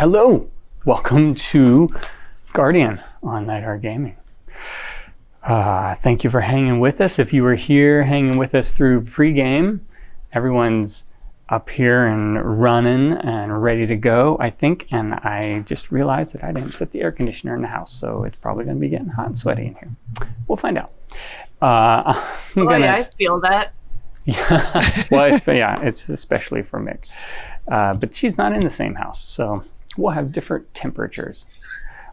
Hello, welcome to Guardian on KnightHeartGaming. Thank you for hanging with us. If you were here hanging with us through pregame, everyone's up here and running and ready to go, I think. And I just realized that I didn't set the air conditioner in the house, so it's probably going to be getting hot and sweaty in here. We'll find out. I feel that. Yeah, well, it's especially for Mick. But she's not in the same house, so we'll have different temperatures,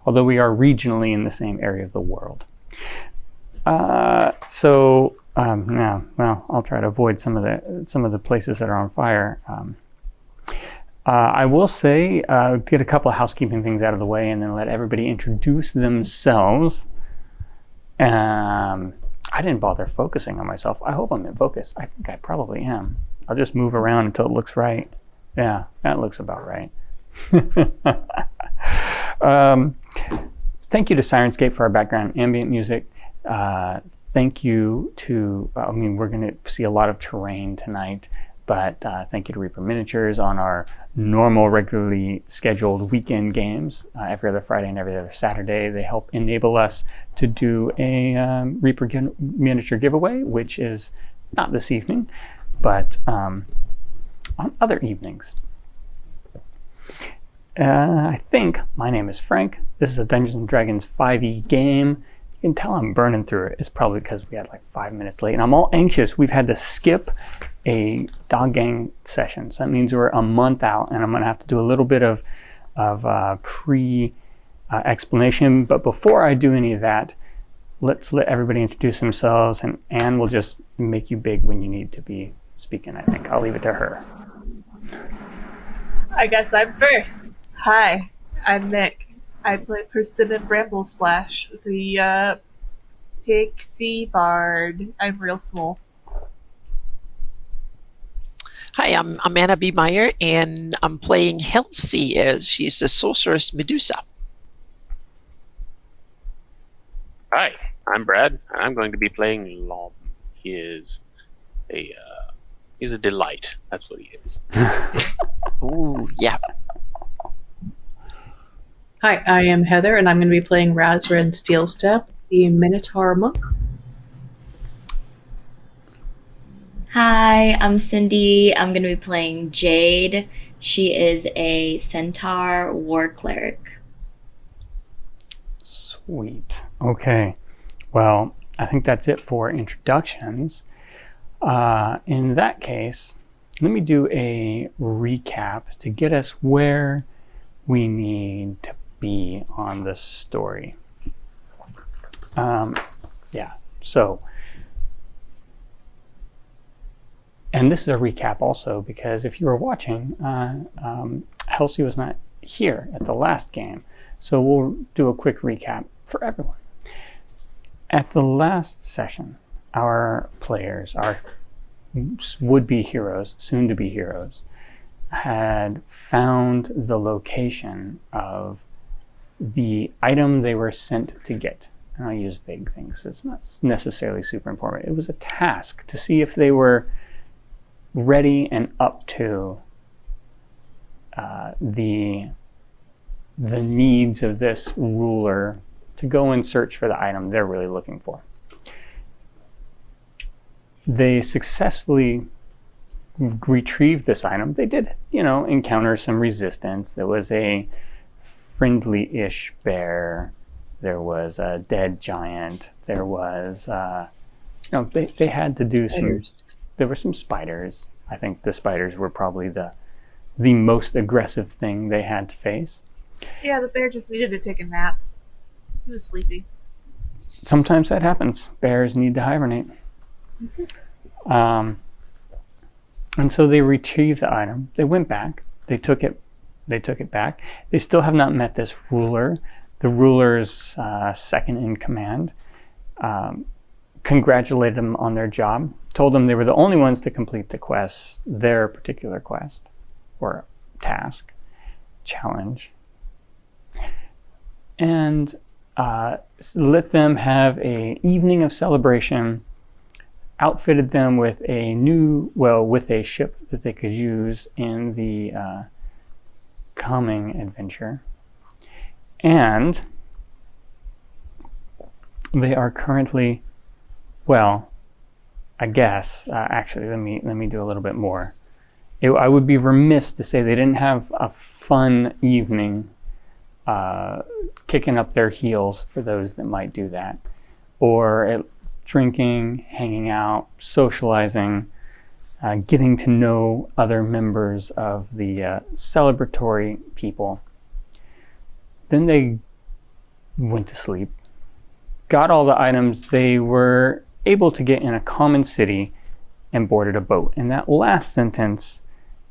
although we are regionally in the same area of the world. I'll try to avoid some of the places that are on fire. I will say, get a couple of housekeeping things out of the way, and then let everybody introduce themselves. I didn't bother focusing on myself. I hope I'm in focus. I think I probably am. I'll just move around until it looks right. Yeah, that looks about right. Thank you to Sirenscape for our background ambient music. Thank you to, we're going to see a lot of terrain tonight, but thank you to Reaper Miniatures on our normal, regularly scheduled weekend games every other Friday and every other Saturday. They help enable us to do a Reaper miniature giveaway, which is not this evening, but on other evenings. I think my name is Frank. This is a Dungeons & Dragons 5e game. You can tell I'm burning through it. It's probably because we had like 5 minutes late and I'm all anxious. We've had to skip a dog gang session. So that means we're a month out and I'm going to have to do a little bit of explanation. But before I do any of that, let's let everybody introduce themselves, and Anne will just make you big when you need to be speaking, I think. I'll leave it to her. I guess I'm first. Hi, I'm Nick. I play Persimmon Bramble Splash, the pixie bard. I'm real small. Hi, I'm Amanda B. Meyer, and I'm playing Halsey as she's the sorceress Medusa. Hi, I'm Brad. I'm going to be playing Lom. He's a delight. That's what he is. Ooh, yeah. Hi, I am Heather, and I'm going to be playing Razran Steelstep, the Minotaur Monk. Hi, I'm Cindy. I'm going to be playing Jade. She is a Centaur War Cleric. Sweet. Okay. Well, I think that's it for introductions. In that case, let me do a recap to get us where we need to be on the story. And this is a recap also because if you were watching, Halsey was not here at the last game. So we'll do a quick recap for everyone. At the last session, our players, our would-be heroes, soon-to-be heroes, had found the location of the item they were sent to get. And I use vague things. It's not necessarily super important. It was a task to see if they were ready and up to the needs of this ruler to go and search for the item they're really looking for. They successfully retrieved this item. They did, encounter some resistance. There was a friendly-ish bear. There was a dead giant. There was, they had to do spiders. There were some spiders. I think the spiders were probably the most aggressive thing they had to face. Yeah, the bear just needed to take a nap. He was sleepy. Sometimes that happens. Bears need to hibernate. And so they retrieved the item. They went back. They took it back. They still have not met this ruler. The ruler's second in command congratulated them on their job, told them they were the only ones to complete the quest, their particular quest or task, challenge, and let them have an evening of celebration, outfitted them with with a ship that they could use in the upcoming adventure. And they are currently, well, I guess, actually, let me do a little bit more. I would be remiss to say they didn't have a fun evening kicking up their heels for those that might do that. Or drinking, hanging out, socializing, getting to know other members of the celebratory people. Then they went to sleep, got all the items they were able to get in a common city, and boarded a boat. And that last sentence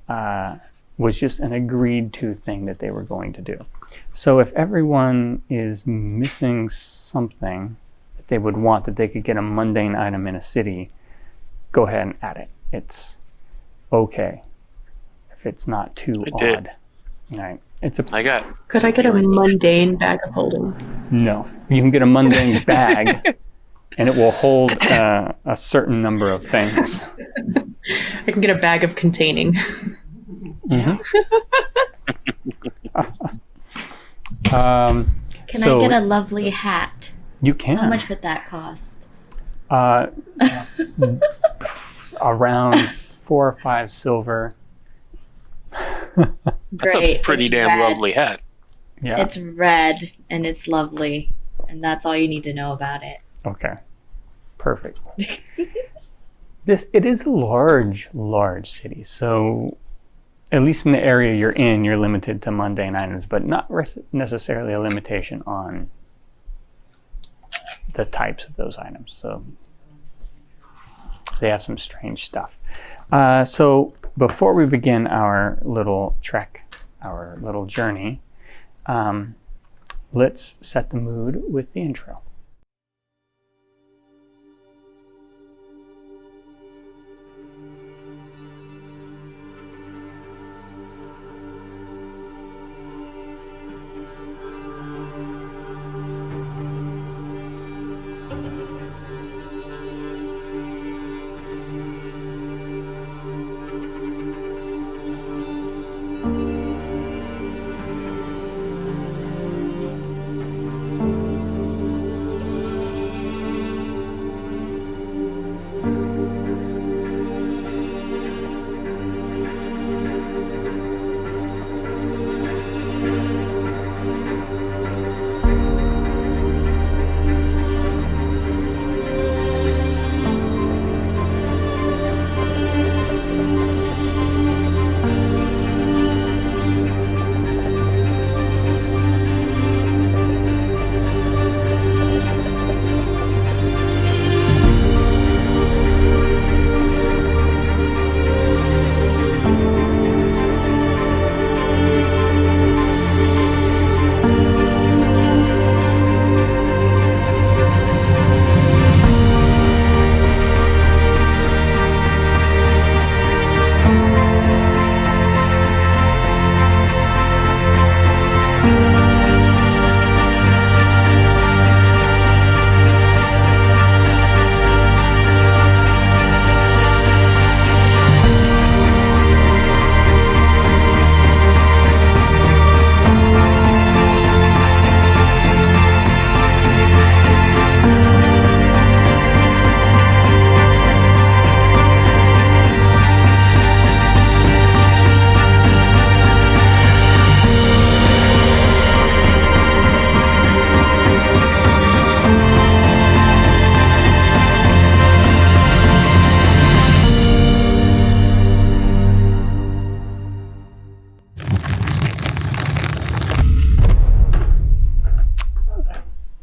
was just an agreed to thing that they were going to do. So if everyone is missing something that they would want, that they could get a mundane item in a city, go ahead and add it. It's okay if it's not too odd. Right. Could I get a mundane bag of holding? No. You can get a mundane bag, and it will hold a certain number of things. I can get a bag of containing. Mm-hmm. Can I get a lovely hat? You can. How much would that cost? Around 4 or 5 silver. That's a pretty damn lovely hat. Yeah. It's red and it's lovely, and that's all you need to know about it. Okay. Perfect. It is a large city, so at least in the area you're in, you're limited to mundane items, but not necessarily a limitation on the types of those items. So they have some strange stuff. So before we begin our little trek, our little journey, let's set the mood with the intro.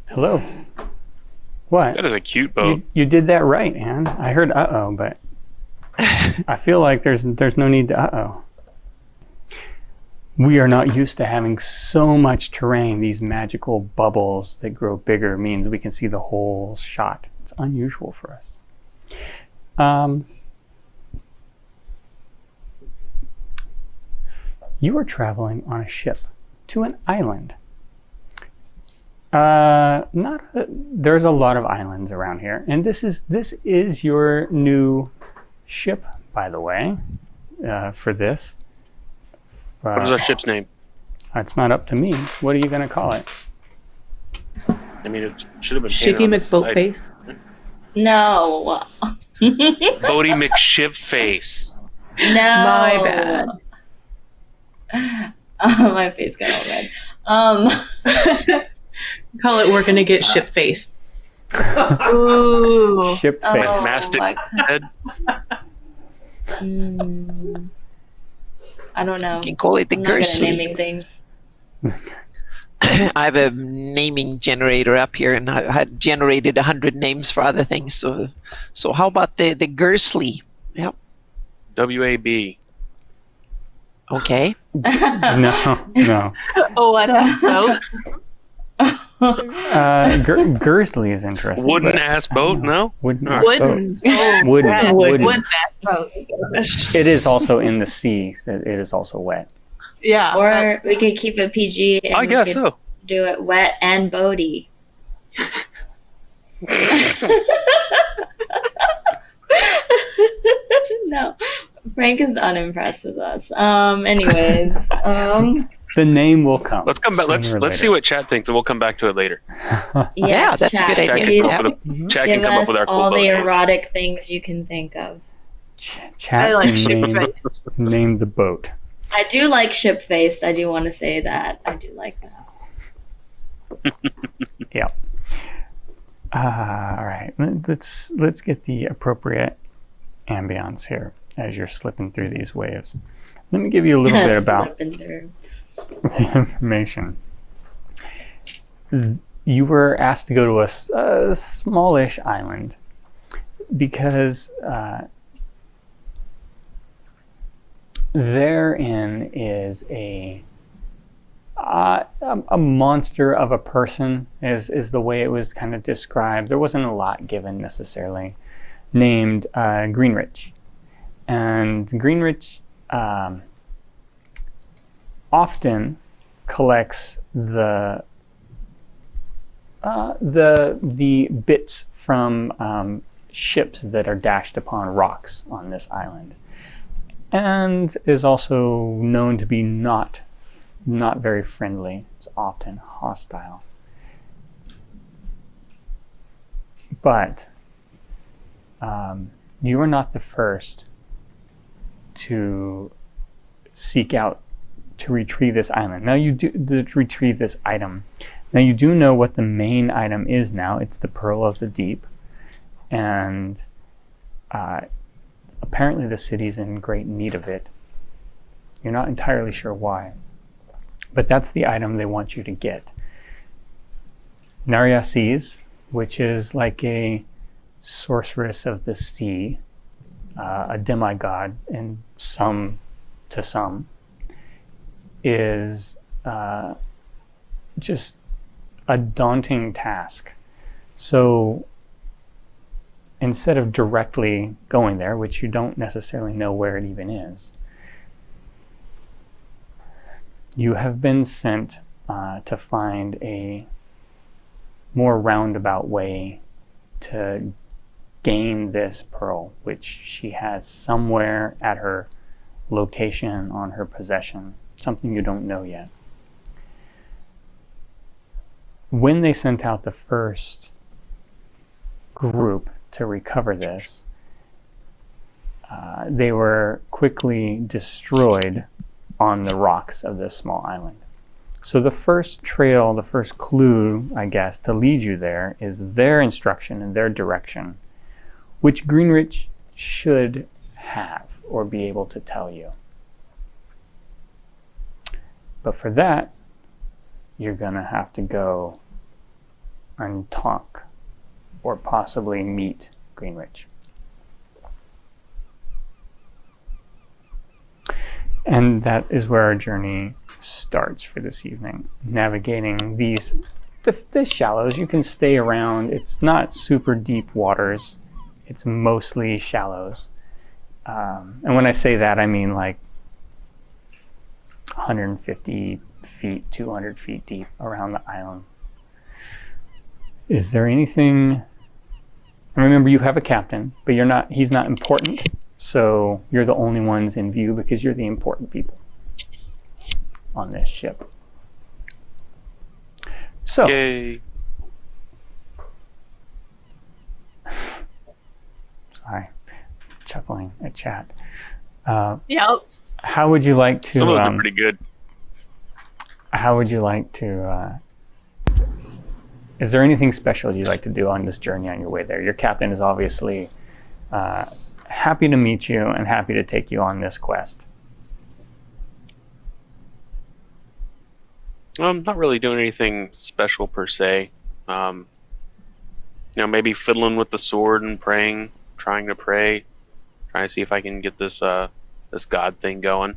Hello. What? That is a cute boat. You did that right, Anne. I heard uh-oh, but I feel like there's no need to uh-oh. We are not used to having so much terrain. These magical bubbles that grow bigger means we can see the whole shot. It's unusual for us. You are traveling on a ship to an island. There's a lot of islands around here, and this is your new ship, by the way, for this. What is our ship's name? It's not up to me. What are you going to call it? I mean, it should have been Shippy painted on the side. McBoatface. No. Bodie McShipface. No. My bad. Oh, my face got all red. Call it we're gonna get ship faced. Ooh. Ship Oh, face. Mastic my head. I don't know. You can call it the I'm not good at Gersley. naming things. I have a naming generator up here, and I had generated 100 names for other things. So how about the Gersley? Yep. WAB. Okay. No. Oh, wet ass boat. Gersley is interesting. Wooden but- ass boat? No. Wooden. Oh. ass boat. Wooden. Oh, Wooden. yes. Wooden. Wooden ass boat. It is also in the sea. So it is also wet. Yeah. Or we could keep it PG and I we guess could so. do it wet and boaty. No. Frank is unimpressed with us. Anyways. The name will come. Let's come back. sooner Let's or see later. what Chat thinks, and we'll come back to it later. Yes, that's a chat, good Chat idea. can please come up with, Chat can give come up us with our cool all the boat. erotic things you can think of. Chat I like can ship name, face. name the boat. I do like ship-faced. I do want to say that. I do like that. Yeah. All right. Let's get the appropriate ambience here as you're slipping through these waves. Let me give you a little bit about Slipping through. the information. You were asked to go to a smallish island because therein is a monster of a person is the way it was kind of described. There wasn't a lot given necessarily, named Greenriche. And Greenriche often collects the bits from ships that are dashed upon rocks on this island, and is also known to be not very friendly. It's often hostile. But you are not the first to seek out to retrieve this island. Now you do to retrieve this item. Now you do know what the main item is now. It's the Pearl of the Deep. And apparently the city's in great need of it. You're not entirely sure why. But that's the item they want you to get. Nariasis, which is like a sorceress of the sea, a demigod in some, is just a daunting task. So instead of directly going there, which you don't necessarily know where it even is, you have been sent to find a more roundabout way to gain this pearl, which she has somewhere at her location on her possession, something you don't know yet. When they sent out the first group to recover this, they were quickly destroyed on the rocks of this small island. So the first trail, the first clue, I guess, to lead you there is their instruction and their direction, which Greenriche should have or be able to tell you. But for that, you're gonna have to go and talk or possibly meet Greenriche. And that is where our journey starts for this evening. Navigating the shallows. You can stay around. It's not super deep waters. It's mostly shallows. And when I say that, I mean like 150 feet, 200 feet deep around the island. Is there anything... And remember, you have a captain, but he's not important. So you're the only ones in view because you're the important people on this ship. So, Yay. sorry, chuckling at chat. Yep. How would you like to? Some of them are pretty good. How would you like to? Is there anything special you'd like to do on this journey on your way there? Your captain is obviously happy to meet you and happy to take you on this quest. I'm not really doing anything special per se. Maybe fiddling with the sword and praying, trying to see if I can get this this god thing going.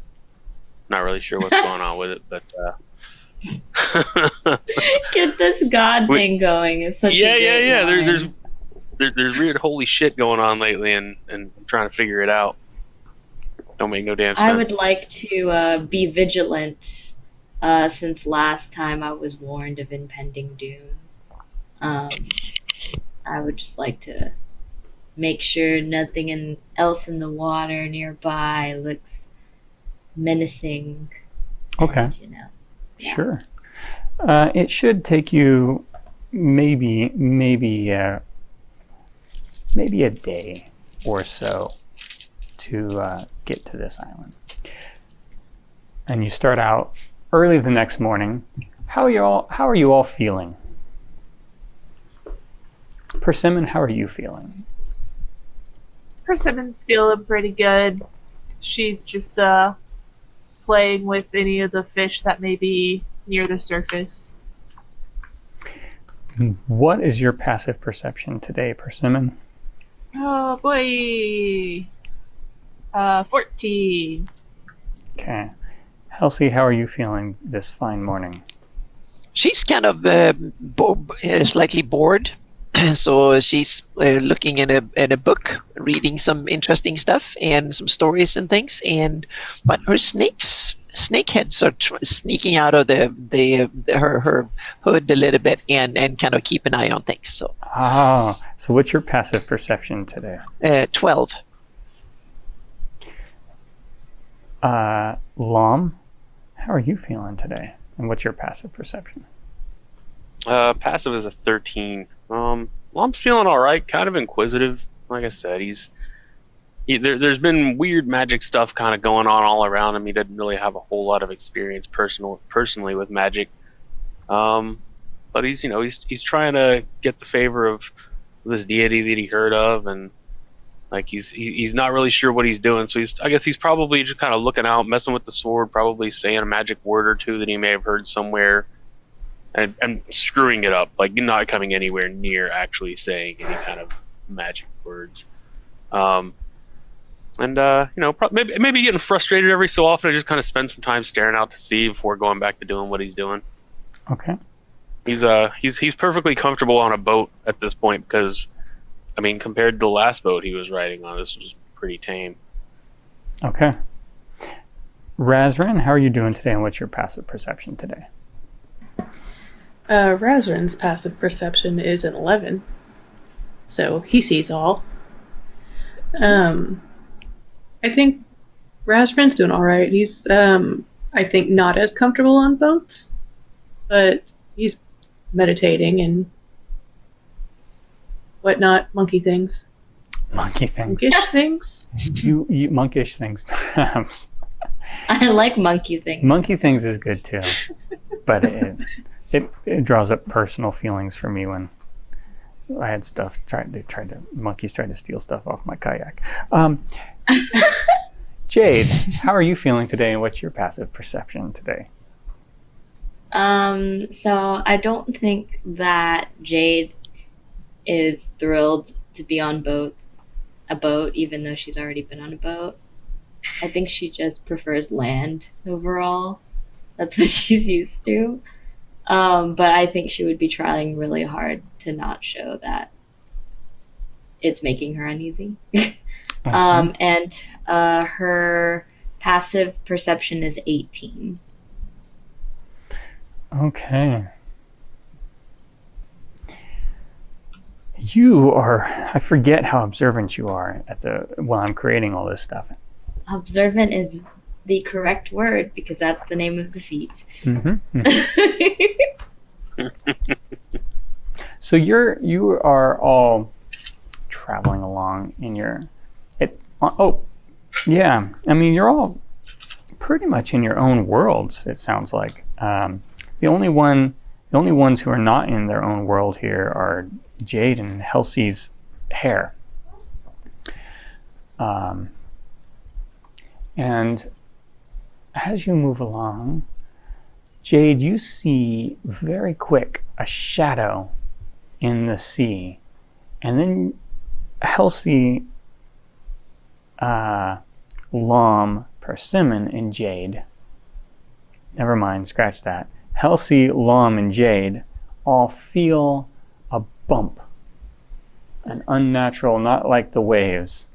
Not really sure what's going on with it, but Get this god thing going. It's such a good line. There's weird holy shit going on lately, and I'm trying to figure it out. Don't make no damn sense. I would like to be vigilant, since last time I was warned of impending doom. I would just like to make sure nothing else in the water nearby looks menacing. Okay. And, yeah. Sure. It should take you maybe a day or so to get to this island. And you start out early the next morning. How are you all feeling? Persimmon, how are you feeling? Persimmon's feeling pretty good. She's just playing with any of the fish that may be near the surface. What is your passive perception today, Persimmon? Oh boy. 14. Okay. Halsey, how are you feeling this fine morning? She's kind of slightly bored, so she's looking in a book, reading some interesting stuff and some stories and things. But her snake heads are sneaking out of her hood a little bit and kind of keep an eye on things. So. So what's your passive perception today? 12. Lom, how are you feeling today? And what's your passive perception? Passive is a 13. Lom's feeling all right. Kind of inquisitive. Like I said, there's been weird magic stuff kind of going on all around him. He doesn't really have a whole lot of experience personally with magic. But he's trying to get the favor of this deity that he heard of, and like he's not really sure what he's doing. So I guess he's probably just kind of looking out, messing with the sword, probably saying a magic word or two that he may have heard somewhere, and screwing it up, like not coming anywhere near actually saying any kind of magic words. Maybe getting frustrated every so often. I just kind of spend some time staring out to sea before going back to doing what he's doing. Okay. He's perfectly comfortable on a boat at this point because, I mean, compared to the last boat he was riding on, this was pretty tame. Okay. Razran, how are you doing today, and what's your passive perception today? Razran's passive perception is an 11, so he sees all. I think Razran's doing all right. He's, I think, not as comfortable on boats, but he's meditating and whatnot, monkey things. Monkey things. Monkish things? You monkish things, perhaps. I like monkey things. Monkey things is good too, but it draws up personal feelings for me when I had stuff monkeys tried to steal stuff off my kayak. Jade, how are you feeling today, and what's your passive perception today? So I don't think that Jade is thrilled to be on a boat, even though she's already been on a boat. I think she just prefers land overall. That's what she's used to. But I think she would be trying really hard to not show that it's making her uneasy. And her passive perception is 18. Okay. I forget how observant you are while I'm creating all this stuff. Observant is the correct word because that's the name of the feat. Mm-hmm. So you are all traveling along in your. Yeah. I mean, you're all pretty much in your own worlds. It sounds like the only ones who are not in their own world here are Jade and Helsey's hair. And as you move along, Jade, you see very quick a shadow in the sea. And then Helsey, Lom, Persimmon, and Jade. Never mind, scratch that. Helsey, Lom, and Jade all feel a bump. An unnatural, not like the waves.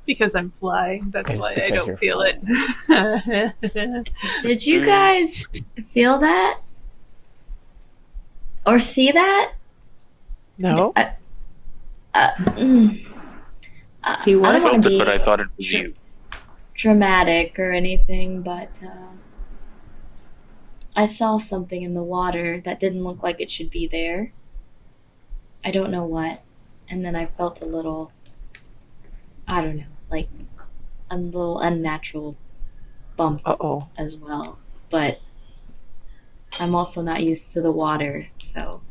Because I'm flying, that's It's why I because don't you're feel flying. it. Did you guys feel that? Or see that? No. See what? I I don't want felt to it, be but I thought it was you. dramatic or anything, but I saw something in the water that didn't look like it should be there. I don't know what. And then I felt a little, I don't know, like a little unnatural bump Uh-oh. as well. But I'm also not used to the water, so.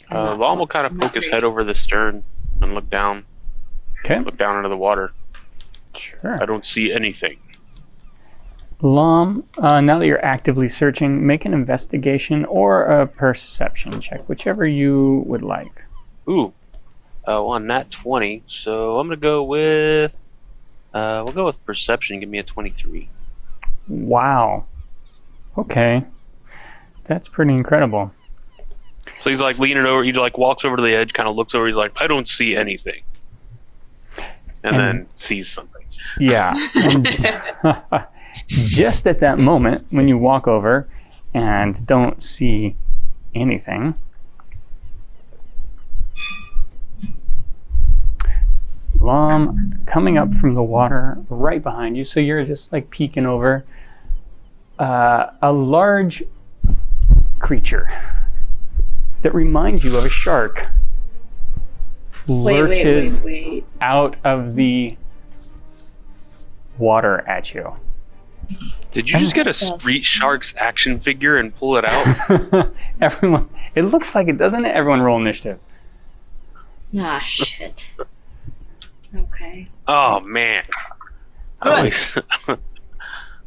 I'm not- Lom will kind of I'm poke not his very- head over the stern and look down. Okay. Look down into the water. Sure. I don't see anything. Lom, now that you're actively searching, make an investigation or a perception check, whichever you would like. Ooh. On nat 20, so I'm gonna go with. We'll go with perception. Give me a 23. Wow. Okay. That's pretty incredible. So he's like leaning over. He like walks over to the edge, kind of looks over. He's like, I don't see anything, and then sees something. Yeah. And just at that moment, when you walk over and don't see anything, Lom coming up from the water right behind you, so you're just like peeking over, a large creature that reminds you of a shark lurches Wait. out of the water at you. Did you just get a Street Sharks action figure and pull it out? Everyone, it looks like it, doesn't it? Everyone roll initiative. Ah, shit. Okay. Oh man, that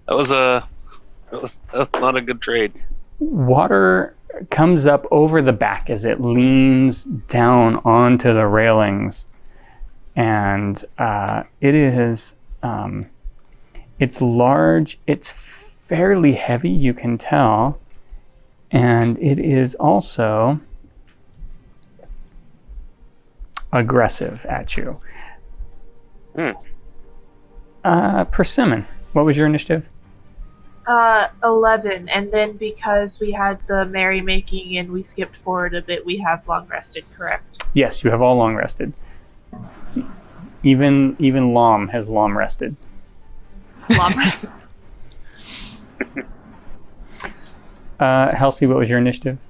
was not a good trade. Water comes up over the back as it leans down onto the railings, and it's large, it's fairly heavy, you can tell, and it is also aggressive at you. Persimmon, what was your initiative? 11, and then because we had the merrymaking and we skipped forward a bit, we have long rested, correct? Yes, you have all long rested. Even Lom has long rested. Long rested. Helsey, what was your initiative?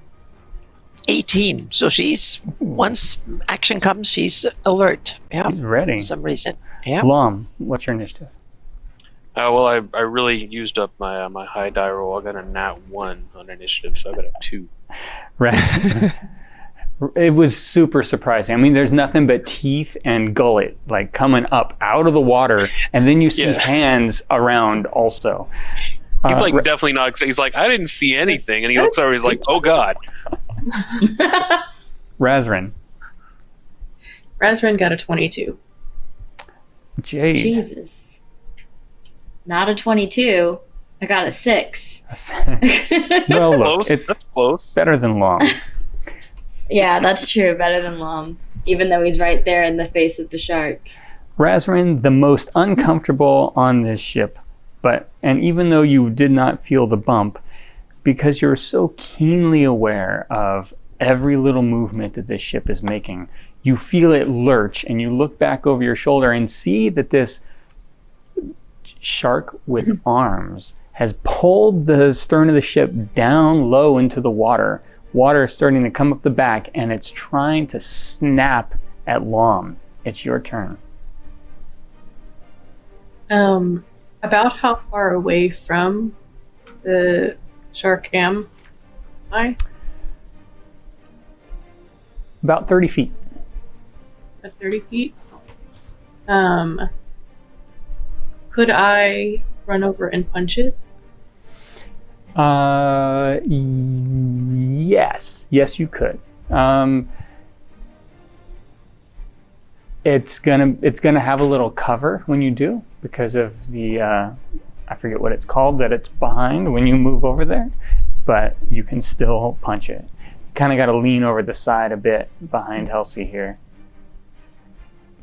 18. So she's, once action comes, she's alert. Yeah. She's ready. For some reason. Yeah. Lom, what's your initiative? Well, I really used up my my high die roll. I got a nat 1 on initiative, so I got a 2. Right. It was super surprising. I mean, there's nothing but teeth and gullet like coming up out of the water, and then you see hands around also. He's like definitely not. He's like, I didn't see anything, and he looks over. He's like, oh god. Razrin. Razrin got a 22. Jade. Jesus. Not a 22. I got a 6. Well, look, Close. it's That's close. better than Lom. Yeah, that's true. Better than Lom. Even though he's right there in the face of the shark. Razrin, the most uncomfortable on this ship, and even though you did not feel the bump, because you're so keenly aware of every little movement that this ship is making, you feel it lurch, and you look back over your shoulder and see that this shark with arms has pulled the stern of the ship down low into the water. Water is starting to come up the back, and it's trying to snap at Lom. It's your turn. About how far away from the shark am I? About 30 feet. At 30 feet? Could I run over and punch it? Yes. Yes, you could. It's gonna have a little cover when you do because of the I forget what it's called that it's behind when you move over there, but you can still punch it. Kind of got to lean over the side a bit behind Helsi here.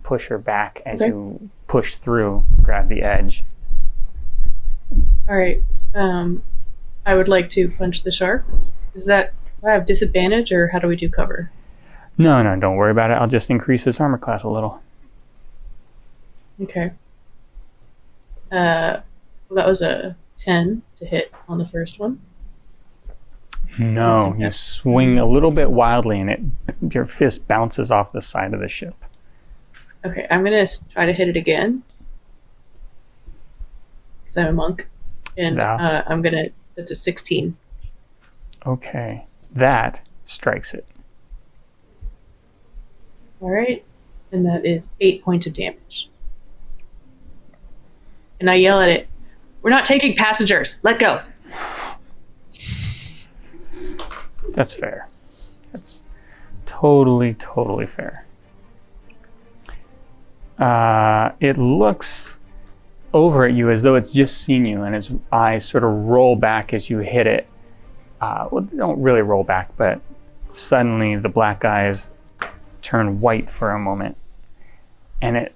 Push her back as you push through, grab the edge. All right. I would like to punch the shark. Do I have disadvantage, or how do we do cover? No, don't worry about it. I'll just increase his armor class a little. Okay. Well, that was a 10 to hit on the first one. No, you swing a little bit wildly, and your fist bounces off the side of the ship. Okay, I'm going to try to hit it again. Because I'm a monk. And that's a 16. Okay, that strikes it. All right, and that is 8 points of damage. And I yell at it, "We're not taking passengers. Let go." That's fair. That's totally fair. It looks over at you as though it's just seen you, and its eyes sort of roll back as you hit it. Well, they don't really roll back, but suddenly the black eyes turn white for a moment, and it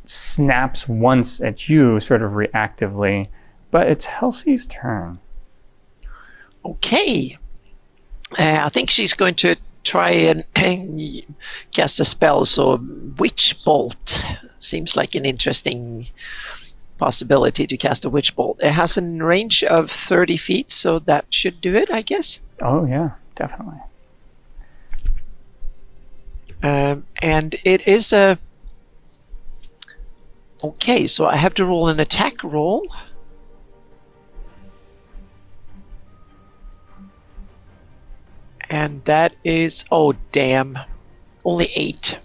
snaps once at you, sort of reactively, but it's Helsi's turn. Okay. I think she's going to try and cast a spell, so Witch Bolt seems like an interesting possibility to cast a Witch Bolt. It has a range of 30 feet, so that should do it, I guess. Oh yeah, definitely. And it is a... Okay, so I have to roll an attack roll. And that is... Oh, damn. Only 8.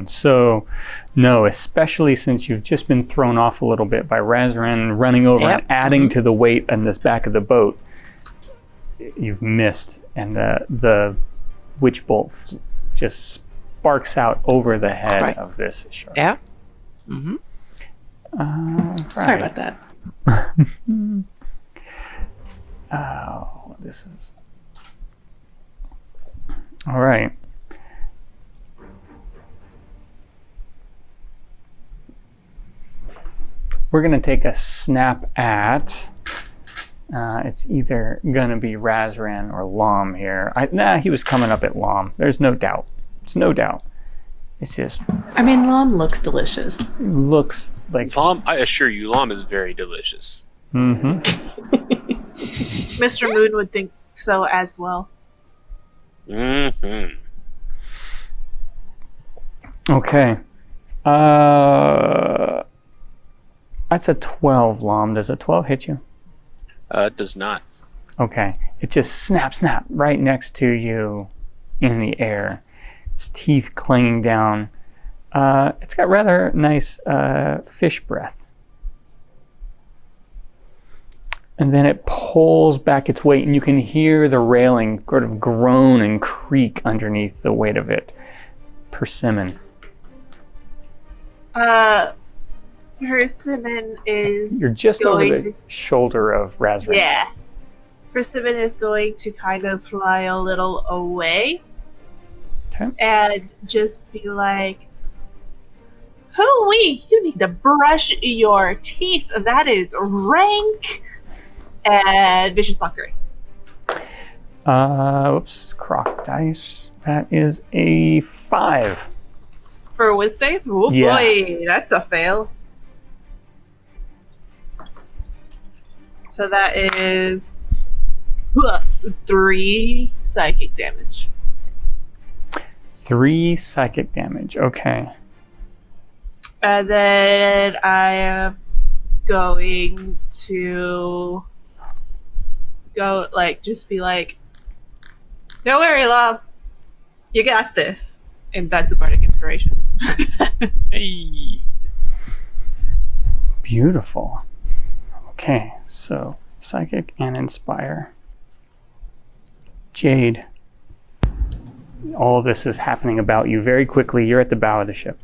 So, no, especially since you've just been thrown off a little bit by Razran running over and adding to the weight on this back of the boat. You've missed, and the Witch Bolt just sparks out over the head of this shark. Yeah. Sorry about that. Oh, this is... All right. We're going to take a snap at... it's either going to be Razran or Lom here. He was coming up at Lom. There's no doubt. It's no doubt. It's just... I mean, Lom looks delicious. Looks like... Lom, I assure you, Lom is very delicious. Mm-hmm. Mr. Moon would think so as well. Mm-hmm. Okay. That's a 12, Lom. Does a 12 hit you? It does not. Okay. It just snap right next to you in the air. Its teeth clanging down. It's got rather nice fish breath. And then it pulls back its weight, and you can hear the railing sort of groan and creak underneath the weight of it. Persimmon. Persimmon is... You're just over the shoulder of Razran. Yeah. Persimmon is going to kind of fly a little away. Okay. And just be like, hooey, you need to brush your teeth. That is rank. And Vicious Mockery. Whoops, croc dice. That is a 5. For a whiz save? Oh Yeah. boy, that's a fail. So that is 3 psychic damage. 3 psychic damage. Okay. And then I am going to go, like, just be like, don't worry, Lom. You got this. And that's a bardic inspiration. Hey. Beautiful. Okay, so psychic and inspire. Jade. All this is happening about you very quickly. You're at the bow of the ship.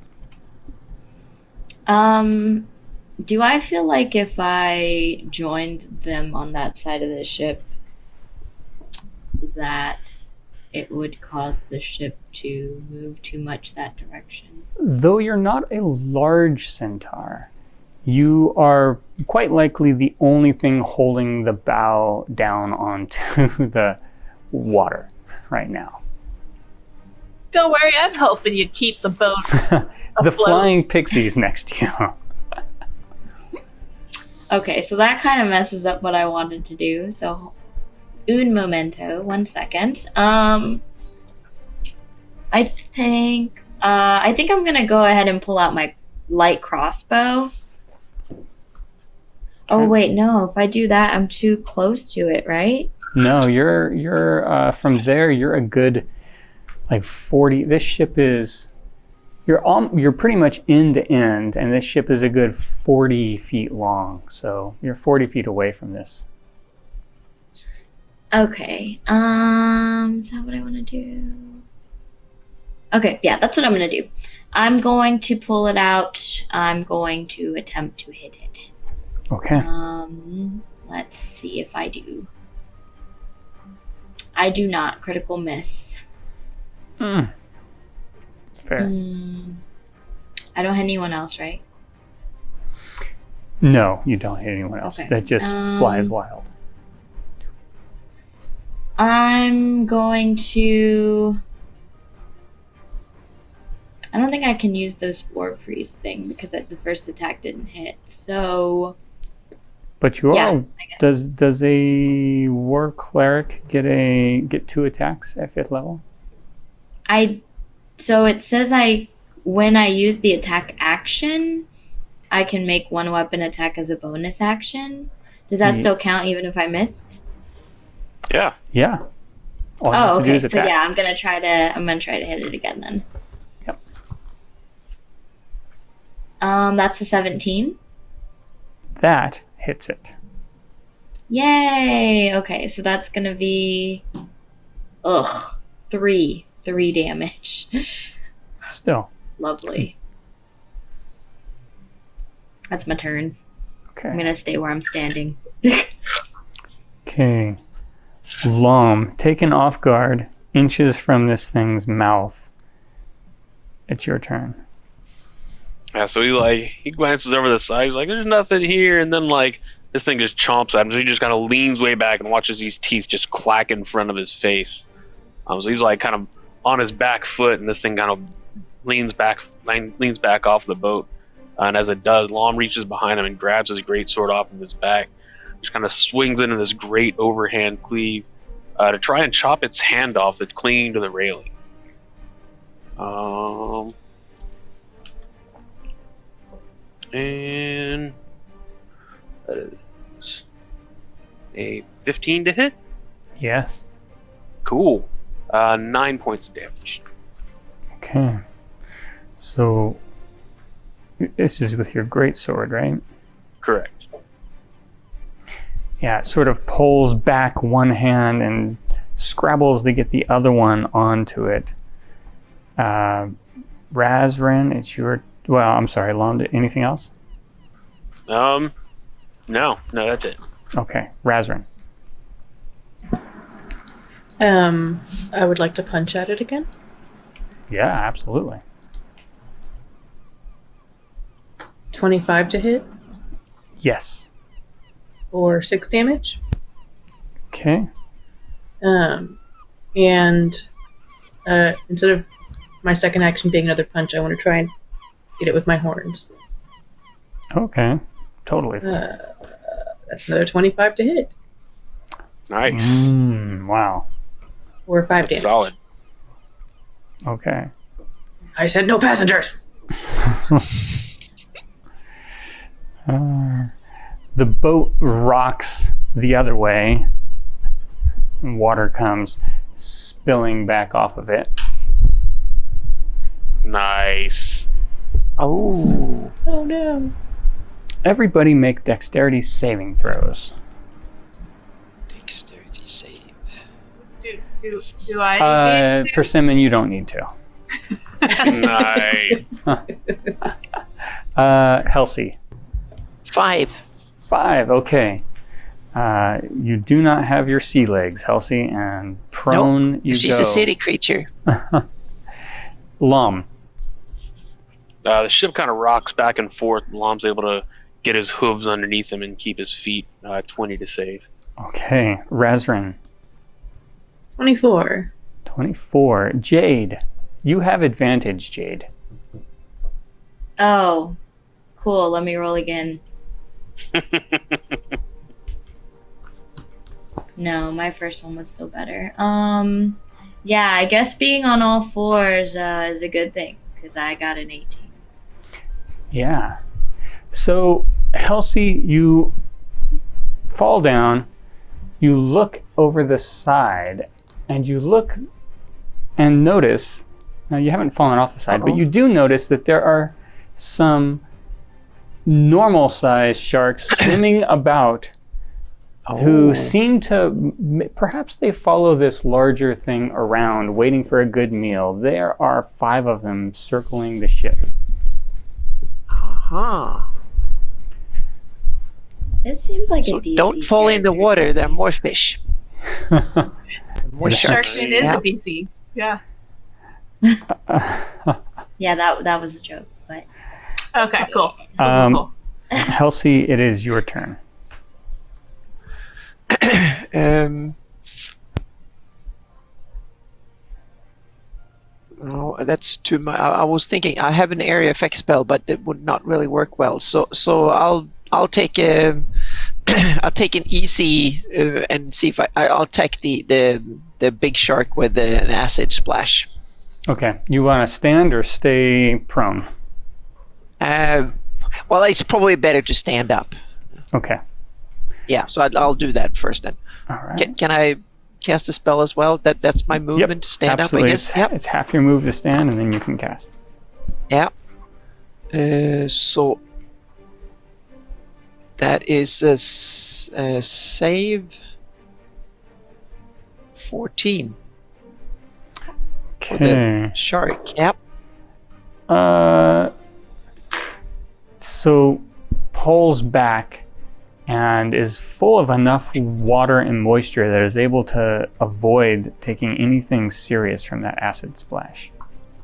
Do I feel like if I joined them on that side of the ship that it would cause the ship to move too much that direction? Though you're not a large centaur, you are quite likely the only thing holding the bow down onto the water right now. Don't worry, I'm helping you keep the boat The afloat. flying pixies next to you. Okay, so that kind of messes up what I wanted to do. So, un momento, 1 second. I think I'm gonna go ahead and pull out my light crossbow. Oh Okay. wait, no. If I do that, I'm too close to it, right? No, you're from there. You're a good 40. This ship is you're pretty much end to end, and this ship is a good 40 feet long. So you're 40 feet away from this. Okay. Is that what I want to do? Okay, yeah, that's what I'm gonna do. I'm going to pull it out. I'm going to attempt to hit it. Okay. Let's see if I do. I do not. Critical miss. Fair. I don't hit anyone else, right? No, you don't hit anyone else. Okay. That just flies wild. I'm going to... I don't think I can use those War Priest thing because the first attack didn't hit. So... But you Yeah, are. Does a war cleric get 2 attacks at 5th level? So it says when I use the attack action, I can make 1 weapon attack as a bonus action. Does that still count even if I missed? Yeah. Yeah. All you have to do Okay. is So attack. yeah, I'm gonna try to hit it again then. Yep. That's a 17. That hits it. Yay! Okay, so that's gonna be 3 damage. Still. Lovely. That's my turn. Okay. I'm gonna stay where I'm standing. Okay. Lom, taken off guard, inches from this thing's mouth. It's your turn. Yeah, so he glances over the side. He's like, "There's nothing here," and then this thing just chomps at him. So he just kind of leans way back and watches these teeth just clack in front of his face. So he's kind of on his back foot, and this thing kind of leans back off the boat. And as it does, Lom reaches behind him and grabs his greatsword off of his back. Just kind of swings into this great overhand cleave to try and chop its hand off that's clinging to the railing. And that is a 15 to hit. Yes. Cool. 9 points of damage. Okay. So this is with your greatsword, right? Correct. Yeah, it sort of pulls back one hand and scrabbles to get the other one onto it. Razren, it's your... Well, I'm sorry, Lom, anything else? No, that's it. Okay, Razren. I would like to punch at it again. Yeah, absolutely. 25 to hit Yes. or 6 damage. Okay. And instead of my second action being another punch, I want to try and get it with my horns. Okay. Totally. That's That's another 25 to hit. Nice. Wow. Or 5 That's damage. solid. Okay. I said no passengers. The boat rocks the other way. Water comes spilling back off of it. Nice. Oh. Oh no. Everybody make dexterity saving throws. Dexterity save. Do I? Need to? Persimmon, you don't need to. Nice. Halsey. 5. 5, okay. You do not have your sea legs, Halsey, and prone you She's go. a city creature. Lum. The ship kind of rocks back and forth. Lom's able to get his hooves underneath him and keep his feet. 20 to save. Okay. Razran. 24. 24. Jade. You have advantage, Jade. Oh, cool. Let me roll again. No, my first one was still better. Yeah, I guess being on all fours is a good thing because I got an 18. Yeah. So, Halsey, you fall down, you look over the side, and you look and notice, now you haven't fallen off the side, but you do notice that there are some normal-sized sharks swimming about who seem to, perhaps they follow this larger thing around, waiting for a good meal. There are 5 of them circling the ship. Huh. This seems like So a DC don't fall in the character. water. There are more fish. More sharks. Sharkman is Yeah. a DC. Yeah. Yeah, that was a joke, but Okay. Cool. Cool. Halsey, it is your turn. Oh, that's too much. I was thinking I have an area effect spell, but it would not really work well. So I'll take I'll take an easy and see if I'll take the big shark with an acid splash. Okay. You want to stand or stay prone? Well, it's probably better to stand up. Okay. Yeah, so I'll do that first then. All right. Can I cast a spell as well? That's my movement to stand Absolutely. up, I guess. It's, Yep. it's half your move to stand, and then you can cast. Yeah. So that is a save 14 for the Okay. shark. Yep. So pulls back and is full of enough water and moisture that is able to avoid taking anything serious from that acid splash.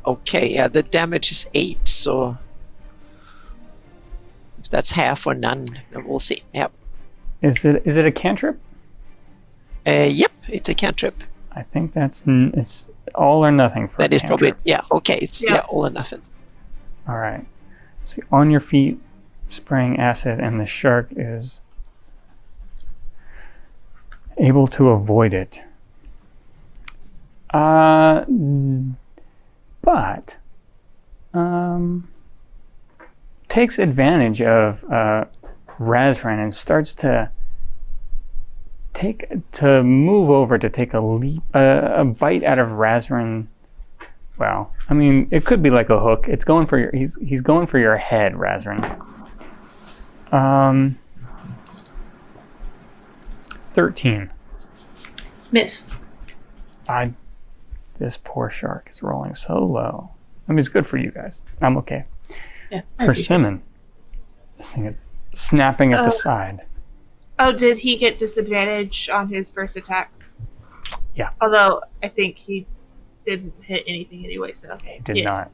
Okay, yeah, the damage is 8, so if that's half or none, we'll see. Yep. Is it a cantrip? Yep, it's a cantrip. I think it's all or nothing for That a is probably, cantrip. yeah, okay, it's Yeah. all or nothing. All right. So you're on your feet, spraying acid, and the shark is able to avoid it. But takes advantage of Razran and starts to move over to take a bite out of Razran. Well, I mean, it could be like a hook. It's going for he's going for your head, Razran. 13. Miss. This poor shark is rolling so low. I mean, it's good for you guys. I'm okay. Yeah. I appreciate Persimmon. This thing is snapping at the side. Oh, did he get disadvantage on his first attack? Yeah. Although I think he didn't hit anything anyway, so okay. It did not.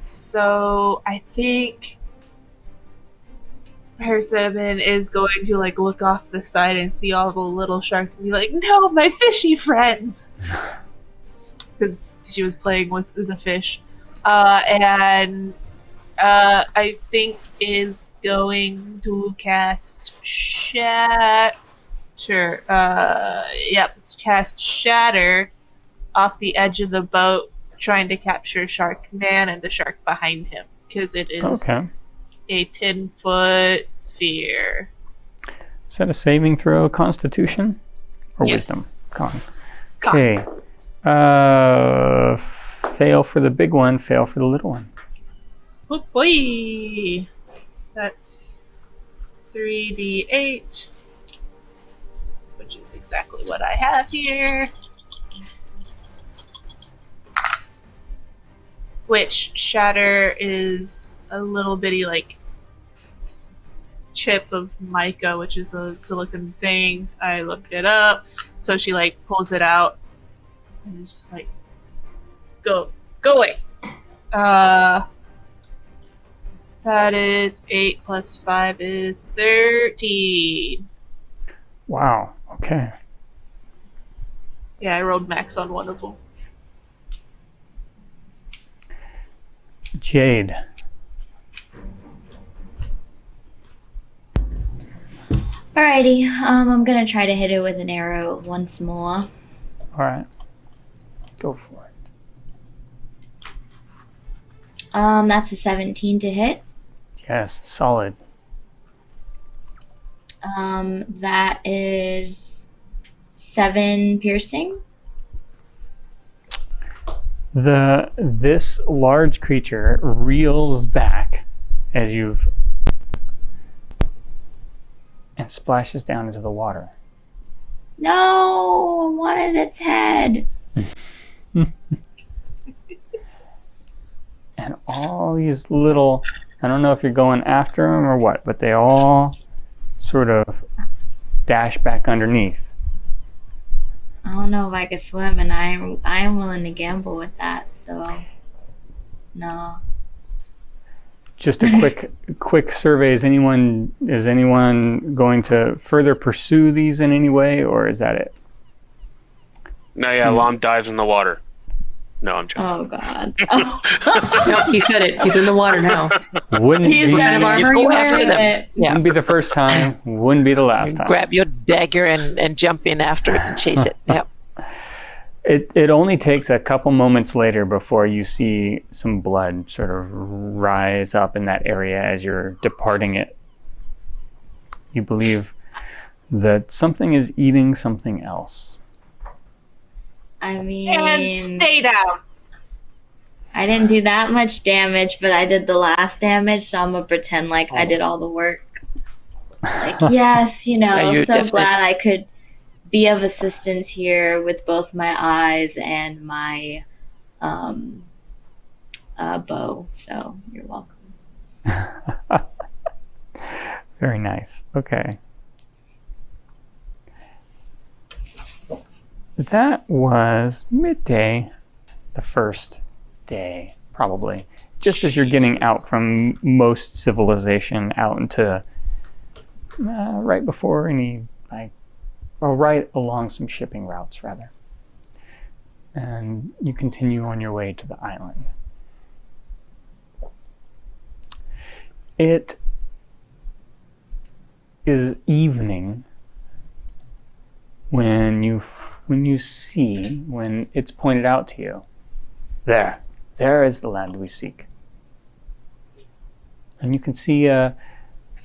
So I think Persimmon is going to like look off the side and see all the little sharks and be like, "No, my fishy friends," because she was playing with the fish, and I think is going to cast Shatter. Cast Shatter off the edge of the boat, trying to capture Shark Man and the shark behind him, because it is Okay. a 10-foot sphere. Is that a saving throw, Constitution? Or Yes. Wisdom? Con. Con. Okay. Fail for the big one, fail for the little one. Oh boy! That's 3d8, which is exactly what I have here. Which Shatter is a little bitty, like, chip of mica, which is a silicon thing. I looked it up. So she, like, pulls it out and it's just like, go away. That is 8 plus 5 is 13. Wow. Okay. Yeah, I rolled max on one of them. Jade. Alrighty, I'm gonna try to hit it with an arrow once more. All right. Go for it. That's a 17 to hit. Yes, solid. That is 7 piercing. This large creature reels back as you've and splashes down into the water. No, I wanted its head. And all these little, I don't know if you're going after them or what, but they all sort of dash back underneath. I don't know if I could swim, and I am willing to gamble with that. So, no. Just a quick survey. Is anyone going to further pursue these in any way, or is that it? No, yeah, Lom dives in the water. No, I'm joking. Oh God. No, he said it. He's in the water now. Wouldn't He's be, kind of armor armor you after wearing them. it. Yeah. wouldn't be the first time. Wouldn't be the last time. Grab your dagger and jump in after it and chase it. Yep. It only takes a couple moments later before you see some blood sort of rise up in that area as you're departing it. You believe that something is eating something else. I mean, And stay down. I didn't do that much damage, but I did the last damage, so I'm gonna pretend like I did all the work. Like, yes, Yeah, you so definitely- glad I could be of assistance here with both my eyes and my bow. So you're welcome. Very nice. Okay. That was midday, the first day, probably. Just as you're getting out from most civilization out into right before any, or right along some shipping routes, rather. And you continue on your way to the island. It is evening when it's pointed out to you. There is the land we seek. And you can see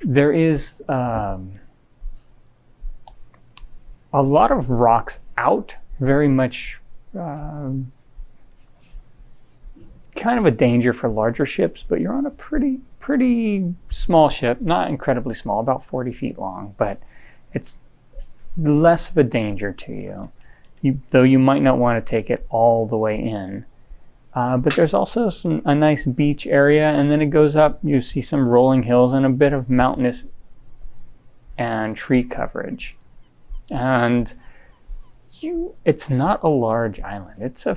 there is a lot of rocks out, very much kind of a danger for larger ships, but you're on a pretty small ship, not incredibly small, about 40 feet long, but it's less of a danger to you. Though you might not want to take it all the way in. But there's also a nice beach area, and then it goes up, you see some rolling hills and a bit of mountainous and tree coverage. And it's not a large island. It's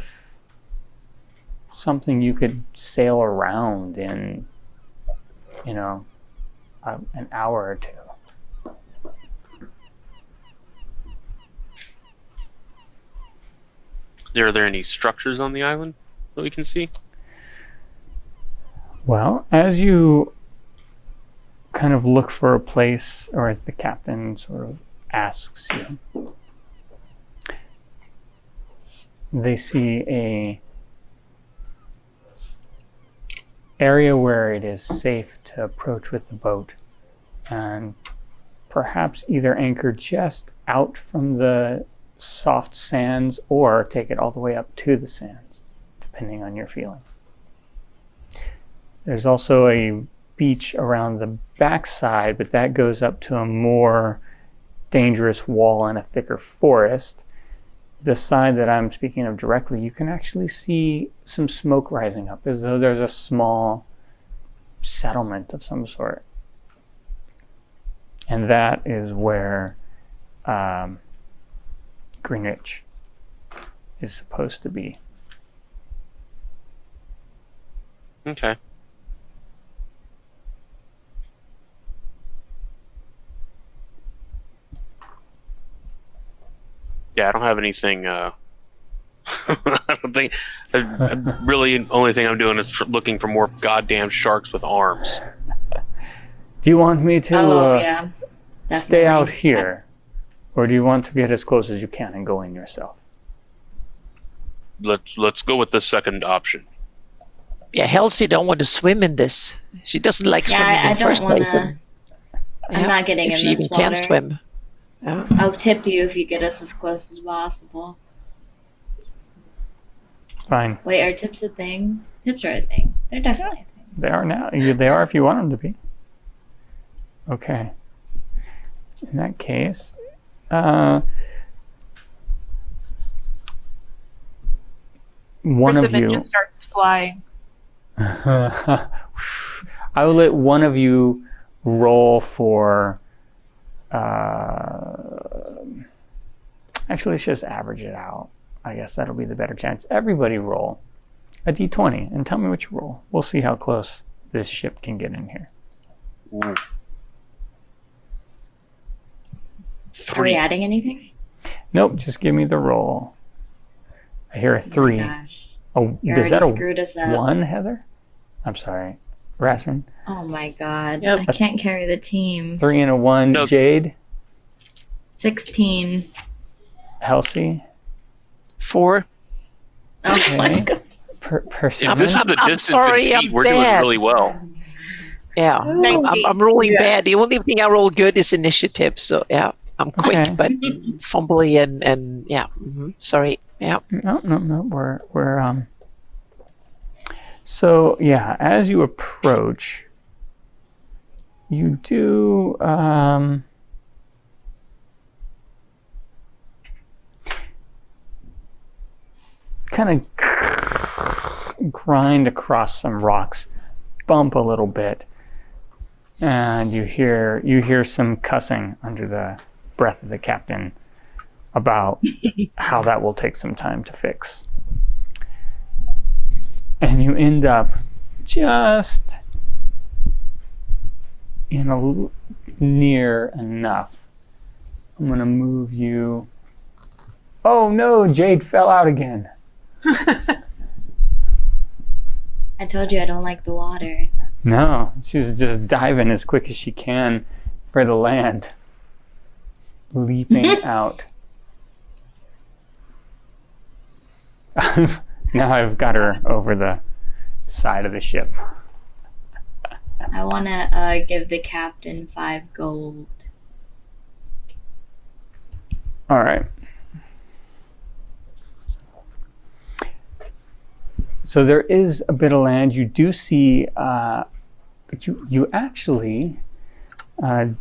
something you could sail around in, an hour or two. Are there any structures on the island that we can see? Well, as you kind of look for a place, or as the captain sort of asks you, they see a area where it is safe to approach with the boat, and perhaps either anchor just out from the soft sands or take it all the way up to the sands, depending on your feeling. There's also a beach around the backside, but that goes up to a more dangerous wall and a thicker forest. The side that I'm speaking of directly, you can actually see some smoke rising up, as though there's a small settlement of some sort. And that is where Greenriche is supposed to be. Okay. Yeah, I don't have anything. I don't think. Really, only thing I'm doing is looking for more goddamn sharks with arms. Do you want me to Yeah. stay Definitely. out here? Or do you want to get as close as you can and go in yourself? Let's go with the second option. Yeah, Halsey don't want to swim in this. She doesn't like swimming Yeah, in I the don't first want place. to. I'm not getting if in she this even can water. swim. Yeah. I'll tip you if you get us as close as possible. Fine. Wait, are tips a thing? Tips are a thing. They're definitely a thing. They are now. They are if you want them to be. Okay. In that case, one of Persimmon you. just starts flying. I will let one of you roll for. Actually, let's just average it out. I guess that'll be the better chance. Everybody roll a d20 and tell me what you roll. We'll see how close this ship can get in here. Ooh. Are we 3. adding anything? Nope, just give me the roll. I hear a 3. Oh my gosh. Oh, You is that already a screwed us up. 1, Heather? I'm sorry. Rasrin. Oh my god. Yep. I can't carry the team. 3 and a 1. No. Jade. 16. Halsey. 4. Oh my Okay. god. Percy. If this is the I'm distance sorry, in feet, I'm we're doing bad. really well. Yeah, I'm rolling Yeah. bad. The only thing I roll good is initiative. So yeah, I'm quick, Okay. but fumbly and yeah. Sorry. Yeah. No. We're So yeah, as you approach, you do kind of grind across some rocks, bump a little bit, and you hear some cussing under the breath of the captain about how that will take some time to fix. And you end up just near enough. I'm gonna move you. Oh no, Jade fell out again. I told you I don't like the water. No, she's just diving as quick as she can for the land. Leaping out. Now I've got her over the side of the ship. I want to give the captain 5 gold. All right. So there is a bit of land. You do see, you actually, and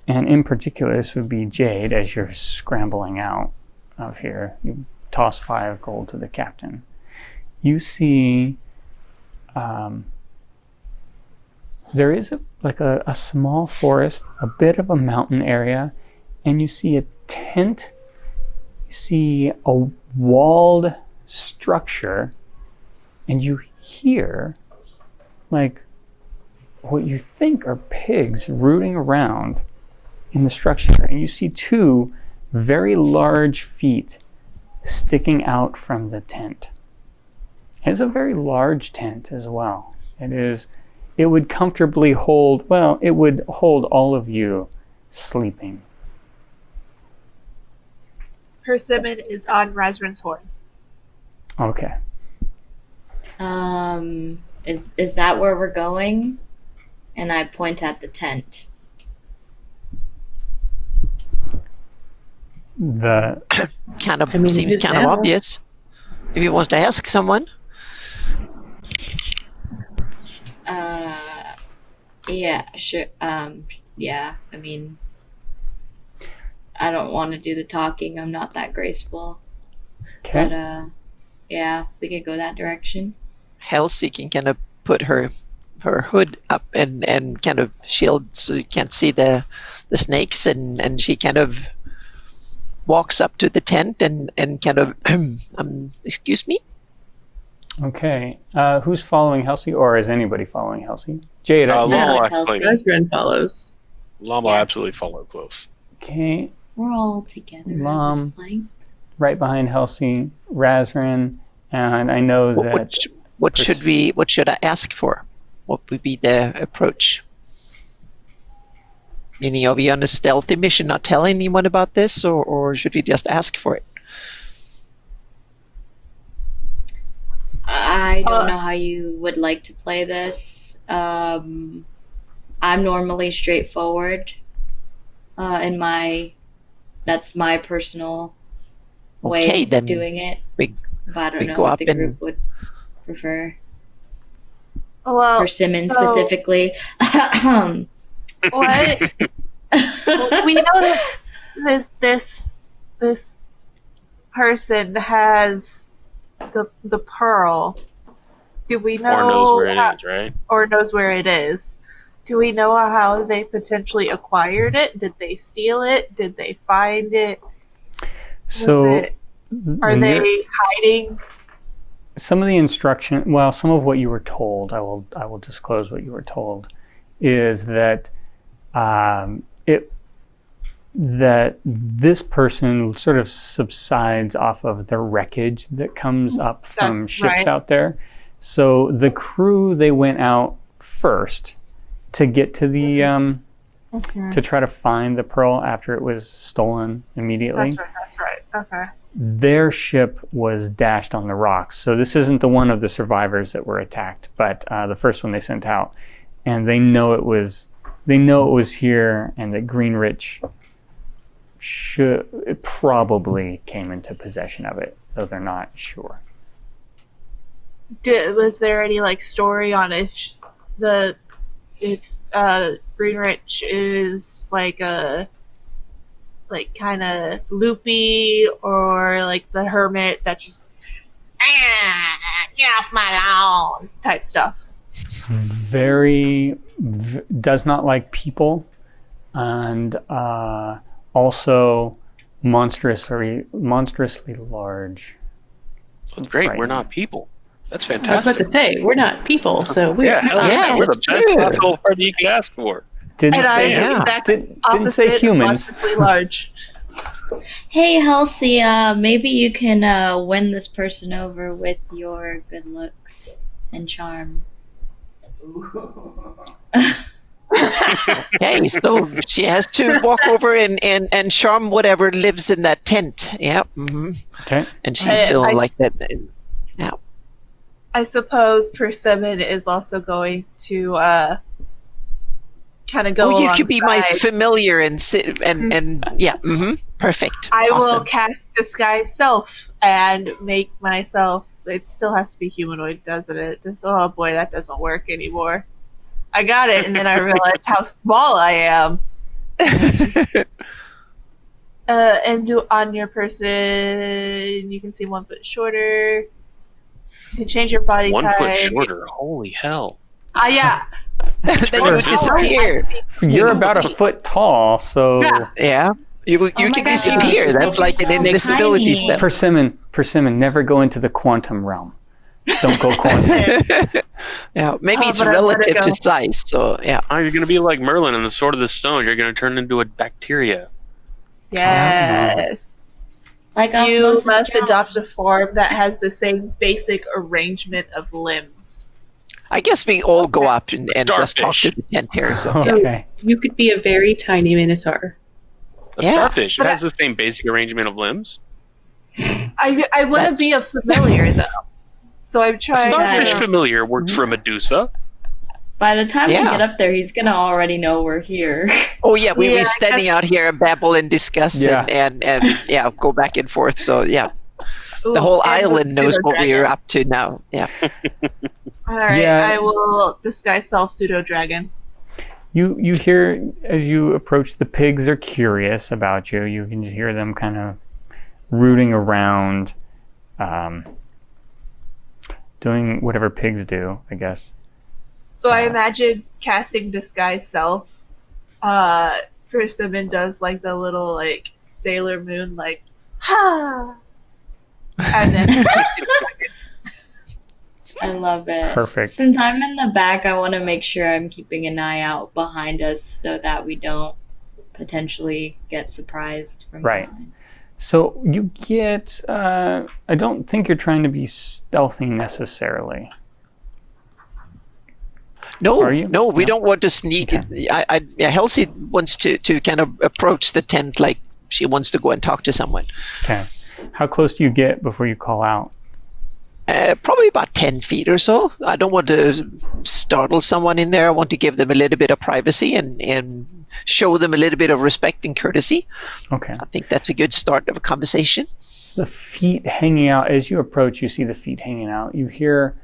in particular, this would be Jade as you're scrambling out of here. You toss 5 gold to the captain. You see, there is a small forest, a bit of a mountain area, and you see a tent. You see a walled structure. And you hear, like, what you think are pigs rooting around in the structure. And you see 2 very large feet sticking out from the tent. It's a very large tent as well. It would comfortably hold, well, it would hold all of you sleeping. Persimmon is on Razran's horn. Okay. Is that where we're going? And I point at the tent. The Kind of I mean, it seems is kind of now. obvious. If you want to ask someone. Yeah, sure. Yeah, I mean, I don't want to do the talking. I'm not that graceful. okay. But, yeah, we could go that direction. Halsey can kind of put her hood up and kind of shield so you can't see the snakes, and she kind of walks up to the tent and kind of excuse me. Okay. Who's following Halsey, or is anybody following Halsey? Jade. Yeah, Lama like actually, Halsey. Razran follows. Lama Yeah. absolutely followed close. Okay. We're all together. I Mom. would flank. Right behind Halsey, Razran, and I know that What should I ask for? What would be the approach? Meaning, are we on a stealthy mission, not telling anyone about this, or should we just ask for it? I don't know how you would like to play this. I'm normally straightforward. That's my personal way Okay, of then doing it. we- But I we don't know go what up the and- group would prefer. Well, Persimmon so specifically. what? We know that this person has the pearl. Do we know Or knows where it is, right? or knows where it is? Do we know how they potentially acquired it? Did they steal it? Did they find it? so. Are when they you're- hiding? some of the instruction? Well, some of what you were told. I will disclose what you were told. Is that that this person sort of subsides off of the wreckage that comes up from That's ships right. out there. So the crew, they went out first to get to the to try to find the pearl after it was stolen immediately. That's right. Okay. Their ship was dashed on the rocks. So this isn't the one of the survivors that were attacked, but the first one they sent out. And they know it was here, and that Greenriche probably came into possession of it, though they're not sure. Was there any story on if Greenriche is kind of loopy, or like the hermit that just get off my lawn type stuff? Does not like people, and also monstrously large. Well, great, we're Frightening. not people. That's I was about fantastic. to say, we're not people, so we're Yeah, we're the that's best true. possible party you could ask for. Didn't And I say am exactly didn't say opposite, humans. monstrously large. Hey, Halsey, maybe you can win this person over with your good looks and charm. Okay, so she has to walk over and charm whatever lives in that tent. Yeah. Mm-hmm. Okay. And she's I feeling like that. Yeah. I suppose Persimmon is also going to kind of go Oh, you alongside. could be my familiar and sit and yeah. Mm-hmm. Perfect. I will Awesome. cast Disguise Self and make myself. It still has to be humanoid, doesn't it? Oh boy, that doesn't work anymore. I got it, and then I realized how small I am. And on your person, you can see 1 foot shorter. You can change your body 1 type. foot shorter. Holy hell. Yeah. Then you would disappear. You're about a foot tall, so Yeah. Yeah. You my can God. disappear. That's like an Tiny. invisibility spell. Persimmon, never go into the quantum realm. Don't go quantum. Yeah, maybe Oh, it's but I let it relative to go. size. So yeah. Oh, you're going to be like Merlin in the Sword of the Stone. You're going to turn into a bacteria. Yes. Like You osmosis must gel. adopt a form that has the same basic arrangement of limbs. I guess we all go up and just talk to Starfish. the tent here. So, yeah. Okay. You could be a very tiny minotaur. A Yeah. starfish. It has the same basic arrangement of limbs. I want to be a familiar though, so I'm A trying. starfish to... familiar works for Medusa. By the time we Yeah. get up there, he's gonna already know we're here. Oh yeah, we Yeah, be I standing guess- out here and babble and discuss Yeah. and yeah, go back and forth. So yeah, Ooh, the whole and island the knows what pseudo-dragon. we're up to now. Yeah. All right, Yeah. I will disguise self pseudo dragon. You hear as you approach, the pigs are curious about you. You can hear them kind of rooting around, doing whatever pigs do, I guess. So I imagine casting disguise self. Persimmon does like the little like Sailor Moon like ha, and then I love it. Perfect. Since I'm in the back, I want to make sure I'm keeping an eye out behind us so that we don't potentially get surprised from Right. behind. So you get, I don't think you're trying to be stealthy necessarily. No, Are you? no, we No? don't want to sneak. Yeah, Halsey wants to kind of approach the tent like she wants to go and talk to someone. Okay. How close do you get before you call out? Probably about 10 feet or so. I don't want to startle someone in there. I want to give them a little bit of privacy and show them a little bit of respect and courtesy. Okay. I think that's a good start of a conversation. The feet hanging out, as you approach, you see the feet hanging out. You hear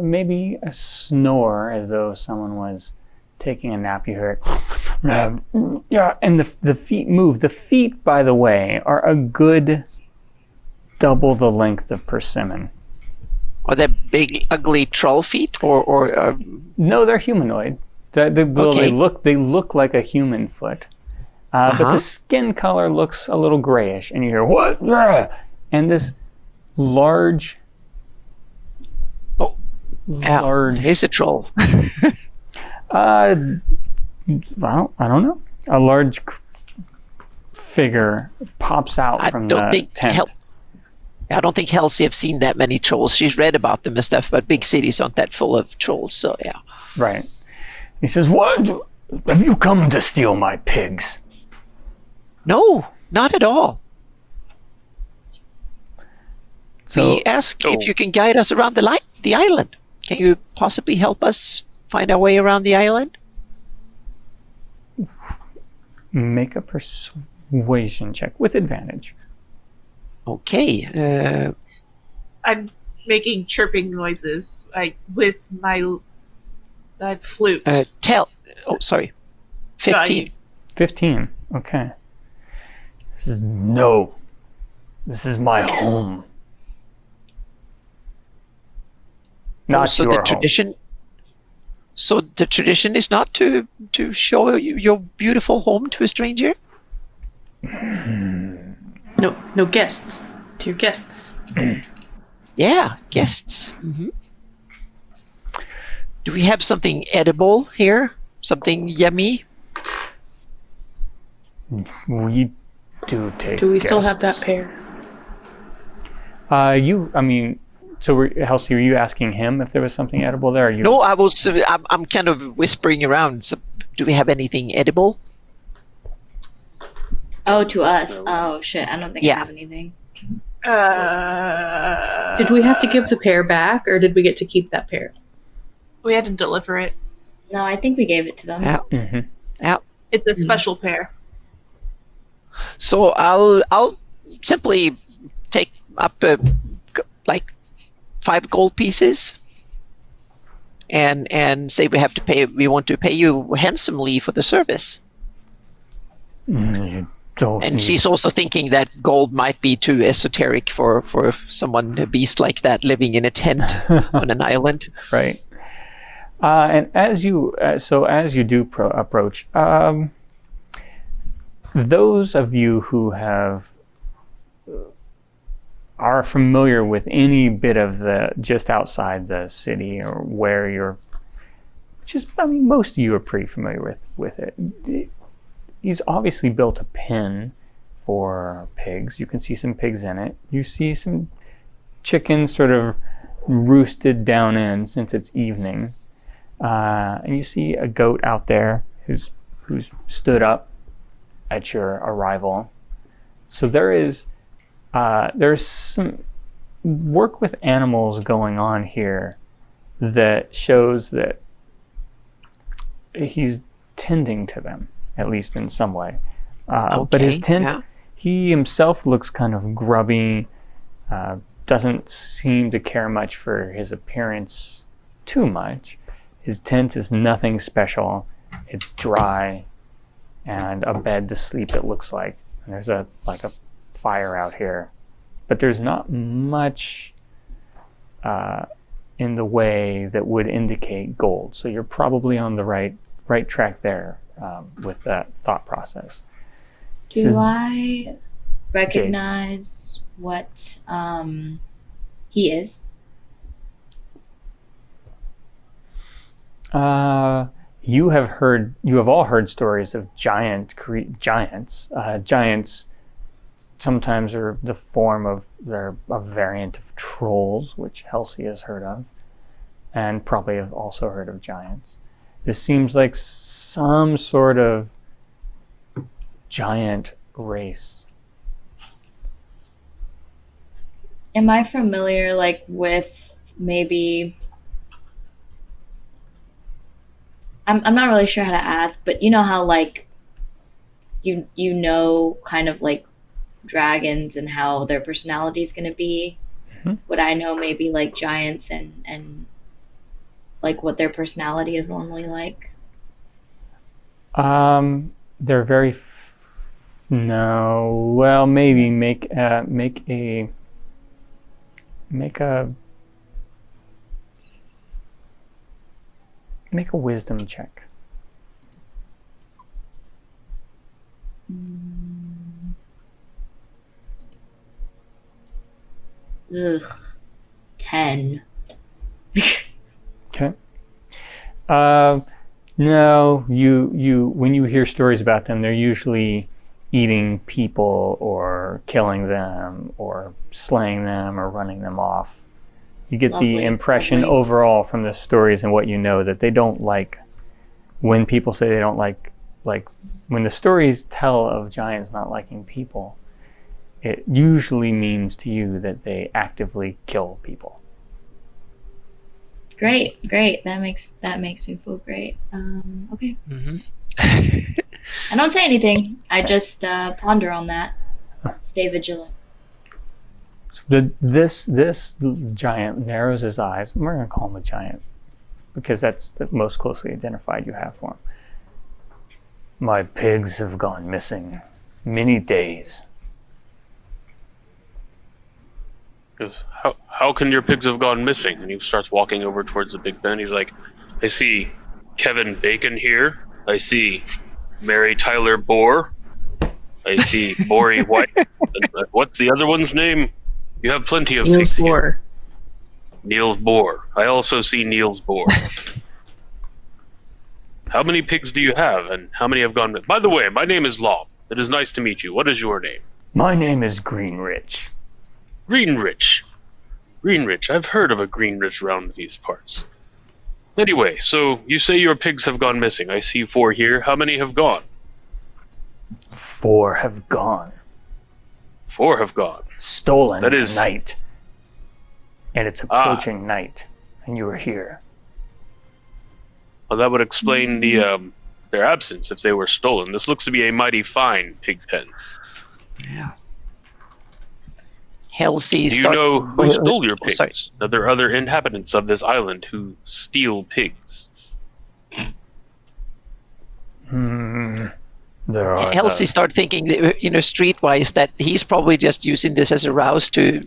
maybe a snore as though someone was taking a nap. You hear it. Yeah, and the feet move. The feet, by the way, are a good double the length of Persimmon. Are they big, ugly troll feet, or No, they're humanoid. Okay. They look like a human foot, but Uh-huh. the skin color looks a little grayish. And you hear what? And this large, large. here's a troll? Well, I don't know. A large figure pops out I from don't the think tent. I don't think Halsey have seen that many trolls. She's read about them and stuff, but big cities aren't that full of trolls. So yeah. Right. He says, "What? Have you come to steal my pigs?" No, not at all. So We ask if you can guide us around the island. Can you possibly help us find our way around the island? make a persuasion check with advantage. Okay. I'm making chirping noises with my flute. Sorry. 15. 15. Okay. No. This is my home. Not so your the home. tradition. So the tradition is not to show your beautiful home to a stranger. No guests. To your guests. Yeah, guests. Do we have something edible here? Something yummy? We do take Do we still have that guests. pair? Halsey, were you asking him if there was something edible there? Or you... No, I'm kind of whispering around. So, do we have anything edible? Oh, to us. Oh shit! I don't think Yeah. I have anything. Did we have to give the pair back, or did we get to keep that pair? We had to deliver it. No, I think we gave it to them. Yeah. Mhm. Yeah. It's a special pair. So I'll simply take up like 5 gold pieces and say we want to pay you handsomely for the service. You don't And need- she's also thinking that gold might be too esoteric for someone, a beast like that, living in a tent on an island. right. And as you do approach, those of you who are familiar with any bit of the just outside the city or where you're, most of you are pretty familiar with it. He's obviously built a pen for pigs. You can see some pigs in it. You see some chickens sort of roosted down in since it's evening. And you see a goat out there who's stood up at your arrival. So there's some work with animals going on here that shows that he's tending to them, at least in some way. But his tent, he himself looks kind of grubby, doesn't seem to care much for his appearance too much. His tent is nothing special. It's dry and a bed to sleep, it looks like. And there's a fire out here. But there's not much in the way that would indicate gold. So you're probably on the right track there with that thought process. Do I recognize what he is? You have all heard stories of giants. Giants sometimes are the form of they're a variant of trolls, which Halsey has heard of, and probably have also heard of giants. This seems like some sort of giant race. Am I familiar, like, with maybe... I'm not really sure how to ask, but you know how, like, you know kind of, like, dragons and how their personality is going to be? Mm-hmm. Would I know maybe, like, giants and like, what their personality is normally like? They're very... No. Well, maybe make a wisdom check. Ugh. 10. Okay. No, you when you hear stories about them, they're usually eating people or killing them or slaying them or running them off. You get the impression overall from the stories and what you know that they don't like, when people say they don't like when the stories tell of giants not liking people, it usually means to you that they actively kill people. Great. That makes me feel great. Okay. Mm-hmm. I don't say anything. I just ponder on that. Stay vigilant. So this giant narrows his eyes. We're going to call him a giant because that's the most closely identified you have for him. My pigs have gone missing many days. How can your pigs have gone missing? And he starts walking over towards the big ben. He's like, I see Kevin Bacon here. I see Mary Tyler Bohr. I see Bori White. What's the other one's name? You have plenty of Niels pigs Bohr. here. Niels Bohr. I also see Niels Bohr. How many pigs do you have, and how many have gone? By the way, my name is Lom. It is nice to meet you. What is your name? My name is Greenriche. Greenriche. Greenriche. I've heard of a Greenriche around these parts. Anyway, so you say your pigs have gone missing. I see 4 here. How many have gone? 4 have gone. 4 have gone. Stolen That in is- the night. And it's approaching night. And you are here. Well, that would explain their absence if they were stolen. This looks to be a mighty fine pig pen. Yeah. Halsey, Do you know who stole your pigs? sorry. Are there other inhabitants of this island who steal pigs? There are Halsey start thinking, streetwise, that he's probably just using this as a rouse to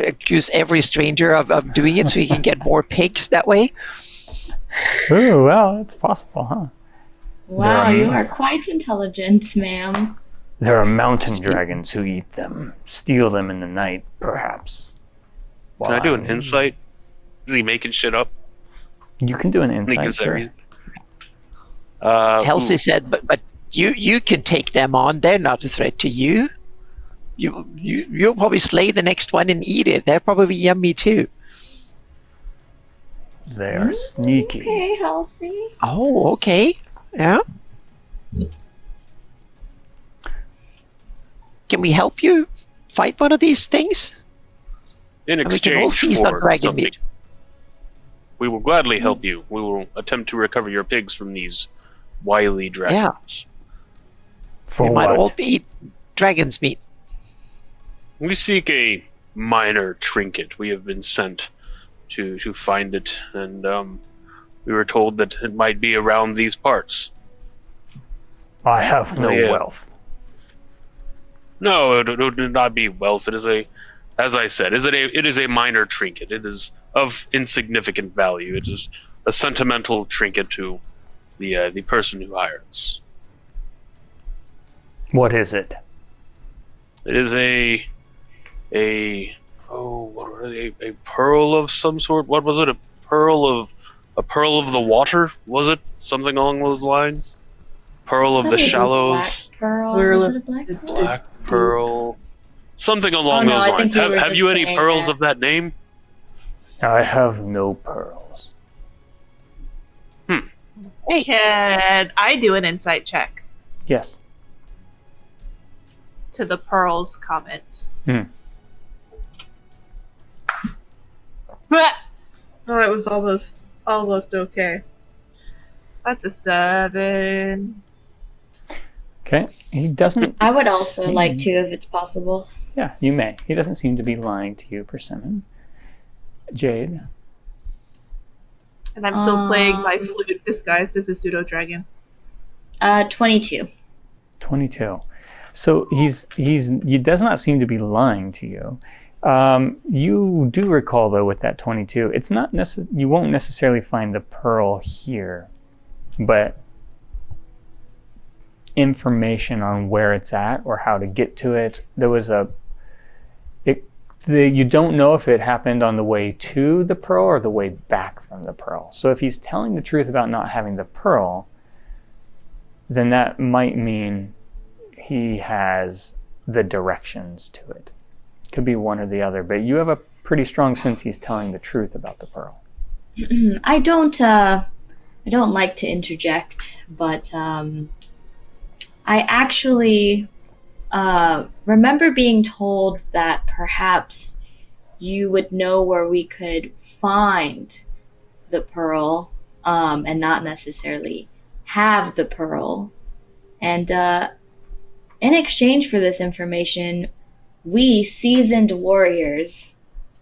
accuse every stranger of doing it so he can get more pigs that way. Oh, well, it's possible, huh? Wow, you are quite intelligent, ma'am. There are mountain dragons who eat them, steal them in the night, perhaps. Can I do an insight? Is he making shit up? You can do an He insight, gives that sure. reason. Halsey said, but you can take them on. They're not a threat to you. You'll probably slay the next one and eat it. They're probably yummy too. They are sneaky. Okay, Halsey. Oh, okay. Yeah. Can we help you fight one of these things? In And we can all exchange feast on for dragon something, meat. we will gladly help you. We will attempt to recover your pigs from these wily dragons. For They might what? all be dragon's meat. We seek a minor trinket. We have been sent to find it, and we were told that it might be around these parts. I have no Yeah. wealth. No, it would not be wealth. It is as I said, it is a minor trinket. It is of insignificant value. It is a sentimental trinket to the person who hired us. What is it? It is a pearl of some sort. What was it? A pearl of the water? Was it something along those lines? Pearl of That the was a shallows. Black pearl. Pearl Was of it a black the- pearl? Black pearl. Something along Oh, no, those I think lines. you Have, were have just you any saying pearls that. of that name? I have no pearls. Can I do an insight check Yes. to the pearls comment? Hmm. Oh, it was almost okay. That's a 7. Okay. He doesn't. I would also seem- like to, if it's possible. Yeah, you may. He doesn't seem to be lying to you, Persimmon. Jade. And I'm still playing my flute disguised as a pseudo dragon. 22. 22. So he does not seem to be lying to you. You do recall though with that 22, it's not you won't necessarily find the pearl here, but information on where it's at or how to get to it. There was you don't know if it happened on the way to the pearl or the way back from the pearl. So if he's telling the truth about not having the pearl, then that might mean he has the directions to it. Could be one or the other, but you have a pretty strong sense he's telling the truth about the pearl. I don't like to interject, but I actually remember being told that perhaps you would know where we could find the pearl, and not necessarily have the pearl. And in exchange for this information, we seasoned warriors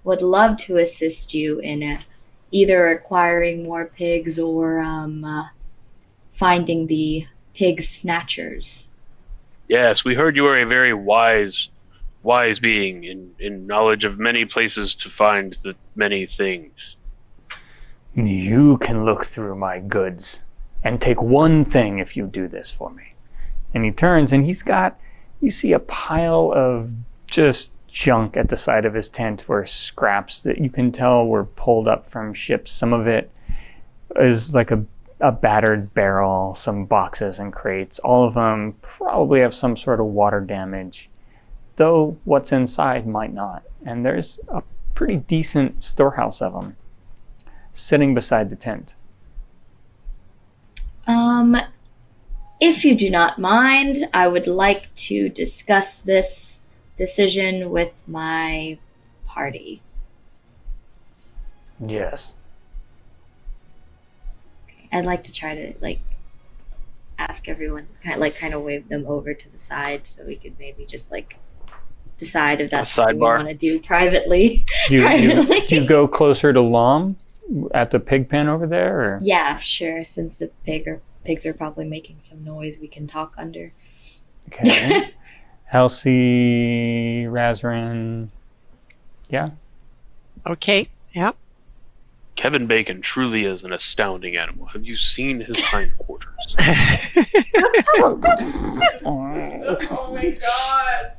would love to assist you in either acquiring more pigs or finding the pig snatchers. Yes, we heard you are a very wise being in knowledge of many places to find the many things. You can look through my goods and take one thing if you do this for me. And he turns and you see a pile of just junk at the side of his tent where scraps that you can tell were pulled up from ships. Some of it is like a battered barrel, some boxes and crates. All of them probably have some sort of water damage, though what's inside might not. And there's a pretty decent storehouse of them sitting beside the tent. If you do not mind, I would like to discuss this decision with my party. Yes. I'd like to try to ask everyone, kind of wave them over to the side so we could maybe just decide if that's something we sidebar. want to do privately. Do Privately. you go closer to Lom at the pig pen over there? Or? Yeah, sure. Since the pigs are probably making some noise, we can talk under. Okay. Halsey, Razran. Yeah. Okay. Yeah. Kevin Bacon truly is an astounding animal. Have you seen his hindquarters? Oh my god.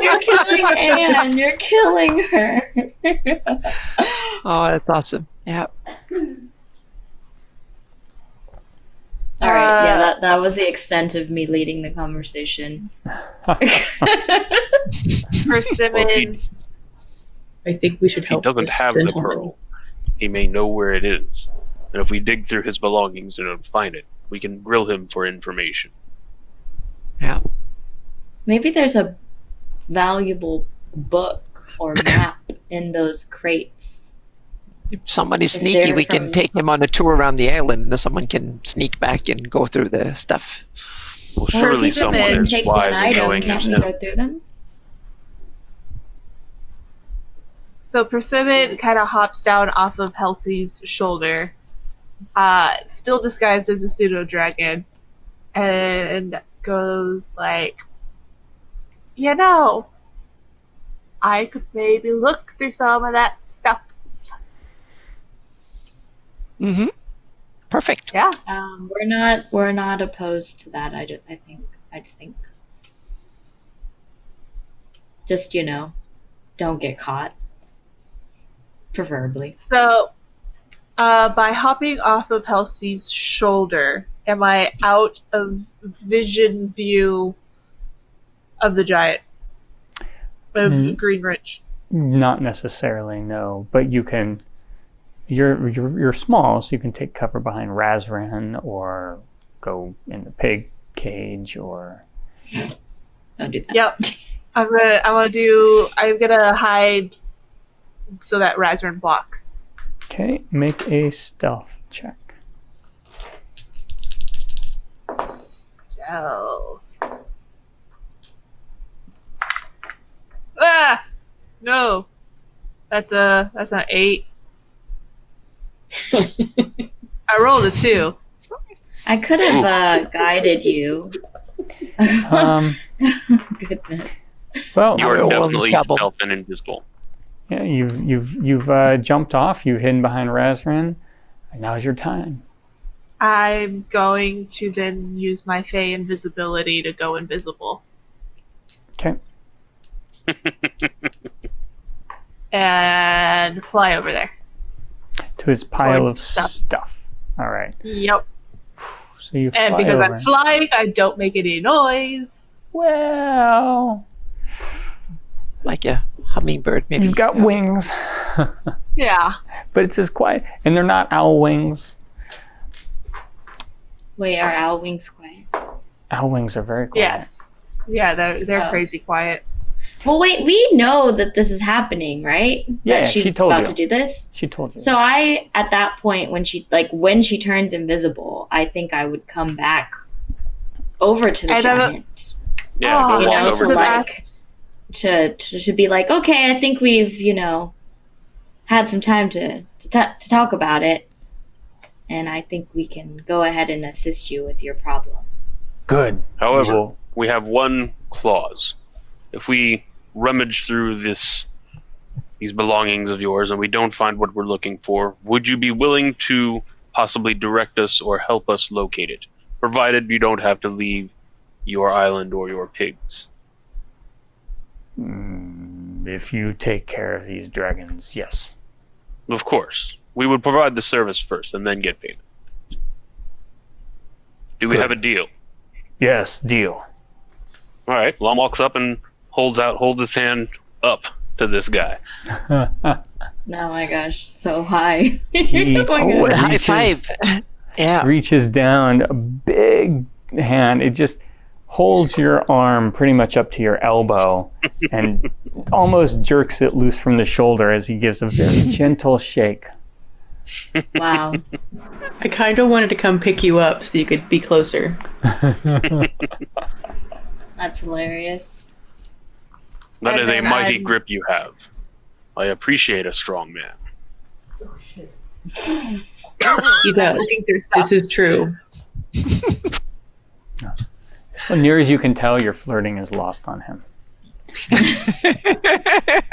You're killing Anne. You're killing her. Oh, that's awesome. Yeah. All right. Yeah, that was the extent of me leading the conversation. Persimmon. Well, I think we should he help doesn't this have the gentleman. pearl. He may know where it is, and if we dig through his belongings and don't find it, we can grill him for information. Yeah. Maybe there's a valuable book or map in those crates. If someone is If sneaky, they're we can from- take him on a tour around the island, and someone can sneak back and go through the stuff. Well, Or surely if someone and is take wise one in item, knowing can't it's we him. go through them? So Persimmon kind of hops down off of Halsey's shoulder, still disguised as a pseudo dragon, and goes like, "You know, I could maybe look through some of that stuff." Mm-hmm. Perfect. Yeah. We're not opposed to that. I think. Just don't get caught. Preferably. So, by hopping off of Halsey's shoulder, am I out of vision view of the giant of Greenriche? Not necessarily, no. But you can. You're small, so you can take cover behind Razran or go in the pig cage or. Don't do that. Yep. I'm gonna hide so that Razran blocks. Okay, make a stealth check. Stealth. Ah! No. That's an 8. I rolled a 2. I could have guided you. Goodness. Well, You are Oh, definitely double. stealth and invisible. yeah, you've jumped off. You've hidden behind Razran. And now's your time. I'm going to then use my Fey invisibility to go invisible. Okay. And fly over there. To his pile Towards of stuff. stuff. All right. Yep. So you fly And because over. I'm flying, I don't make any noise. Well, Like a hummingbird, maybe. you've got wings, Yeah. but it's as quiet, and they're not owl wings. Wait, are owl wings quiet? Owl wings are very quiet. Yes. Yeah, they're Oh. crazy quiet. Well, wait, we know that this is happening, right? Yeah, that she's she told about you. to do this. She told you. So at that point, when she turns invisible, I think I would come back over to the And I'm a- giant Yeah, Oh, go you walk know, over to to like- the to be like, okay, I think we've had some time to talk about it, and I think we can go ahead and assist you with your problem. Good. However, Well, we have one clause. If we rummage through these belongings of yours and we don't find what we're looking for, would you be willing to possibly direct us or help us locate it, provided you don't have to leave your island or your pigs? if you take care of these dragons, yes. Of course. We would provide the service first and then get paid. Do we Good. have a deal? Yes, deal. All right. Lom walks up and holds his hand up to this guy. Oh my gosh, so high. He- Oh my Oh, God. a high reaches- five. Yeah. Reaches down, a big hand. It just holds your arm pretty much up to your elbow and almost jerks it loose from the shoulder as he gives a very gentle shake. Wow. I kind of wanted to come pick you up so you could be closer. That's hilarious. That And is a then mighty I'm- grip you have. I appreciate a strong man. He does. looking through stuff. This is true. As near as you can tell, your flirting is lost on him.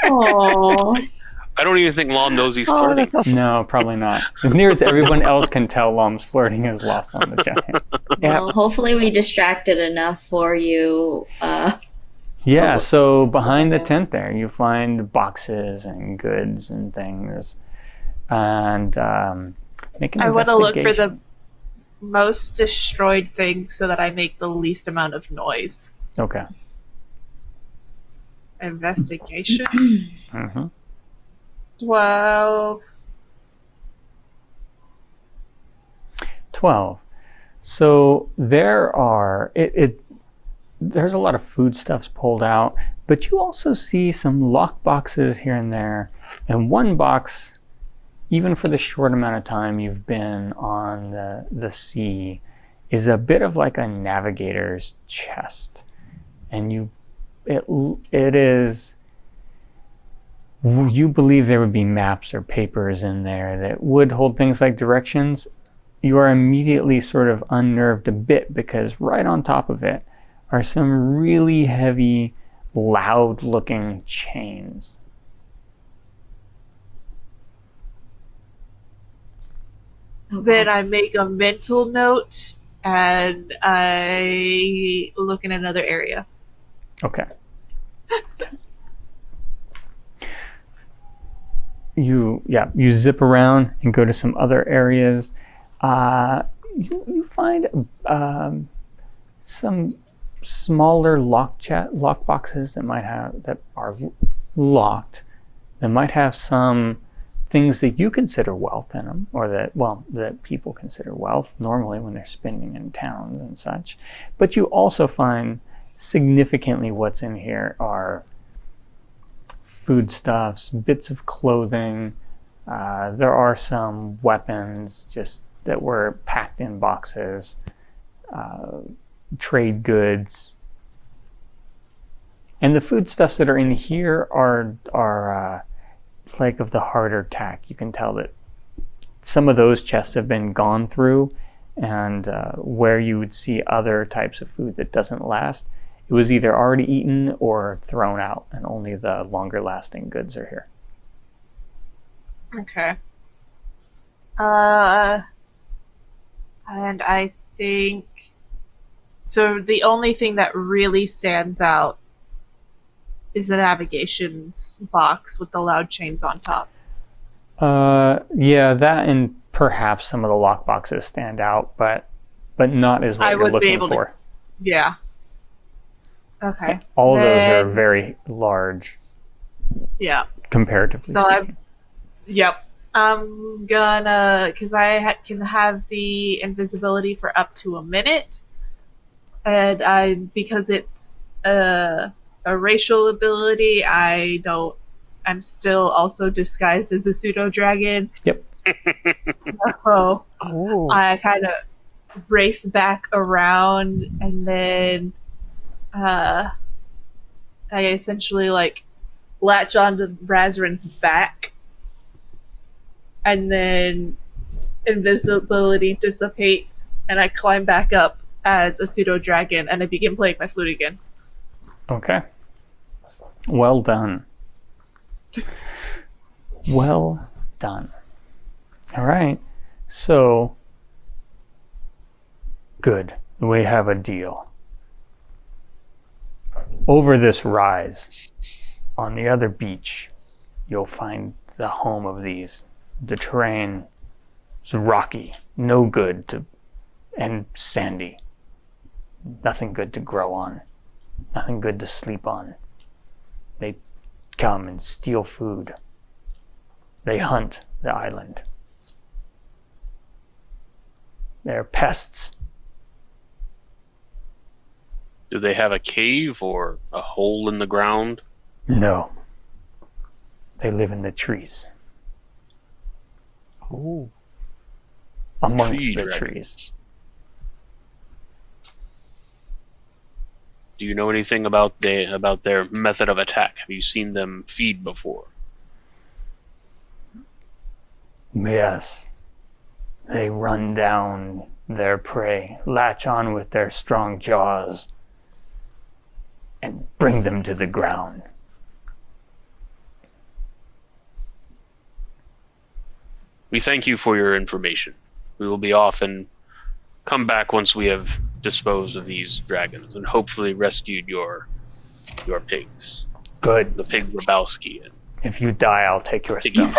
Aww. I don't even think Lom knows he's Oh, flirting. that's awesome. No, probably not. As near as everyone else can tell, Lom's flirting is lost on the giant. Yeah. Well, hopefully we distracted enough for you. Yeah, so behind the tent there, you find boxes and goods and things. And make an I want to look for investigation. the most destroyed thing so that I make the least amount of noise. Okay. Investigation. Mm-hmm. 12. 12. So there's a lot of foodstuffs pulled out, but you also see some lock boxes here and there. And one box, even for the short amount of time you've been on the sea, is a bit of like a navigator's chest. And it is, you believe there would be maps or papers in there that would hold things like directions. You are immediately sort of unnerved a bit because right on top of it are some really heavy, loud-looking chains. Then I make a mental note and I look in another area. Okay. You zip around and go to some other areas. You find some smaller lock boxes that are locked, that might have some things that you consider wealth in them, or that people consider wealth normally when they're spending in towns and such. But you also find significantly what's in here are foodstuffs, bits of clothing. There are some weapons just that were packed in boxes, trade goods. And the foodstuffs that are in here are like of the harder tack. You can tell that some of those chests have been gone through, and where you would see other types of food that doesn't last, it was either already eaten or thrown out, and only the longer lasting goods are here. Okay. And I think so the only thing that really stands out is the navigations box with the loud chains on top. Yeah, that and perhaps some of the lock boxes stand out, but not as what you're looking for. Yeah. Okay. All of those are very large. Yeah. Comparatively speaking. Yep. I'm gonna, because I can have the invisibility for up to a minute, and because it's a racial ability, I'm still also disguised as a pseudo dragon. Yep. So I kind of race back around, and then I essentially like latch onto Razran's back, and then invisibility dissipates, and I climb back up as a pseudo dragon, and I begin playing my flute again. Okay. Well done. Well done. All right. So, good. We have a deal. Over this rise, on the other beach, you'll find the home of these. The terrain is rocky, no good and sandy. Nothing good to grow on. Nothing good to sleep on. They come and steal food. They hunt the island. They're pests. Do they have a cave or a hole in the ground? No. They live in the trees. Oh. Amongst Tree the dragons. trees. Do you know anything about their method of attack? Have you seen them feed before? Yes. They run down their prey, latch on with their strong jaws, and bring them to the ground. We thank you for your information. We will be off and come back once we have disposed of these dragons and hopefully rescued your pigs. Good. The pig Lebowski and If you die, I'll take your Piggy. stuff.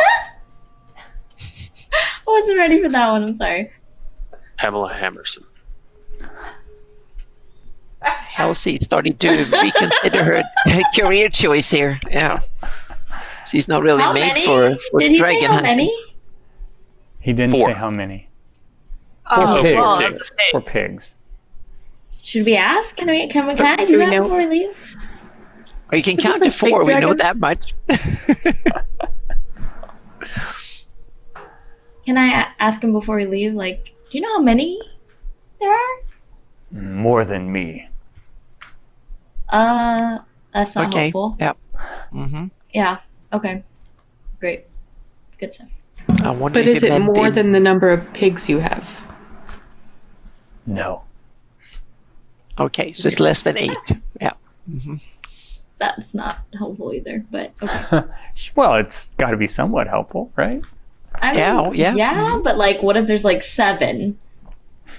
I wasn't ready for that one. I'm sorry. Pamela Hammerson. Elsie's starting to reconsider her career choice here. Yeah. She's not really How made many? for Did he say dragon how hunting. many? He didn't 4. say how many. Oh, pigs. well, Pigs. hey, For pigs. Should we ask? Can I Do do we that know- before we leave? Or you can But count just to like 4. big We know dragons? that much. Can I ask him before we leave? Like, do you know how many there are? More than me. That's not Okay. helpful. Yeah. Mm-hmm. Yeah. Okay. Great. Good stuff. I wonder But if is it meant more in- than the number of pigs you have? No. Okay, so it's less than 8. Yeah. Mm-hmm. That's not helpful either. But okay. Well, it's got to be somewhat helpful, right? I mean, Yeah. yeah. But like, what if there's like 7?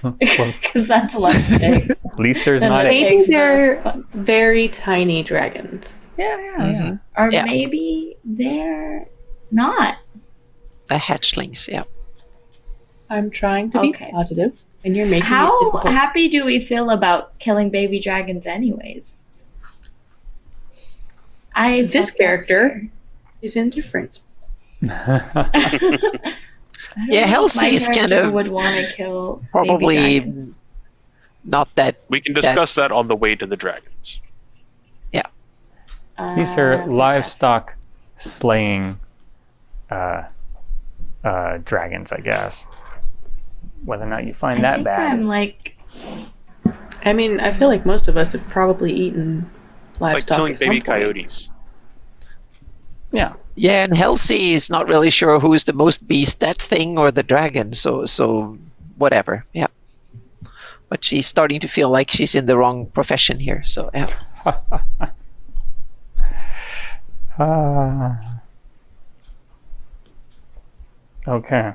Well, Because that's a lot of pigs. at least there's Then not the a. Maybe pigs are they're fun. very tiny dragons. Yeah, Mhm. Or Yeah. maybe they're not. The hatchlings, yeah. I'm trying to be Okay. positive, and you're making it How difficult. happy do we feel about killing baby dragons, anyways? This character is indifferent. Yeah, Halsey is kind of would want to kill Probably baby dragons. not that. We can discuss that on the way to the dragons. These are livestock slaying dragons, I guess. Whether or not you find I that think bad. I'm is- like, I mean, I feel like most of us have probably eaten It's like livestock killing at some baby point. coyotes. Yeah. Yeah, and Halsey is not really sure who's the most beast, that thing or the dragon. So whatever. Yeah. But she's starting to feel like she's in the wrong profession here. So yeah. Okay.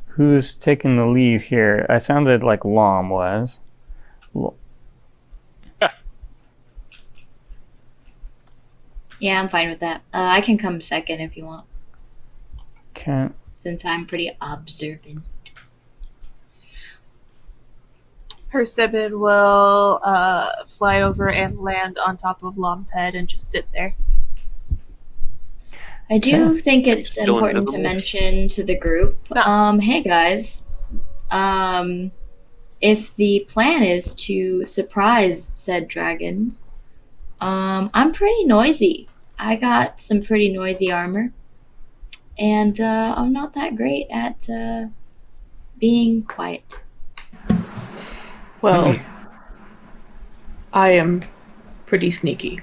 Who's taking the lead here? I sounded like Lom was. yeah, I'm fine with that. I can come second if you want, Can't. since I'm pretty observant. Persimmon will fly over and land on top of Lom's head and just sit there. I do think it's Still important to invisible? mention to the group, No. hey guys, if the plan is to surprise said dragons, I'm pretty noisy. I got some pretty noisy armor, and I'm not that great at being quiet. Well, I am pretty sneaky.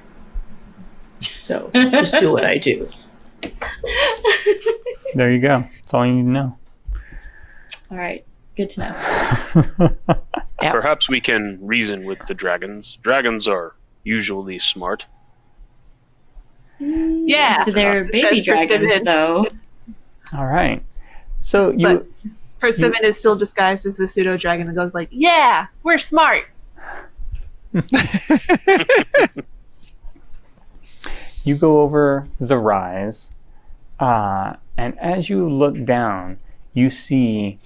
So just do what I do. There you go. That's all you need to know. All right, good to know. Yeah. Perhaps we can reason with the dragons. Dragons are usually smart. Yeah. They're Says baby dragons, Persimmon. though. All right. So you. Persimmon is still disguised as a pseudo dragon and goes like, "Yeah, we're smart." You go over the rise, and as you look down, you see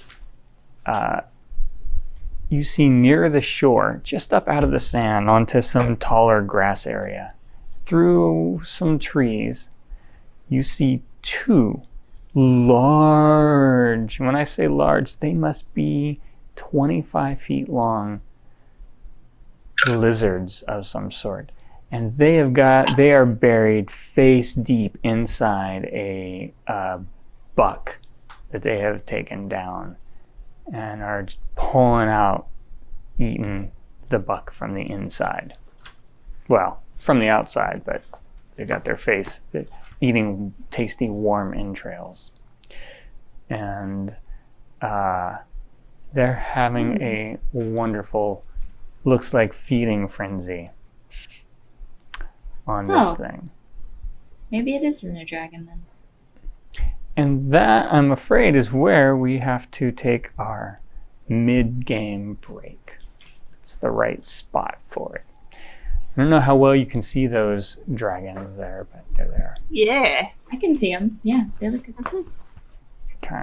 near the shore, just up out of the sand onto some taller grass area, through some trees, you see 2 large, when I say large, they must be 25 feet long lizards of some sort. And they are buried face deep inside a buck that they have taken down and are just pulling out, eating the buck from the inside. Well, from the outside, but they got their face eating tasty warm entrails. And they're having a wonderful, looks like feeding frenzy on this Oh. thing. Maybe it isn't a dragon then. And that, I'm afraid, is where we have to take our mid-game break. It's the right spot for it. I don't know how well you can see those dragons there, but they're there. Yeah. I can see them. Yeah, they look good. Okay.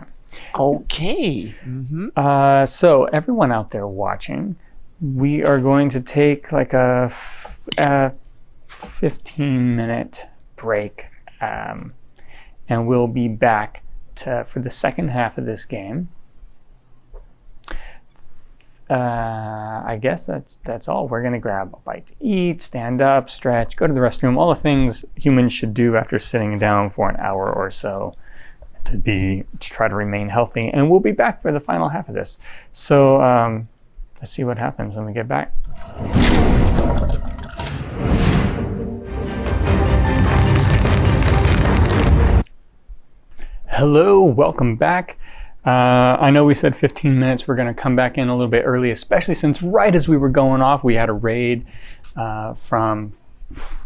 Okay. Mm-hmm. So everyone out there watching, we are going to take like a 15-minute break, and we'll be back for the second half of this game. I guess that's all. We're gonna grab a bite to eat, stand up, stretch, go to the restroom, all the things humans should do after sitting down for an hour or so to try to remain healthy. And we'll be back for the final half of this. So let's see what happens when we get back. Hello, welcome back. I know we said 15 minutes. We're going to come back in a little bit early, especially since right as we were going off, we had a raid from,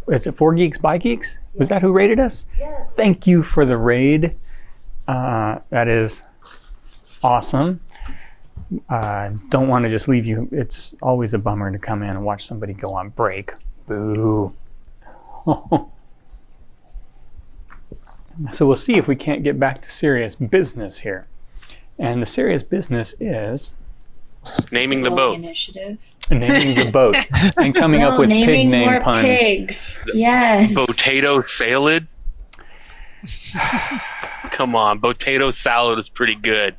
is it 4 Geeks by Geeks? Yes. Was that who raided us? Yes. Thank you for the raid. That is awesome. Don't want to just leave you. It's always a bummer to come in and watch somebody go on break. Boo. So we'll see if we can't get back to serious business here. And the serious business is naming the boat. Initiative. Naming the boat and coming up with pig name puns. Pigs. Yes. Potato salad. Come on, potato salad is pretty good.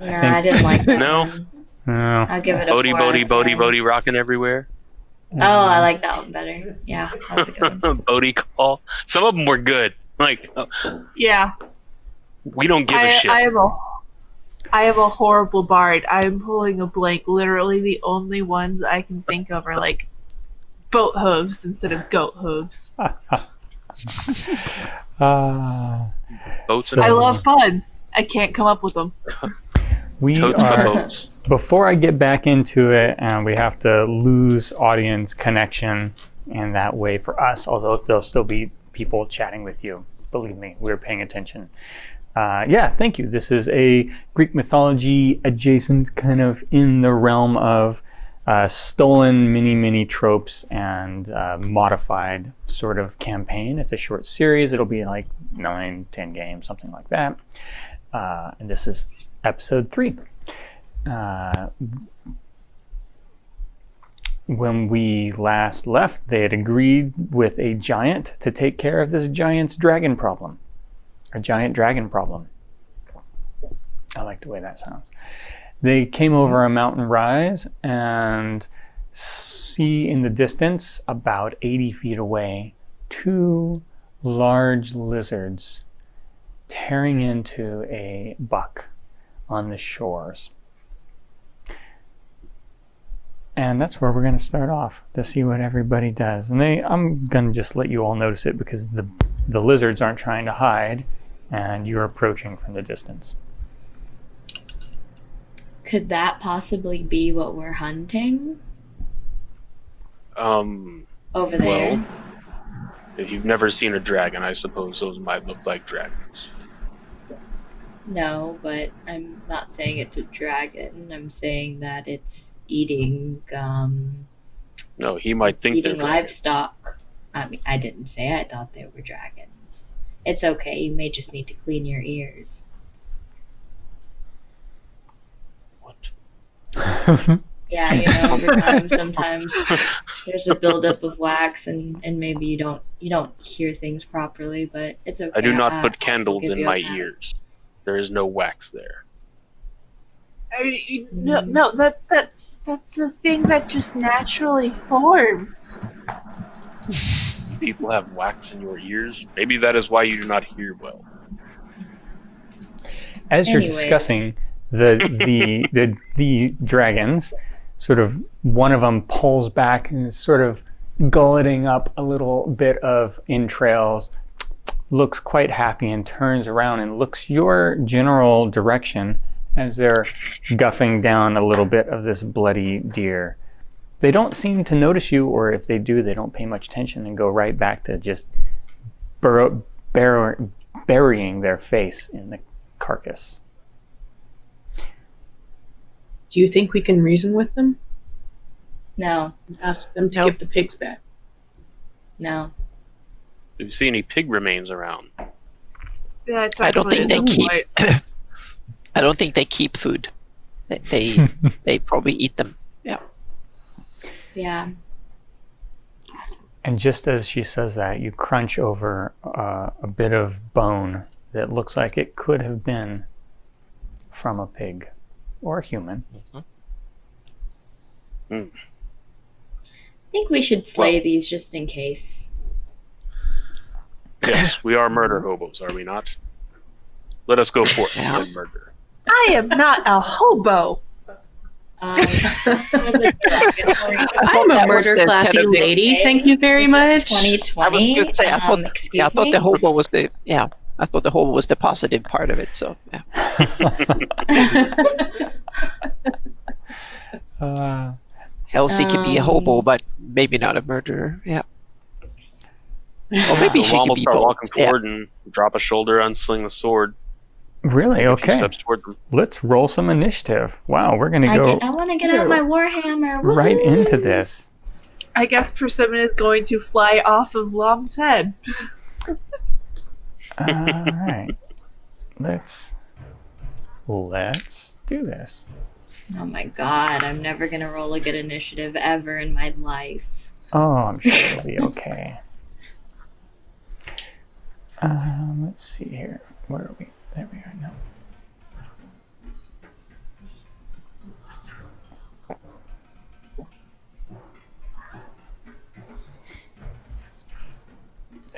No, I didn't like that. No? One. No. I'll give it a Bodie, 4 Bodie, out of Bodie, 10. Bodie, rocking everywhere. Oh, I like that one better. Yeah, that's a good one. Bodie call. Some of them were good. Like, Yeah. we don't give a shit. I have a horrible bard. I'm pulling a blank. Literally, the only ones I can think of are like boat hooves instead of goat hooves. Boats So- I love puns. I can't come up with them. We totes my are, boats. before I get back into it, and we have to lose audience connection in that way for us, although there'll still be people chatting with you. Believe me, we're paying attention. Yeah, thank you. This is a Greek mythology adjacent, kind of in the realm of stolen mini tropes and modified sort of campaign. It's a short series. It'll be like 9-10 games, something like that. And this is episode 3. When we last left, they had agreed with a giant to take care of this giant's dragon problem. A giant dragon problem. I like the way that sounds. They came over a mountain rise and see in the distance, about 80 feet away, 2 large lizards tearing into a buck on the shores. And that's where we're going to start off to see what everybody does. And I'm going to just let you all notice it because the lizards aren't trying to hide and you're approaching from the distance. Could that possibly be what we're hunting over there? Well, if you've never seen a dragon, I suppose those might look like dragons. No, but I'm not saying it's a dragon. I'm saying that it's eating No, he might think they're eating dragons. livestock. I mean, I didn't say I thought they were dragons. It's okay. You may just need to clean your ears. What? Yeah, over time, sometimes there's a buildup of wax, and maybe you don't hear things properly, but it's okay. I do not I'll put candles give in you a my pass. ears. There is no wax there. No, that's a thing that just naturally forms. People have wax in your ears. Maybe that is why you do not hear well. As you're Anyways. discussing the dragons, sort of one of them pulls back and is sort of gulleting up a little bit of entrails, looks quite happy and turns around and looks your general direction as they're guffing down a little bit of this bloody deer. They don't seem to notice you, or if they do, they don't pay much attention and go right back to just burying their face in the carcass. Do you think we can reason with them? No, Ask them to Nope. give the pigs back. no. Do you see any pig remains around? Yeah, it's I don't think actually they a point. I don't think they keep food. They probably eat them. Yeah. And just as she says that, you crunch over a bit of bone that looks like it could have been from a pig or a human. I think we should slay these just in case. Yes, we are murder hobos, are we not? Let us go forth and murder. I am not a hobo. There's a dragon. I'm a that was murder the classy kind of the- lady. Thank you very much. 2020. I was going to say, I thought Excuse the me? hobo was the I thought the hobo was the positive part of it. So yeah. Elsie could be a hobo, but maybe not a murderer. Yeah. Or maybe So she Lom could will be start both. walking forward and drop a shoulder, unsling the sword. Really? Take a few Okay. steps toward them. Let's roll some initiative. Wow, we're going to go I want to get out my warhammer. right Woohoo! into this. I guess Persimmon is going to fly off of Lom's head. All right. Let's do this. Oh my god! I'm never gonna roll a good initiative ever in my life. Oh, I'm sure it'll be okay. Let's see here. Where are we? There we are. No.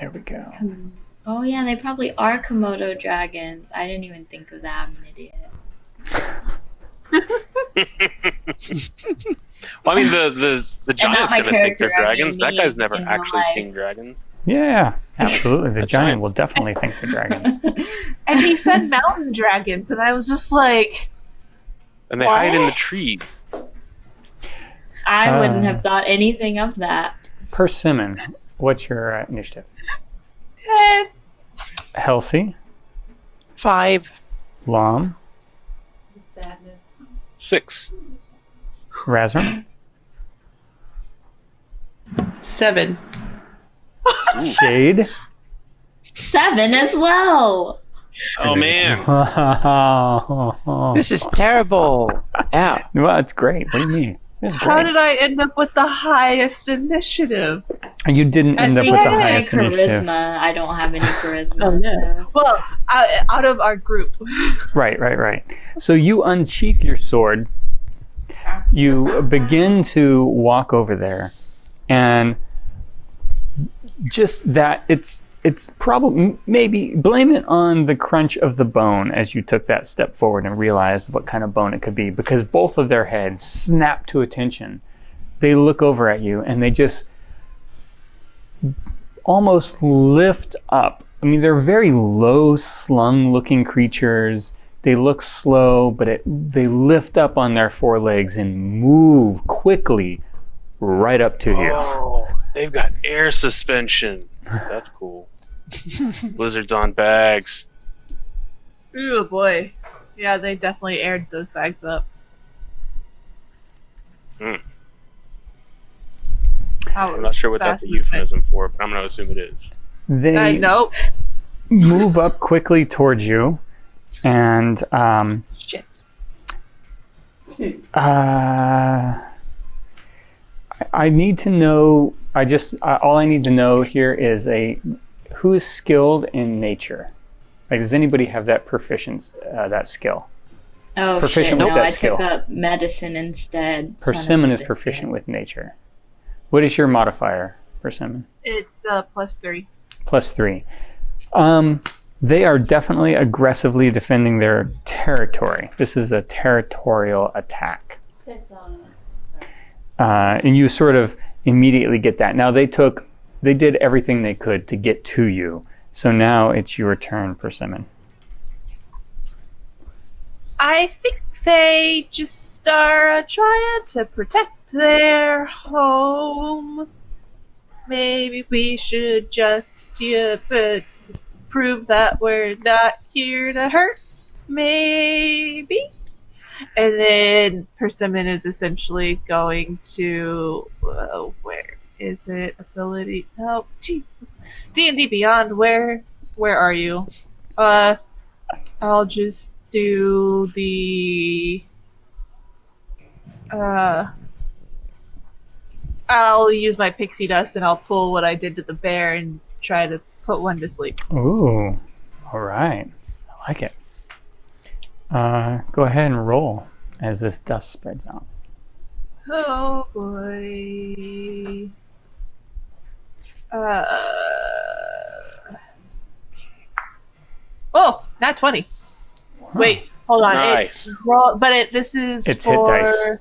There we go. Oh yeah, they probably are Komodo dragons. I didn't even think of that. I'm an idiot. Well, I mean, the giant's my gonna think they're character, I mean dragons. That me guy's never in real actually life. seen dragons. Yeah, absolutely. The The giant giants. will definitely think the dragon. And he said mountain dragons, and I was just like, And they hide in the trees. I wouldn't have thought anything of that. Persimmon, what's your initiative? eh. Helsi, 5. Lom, Sadness. 6. Razran, 7. Jade. 7 as well. Oh man. This is terrible. Yeah. Well, it's great. What do you mean? It's How great. did I end up with the highest initiative? You didn't end up with the I highest think initiative. charisma. I don't have any charisma. Oh, no. So. Well, out of our group. Right. So you unsheath your sword. You begin to walk over there, and just that it's probably maybe blame it on the crunch of the bone as you took that step forward and realized what kind of bone it could be, because both of their heads snap to attention. They look over at you and they just almost lift up. I mean, they're very low slung looking creatures. They look slow, but they lift up on their forelegs and move quickly right up to you. Oh, they've got air suspension. That's cool. Blizzards on bags. Ooh, boy. Yeah, they definitely aired those bags up. I'm not sure what that's a euphemism for, but I'm going to assume it is. They Nope. move up quickly towards you, and Shit. I need to know. All I need to know here is who is skilled in nature. Like, does anybody have that that skill? Oh Proficient shit! with No, that I skill. took up medicine instead. Persimmon is Son of a proficient biscuit. with nature. What is your modifier, Persimmon? It's +3. +3. They are definitely aggressively defending their territory. This is a territorial attack. And you sort of immediately get that. Now they did everything they could to get to you. So now it's your turn, Persimmon. I think they just are trying to protect their home. Maybe we should just prove that we're not here to hurt. Maybe. And then Persimmon is essentially going to where is it? Ability? No, jeez. D&D Beyond. Where are you? I'll just do the. I'll use my pixie dust and I'll pull what I did to the bear and try to put one to sleep. Ooh, all right. I like it. Go ahead and roll as this dust spreads out. Oh boy. Oh, not 20. Wait, hold on. Nice. It's roll, but this is It's hit for. dice.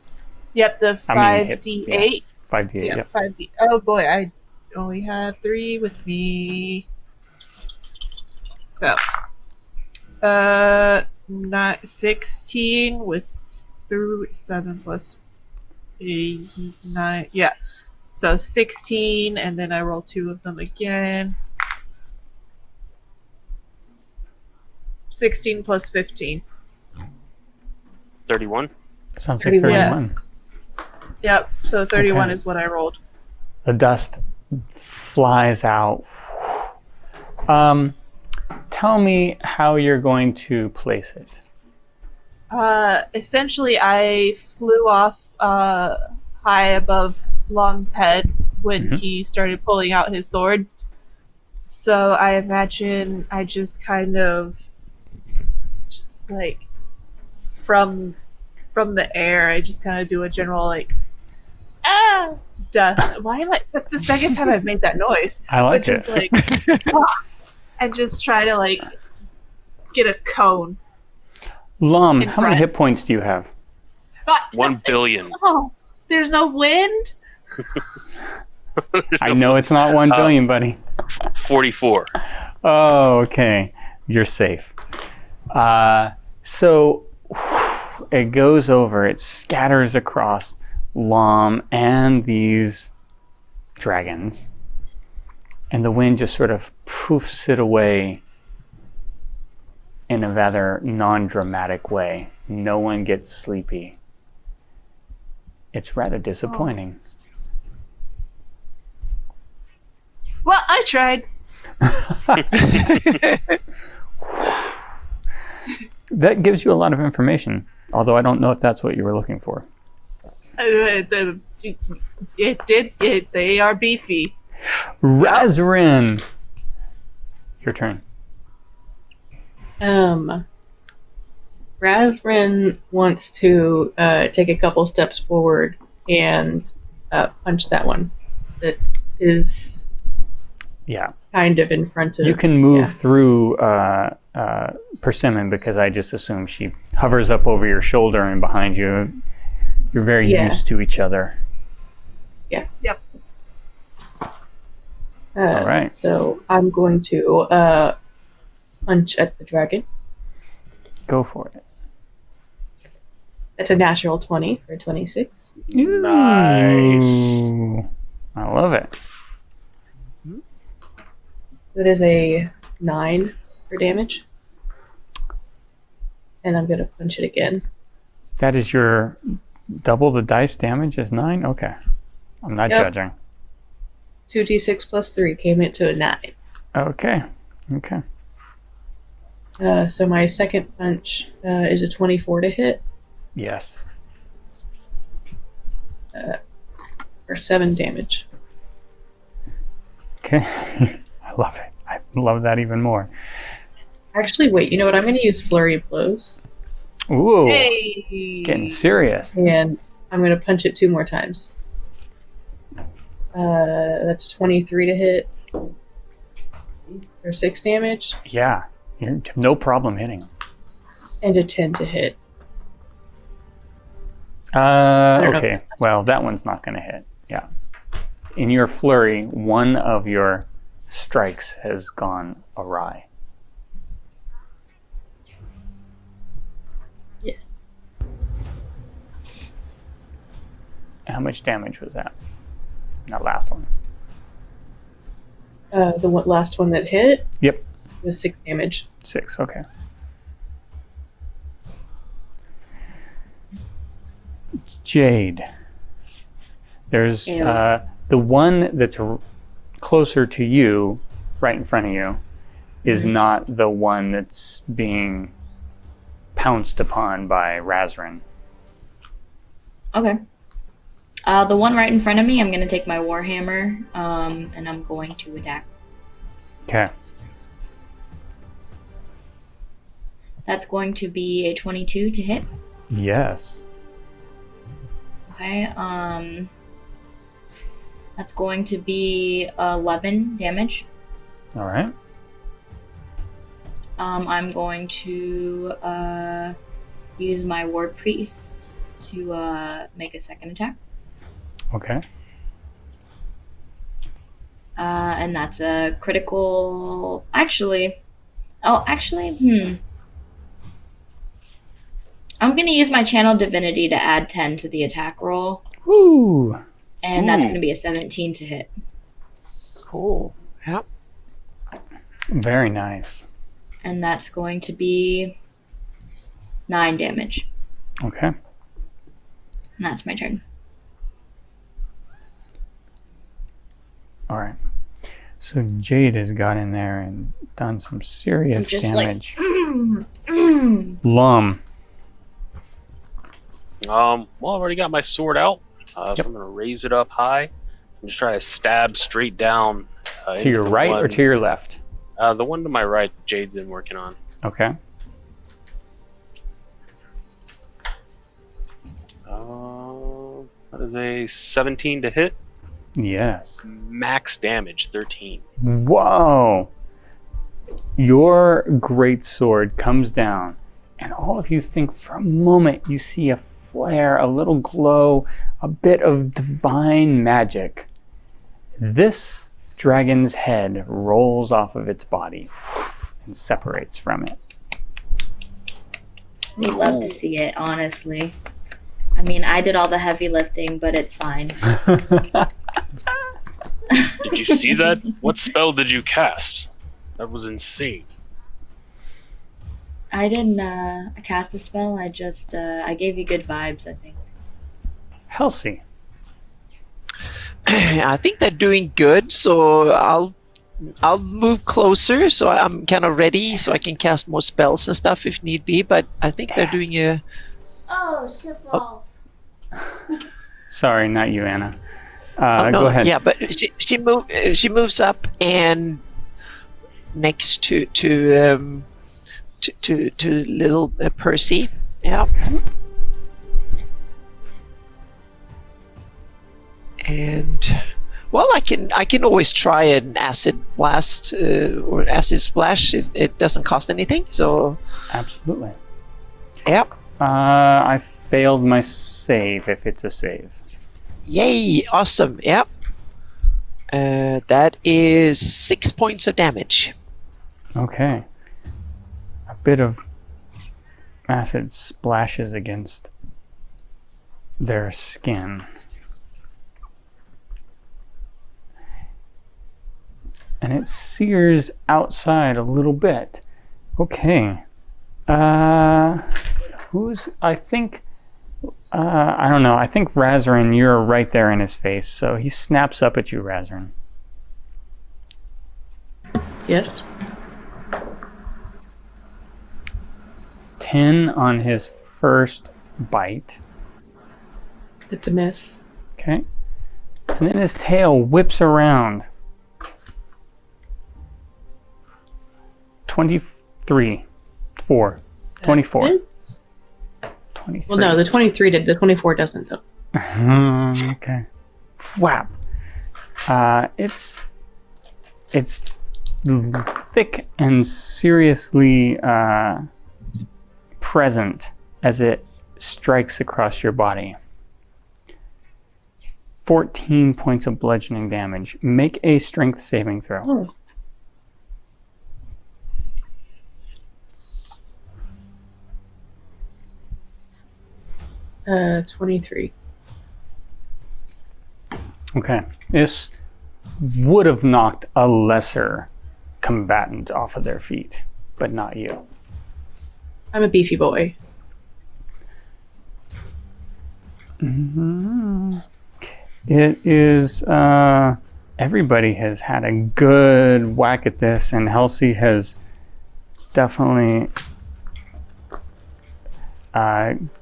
Yep, the I mean, 5d8. 5d8. Yeah, Yep. 5d. Oh boy, I only have 3 with me. So, not 16 with through 7 plus 8, 9. Yeah, so 16, and then I roll 2 of them again. 16 plus 15. 31. Sounds like 31. Yes. Yep. So 31 Okay. is what I rolled. The dust flies out. Tell me how you're going to place it. Essentially, I flew off high above Lom's head when he started pulling out his sword. So I imagine I just kind of, just like from the air, I just kind of do a general like, dust. Why am I? That's the second time I've made that noise. I like Which it. is like, and just try to like get a cone. Lum, in how many front. hit points do you have? 1 billion. Oh, there's no wind. I know it's not 1 billion, buddy. 44. Oh, okay. You're safe. So it goes over, it scatters across Lom and these dragons, and the wind just sort of poofs it away in a rather non-dramatic way. No one gets sleepy. It's rather disappointing. Well, I tried. That gives you a lot of information, although I don't know if that's what you were looking for. It did. They are beefy. Razrin! Your turn. Razrin wants to take a couple steps forward and punch that one that is Yeah. kind of in front of. You can move through Persimmon because I just assume she hovers up over your shoulder and behind you. You're very used to each other. Yeah. Yep. All right. So I'm going to punch at the dragon. Go for it. That's a natural 20 for 26. Nice. Ooh, I love it. That is a 9 for damage. And I'm going to punch it again. That is your double the dice damage is 9? Okay. I'm not Yep. judging. 2d6 plus 3 came into a 9. Okay. Okay. So my second punch is a 24 to hit Yes. for 7 damage. Okay. I love it. I love that even more. Actually, wait, you know what? I'm going to use Flurry of Blows. Ooh. Hey. Getting serious. And I'm going to punch it 2 more times. That's a 23 to hit for 6 damage. Yeah. You're no problem hitting him. And a 10 to hit. don't know. Okay. Well, that one's not going to hit. Yeah. In your flurry, one of your strikes has gone awry. Yeah. How much damage was that? That last one. Last one that hit Yep. was 6 damage. 6. Okay. Jade. There's Ew. the one that's closer to you, right in front of you, is not the one that's being pounced upon by Razrin. Okay. The one right in front of me, I'm going to take my Warhammer, and I'm going to attack. Okay. That's going to be a 22 to hit. Yes. Okay. That's going to be 11 damage. All right. I'm going to use my Ward Priest to make a second attack. Okay. And that's a critical. Actually, I'm going to use my Channel Divinity to add 10 to the attack roll. Ooh. And that's going to be a 17 to hit. Cool. Yep. Very nice. And that's going to be 9 damage. Okay. And that's my turn. All right. So Jade has got in there and done some serious I'm just damage. like, Lum. Well, I've already got my sword out, so Yep. I'm gonna raise it up high and just try to stab straight down. To into your the right or one- to your left? The one to my right that Jade's been working on. Okay. That is a 17 to hit. Yes. Max damage 13. Whoa. Your great sword comes down, and all of you think for a moment you see a flare, a little glow, a bit of divine magic. This dragon's head rolls off of its body and separates from it. we love to see it, honestly. I mean, I did all the heavy lifting, but it's fine. Did you see that? What spell did you cast? That was insane. I didn't cast a spell. I just I gave you good vibes, I think. Halsey. I think they're doing good, so I'll move closer, so I'm kind of ready, so I can cast more spells and stuff if need be. But I think they're doing a. Oh, shitballs. Sorry, not you, Anna. No, Go ahead. Yeah, but she moves up and next to little Percy. Yeah. And well, I can always try an acid blast or an acid splash. It doesn't cost anything, so Absolutely. yep. I failed my save if it's a save. Yay! Awesome. Yep. That is 6 points of damage. Okay. A bit of acid splashes against their skin. And it sears outside a little bit. Okay. I think Razarin, you're right there in his face, so he snaps up at you, Razarin. Yes. 10 on his first bite. It's a miss. Okay. And then his tail whips around. 23. 24. It's, 23. well, no, the 23 did. The 24 doesn't, though. Okay. Flap. It's thick and seriously present as it strikes across your body. 14 points of bludgeoning damage. Make a strength saving throw. Oh. 23. Okay. This would have knocked a lesser combatant off of their feet, but not you. I'm a beefy boy. It is, everybody has had a good whack at this, and Halsey has definitely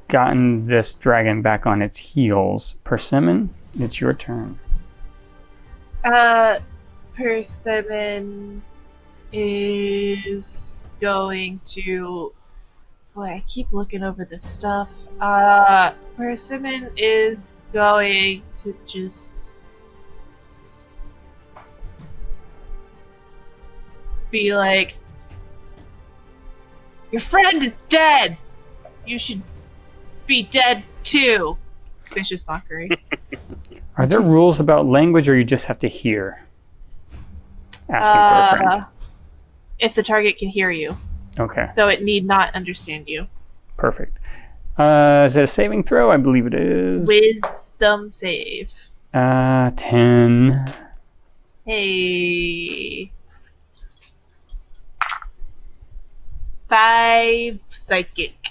gotten this dragon back on its heels. Persimmon, it's your turn. Persimmon is going to Boy, I keep looking over this stuff. Persimmon is going to just be like, your friend is dead! You should be dead too! Vicious mockery. Are there rules about language, or you just have to hear? Asking for a friend. If the target can hear you, Okay, though it need not understand you. perfect. Is it a saving throw? I believe it is. Wisdom save. 10. Hey. 5 psychic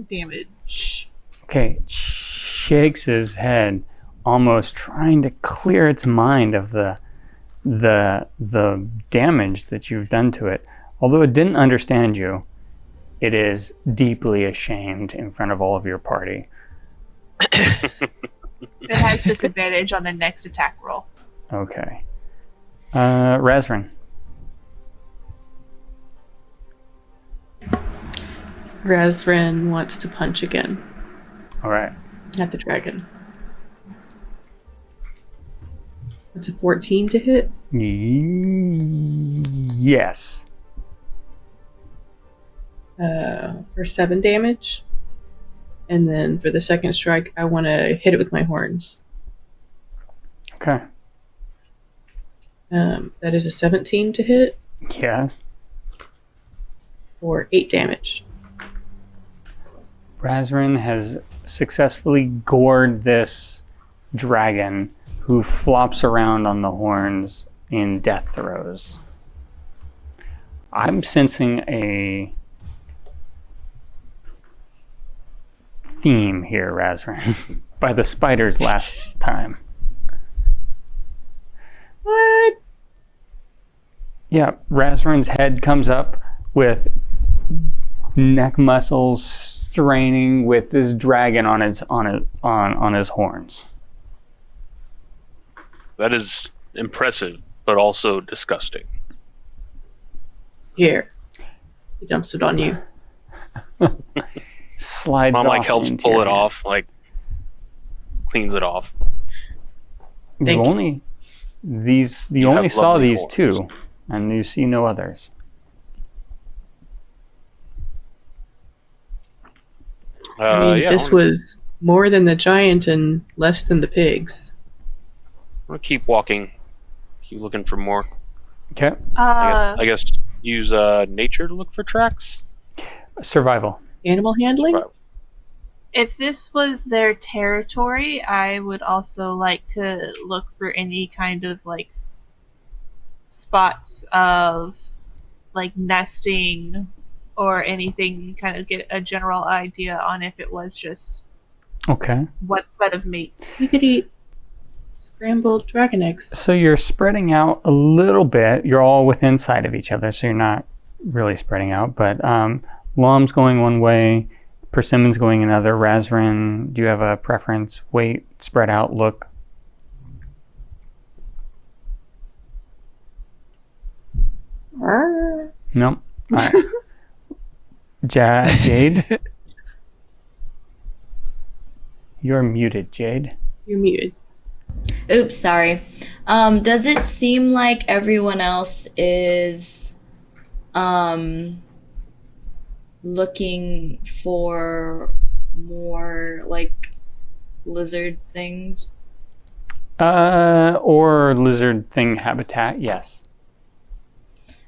damage. Okay, shakes his head, almost trying to clear its mind of the damage that you've done to it. Although it didn't understand you, it is deeply ashamed in front of all of your party. It has disadvantage on the next attack roll. Okay. Razran. Razran wants to punch again All right. at the dragon. It's a 14 to hit. Yes. For 7 damage. And then for the second strike, I want to hit it with my horns. Okay. That is a 17 to hit Yes. for 8 damage. Razran has successfully gored this dragon who flops around on the horns in death throes. I'm sensing a theme here, Razran, by the spiders last time. What? Yeah, Razran's head comes up with neck muscles straining with this dragon on his horns. That is impressive, but also disgusting. Here. He dumps it on you. Slides Mom off helps into pull your it hand. off, cleans it off. You Thank you. only You only have saw lovely these horns. two, and you see no others. I mean, Yeah, this was more than the giant and less than the pigs. I'm gonna keep walking. Keep looking for more. Okay, I guess use nature to look for tracks. survival. Animal handling? Survival. If this was their territory, I would also like to look for any kind of like spots of like nesting or anything, kind of get a general idea on if it was just Okay, what set of mates. You could eat scrambled dragon eggs. so you're spreading out a little bit. You're all within sight of each other, so you're not really spreading out. But Lom's going one way, Persimmon's going another. Razran, do you have a preference? Wait, spread out, look. No. All right. Jade. You're muted, Jade. You're muted. Oops, sorry. Does it seem like everyone else is looking for more like lizard things? Or lizard thing habitat, yes.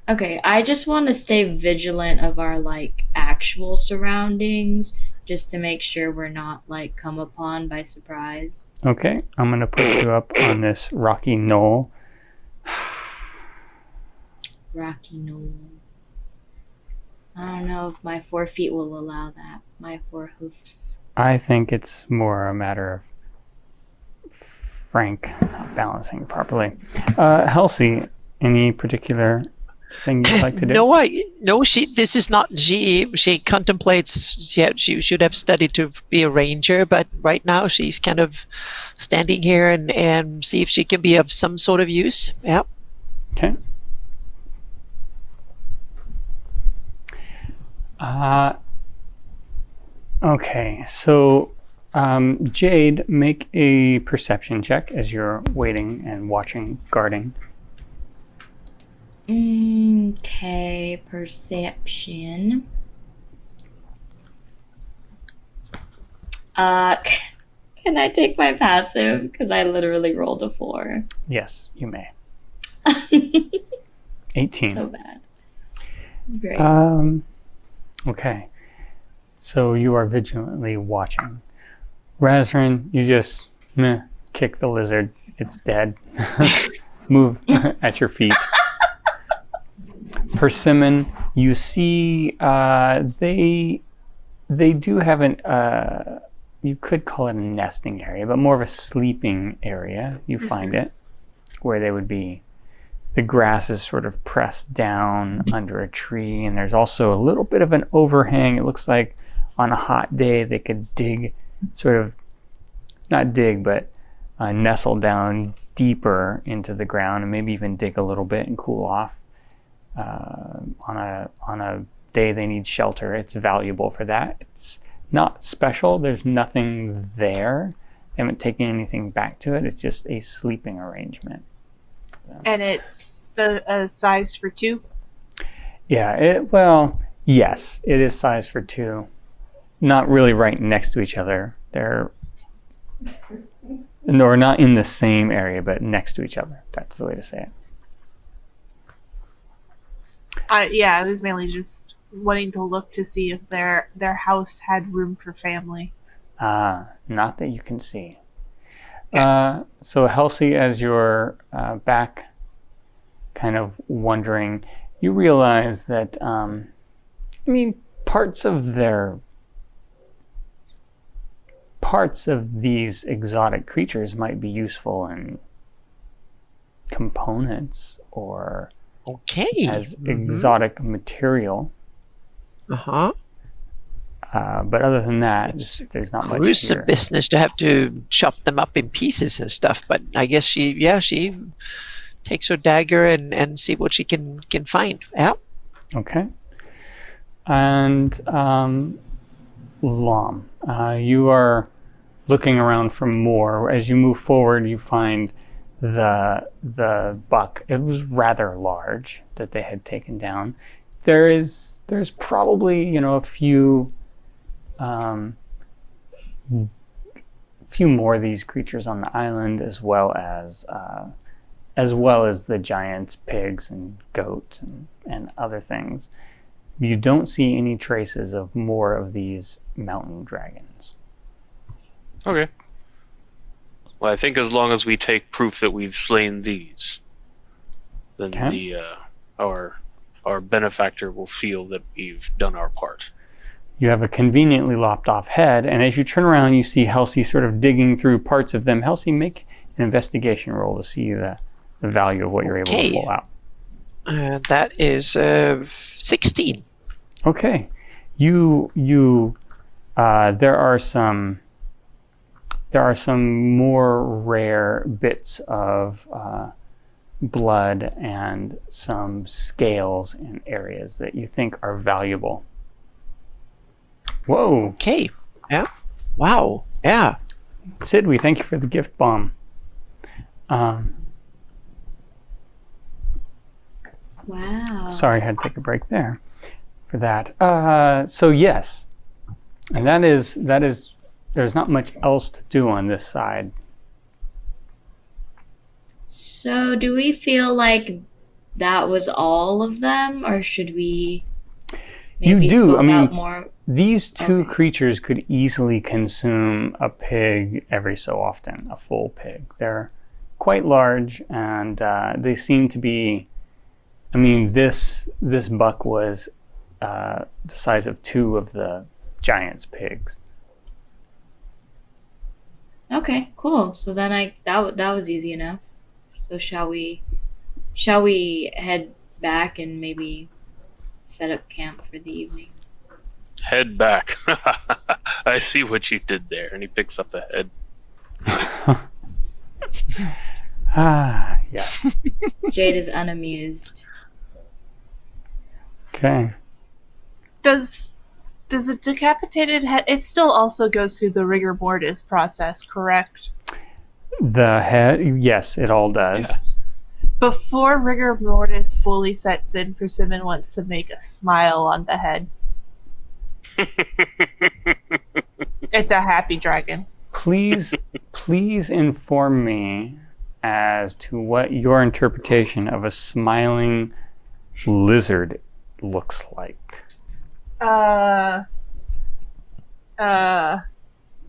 Okay, I just want to stay vigilant of our like actual surroundings just to make sure we're not like come upon by surprise. Okay, I'm gonna put you up on this rocky knoll. Rocky Knoll. I don't know if my 4 feet will allow that. My 4 hoofs. I think it's more a matter of Frank not balancing properly. Halsey, any particular thing you'd like to do? No, this is not she contemplates she should have studied to be a ranger, but right now she's kind of standing here and see if she can be of some sort of use. Yeah. Okay. Okay, so Jade, make a perception check as you're waiting and watching, guarding. Okay, perception. Can I take my passive? Because I literally rolled a 4. Yes, you may. 18. So bad. Great. Okay. So you are vigilantly watching. Razran, you just kick the lizard. It's dead. Move at your feet. Persimmon, you see they do have an you could call it a nesting area, but more of a sleeping area. You find it where they would be. The grass is sort of pressed down under a tree, and there's also a little bit of an overhang. It looks like on a hot day they could dig, sort of, not dig, but nestle down deeper into the ground and maybe even dig a little bit and cool off. On a day they need shelter, it's valuable for that. It's not special. There's nothing there. They haven't taken anything back to it. It's just a sleeping arrangement. And it's the size for 2? Yeah, yes, it is size for 2. Not really right next to each other. They're not in the same area, but next to each other. That's the way to say it. I was mainly just wanting to look to see if their house had room for family. Not that you can see. Okay. So Halsey, as you're back kind of wondering, you realize that, parts of these exotic creatures might be useful in components or as exotic material. Uh-huh. But other than that, there's not much here. Gruesome business to have to chop them up in pieces and stuff. But I guess she takes her dagger and see what she can find. Yeah. Okay. And Lom, you are looking around for more. As you move forward, you find the buck. It was rather large that they had taken down. There's probably a few more of these creatures on the island, as well as the giants, pigs, and goats, and other things. You don't see any traces of more of these mountain dragons. Okay. Well, I think as long as we take proof that we've slain these, then our benefactor will feel that we've done our part. You have a conveniently lopped off head, and as you turn around, you see Halsey sort of digging through parts of them. Halsey, make an investigation roll to see the value of what you're able to pull out. That is 16. Okay. There are some more rare bits of blood and some scales in areas that you think are valuable. Whoa. Okay. Yeah. Wow. Yeah. Sid, we thank you for the gift bomb. Wow. Sorry, I had to take a break there for that. So yes, and that is. There's not much else to do on this side. So do we feel like that was all of them, or should we maybe You do. scope I mean, out more? These two Okay. creatures could easily consume a pig every so often, a full pig. They're quite large, and they seem to be. I mean, this buck was the size of 2 of the giant's pigs. Okay, cool. So then that was easy enough. So shall we head back and maybe set up camp for the evening? Head back. I see what you did there. And he picks up the head. Yes. Jade is unamused. Okay. Does Does a decapitated head? It still also goes through the rigor mortis process, correct? The head, yes, it all does. Yeah. Before rigor mortis fully sets in, Persimmon wants to make a smile on the head. It's a happy dragon. Please inform me as to what your interpretation of a smiling lizard looks like.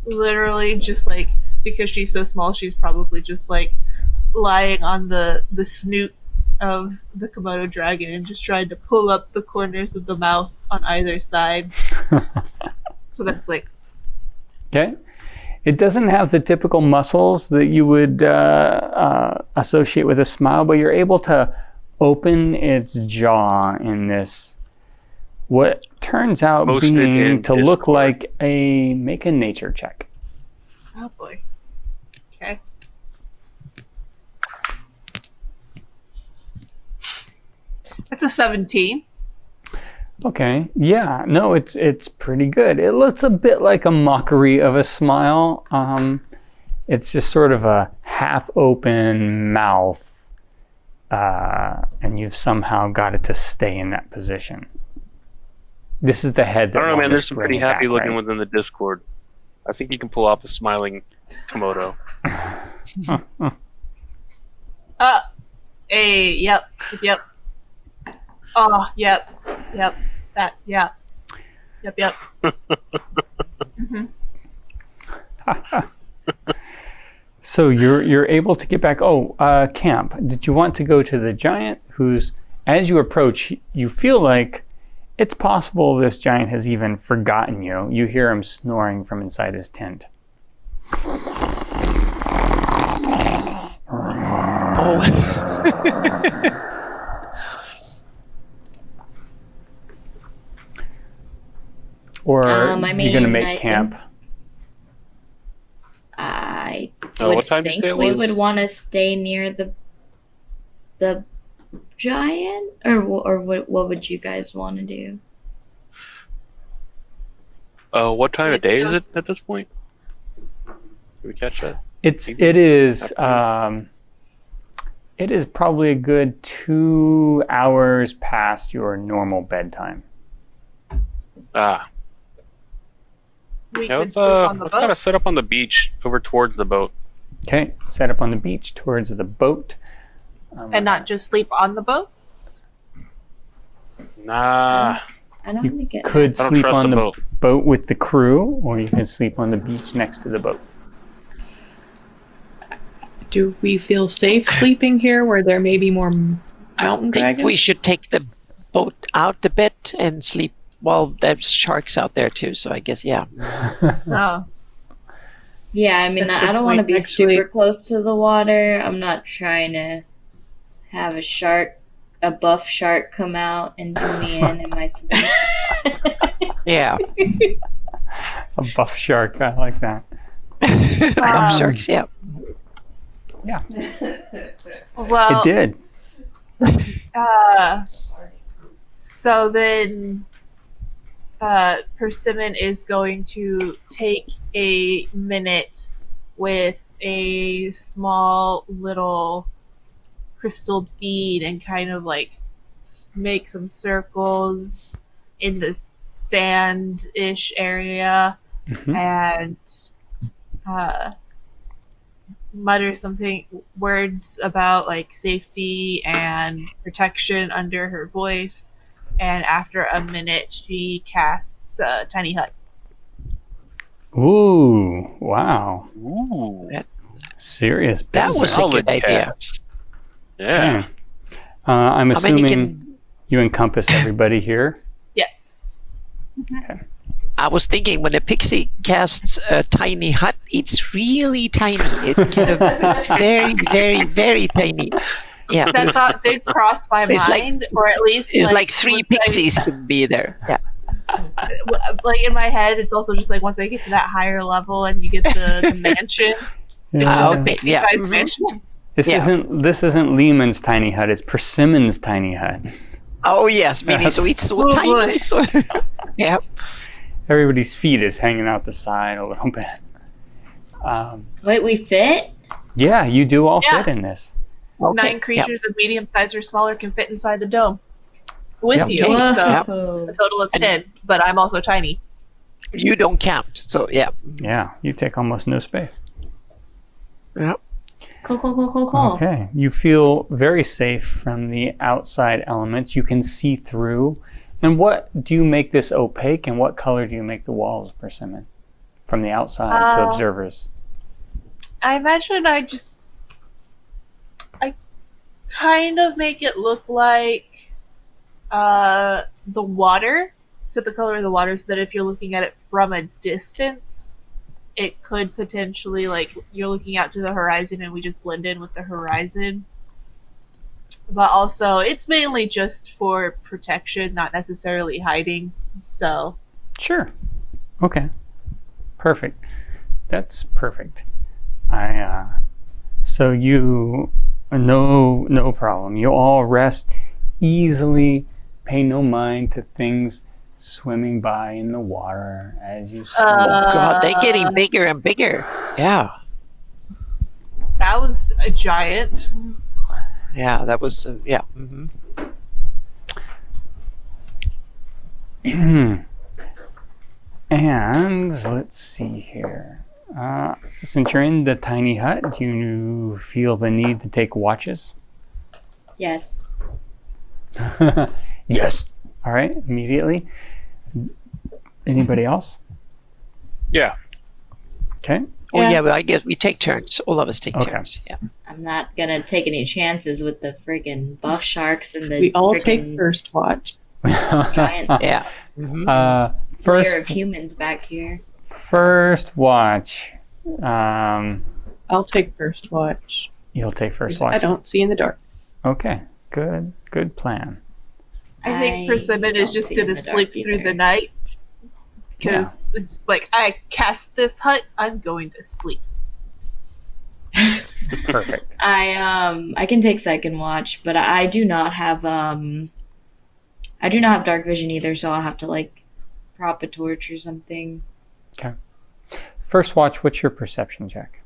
Literally just like, because she's so small, she's probably just like lying on the snoot of the Komodo dragon and just trying to pull up the corners of the mouth on either side. So that's like... Okay. It doesn't have the typical muscles that you would associate with a smile, but you're able to open its jaw in this, what turns out Posted being in to look Discord. like make a nature check. Oh boy. Okay. That's a 17. Okay. Yeah. No, it's pretty good. It looks a bit like a mockery of a smile. It's just sort of a half-open mouth, and you've somehow got it to stay in that position. This is the head that I don't know, man. Mom There's is some pretty bringing happy back, looking right? within the Discord. I think you can pull off a smiling Komodo. Hey, yep. Oh, yep. That, yeah. Yep. Mhm. So you're able to get back. Camp. Did you want to go to the giant who's, as you approach, you feel like it's possible this giant has even forgotten you. You hear him snoring from inside his tent. Or I you're mean, going to make I camp. I What would time did you think say it we was? would want to stay near the giant, or what would you guys want to do? What time Yeah, of day is because- it at this point? Did we catch that? It is probably a good 2 hours past your normal bedtime. We Yeah, could let's sleep on the let's kind boat. of set up on the beach over towards the boat. Okay, set up on the beach towards the boat. And not just sleep on the boat? Nah, I don't think it. Could I don't sleep trust on the the boat. boat with the crew, or you can sleep on the beach next to the boat. Do we feel safe sleeping here where there may be more mountain I think dragons? we should take the boat out a bit and sleep. Well, there's sharks out there too, so I guess, yeah. No. Yeah, I mean, That's a I good don't want to point, be actually. super close to the water. I'm not trying to have a buff shark come out and do me in my sleep. Yeah. A buff shark, I like that. Sharks, yeah. Yeah, Well, it did. So then Persimmon is going to take a minute with a small little crystal bead and kind of like make some circles in this sand-ish area Mhm. and mutter words about like safety and protection under her voice, and after a minute she casts Tiny Hut. Ooh, wow. ooh, Serious That business. was a solid good idea. cast. Yeah. Okay. I'm How many assuming can... you encompass everybody here. Yes. I was thinking when a pixie casts a tiny hut, it's really tiny. It's it's very, very, very tiny. Yeah. That thought did cross my It's like- mind, or at least It's like 3 once I- pixies could be there. Yeah. like in my head, it's also just like once I get to that higher level and you get the mansion, it's just a okay, pixie yeah. sized Mhm. mansion. This Yeah. isn't Lehman's tiny hut. It's Persimmon's tiny hut. Oh yes, Minnie. So it's so Oh, tiny. boy. It's so... yeah. Everybody's feet is hanging out the side a little bit. Wait, we fit? Yeah, you do all Yeah. fit in this. Okay, 9 creatures of medium size or smaller can fit inside the dome with Yeah, you. okay. So Whoa. a total of 10, but I'm also tiny. You don't count, so yeah. Yeah, you take almost no space. Yeah. Cool. Okay, you feel very safe from the outside elements. You can see through. And what do you make this opaque, and what color do you make the walls, Persimmon, from the outside to observers? I imagine I kind of make it look like the water. So the color of the water, so that if you're looking at it from a distance, it could potentially, like, you're looking out to the horizon and we just blend in with the horizon. But also, it's mainly just for protection, not necessarily hiding. So, Sure. Okay. Perfect. That's perfect. So you, no problem. You all rest easily. Pay no mind to things swimming by in the water as you swim. God, they're getting bigger and bigger. Yeah. that was a giant. Yeah, that was, yeah. And let's see here. Since you're in the tiny hut, do you feel the need to take watches? Yes. Yes. All right, immediately. Anybody else? Yeah. Okay. Oh, Yeah. yeah, but I guess we take turns. All of us take Okay. turns. Yeah. I'm not gonna take any chances with the friggin' buff sharks and the We all take friggin' first watch. giant Yeah. layer First, of humans back here. first watch. I'll take first watch. You'll take first 'Cause watch. I don't see in the dark. Okay. Good plan. I think I Persimmon is don't just see going in to the dark sleep through either. the night. Because it's like, I cast this hut, I'm going to sleep. Perfect. I can take second watch, but I do not have dark vision either, so I'll have to like prop a torch or something. First watch, what's your perception check?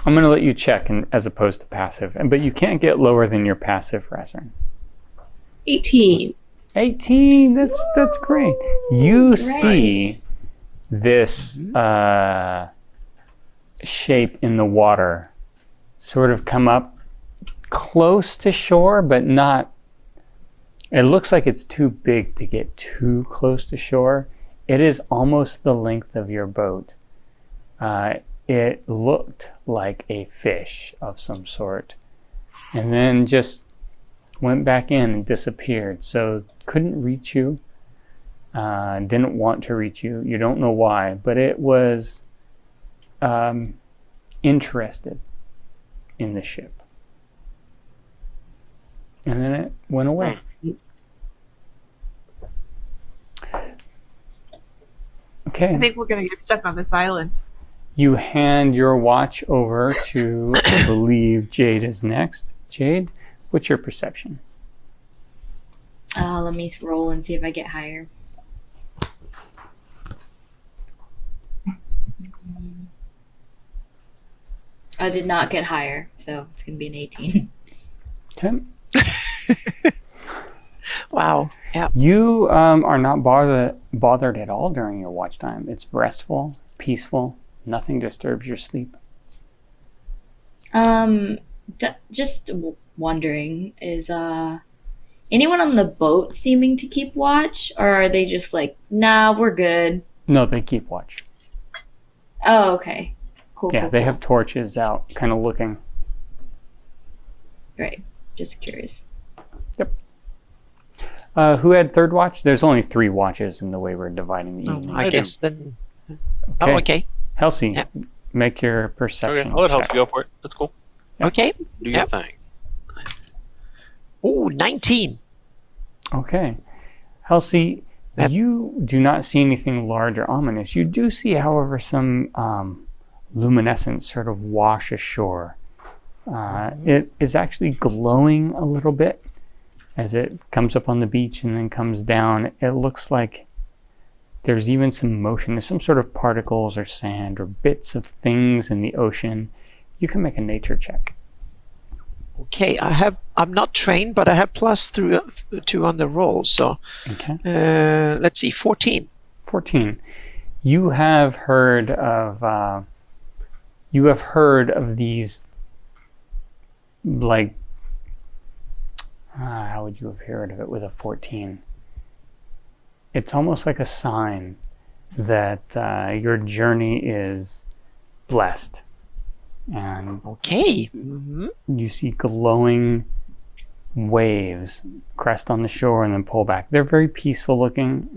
I'm going to let you check as opposed to passive, but you can't get lower than your passive, Razran. 18. 18. That's great. You see this shape in the water sort of come up close to shore, but not. It looks like it's too big to get too close to shore. It is almost the length of your boat. It looked like a fish of some sort, and then just went back in and disappeared. So couldn't reach you, didn't want to reach you. You don't know why, but it was interested in the ship. And then it went away. Okay. I think we're going to get stuck on this island. You hand your watch over to, I believe Jade is next. Jade, what's your perception? Let me roll and see if I get higher. I did not get higher, so it's gonna be an 18. Okay. Wow. Yeah. You are not bothered at all during your watch time. It's restful, peaceful. Nothing disturbs your sleep. Just wondering, is anyone on the boat seeming to keep watch, or are they just like, nah, we're good? No, they keep watch. Oh, okay. Cool. Yeah, cool, they cool. have torches out, kind of looking. Right. Just curious. Who had third watch? There's only 3 watches in the way we're dividing the evening. I I do. guess then. Oh, okay. Halsey, Yeah. make your perception Okay, I'll let check. Helps go for it. That's cool. Okay. Do your Yep. thing. Oh, 19. Okay. Halsey, Yep. you do not see anything large or ominous. You do see, however, some luminescence sort of wash ashore. It is actually glowing a little bit as it comes up on the beach and then comes down. It looks like there's even some motion. There's some sort of particles or sand or bits of things in the ocean. You can make a nature check. Okay, I'm not trained, but I have +2 on the roll. So Okay. let's see, 14. 14. You have heard of these, like, how would you have heard of it with a 14? It's almost like a sign that your journey is blessed. And Okay. you see glowing waves crest on the shore and then pull back. They're very peaceful looking,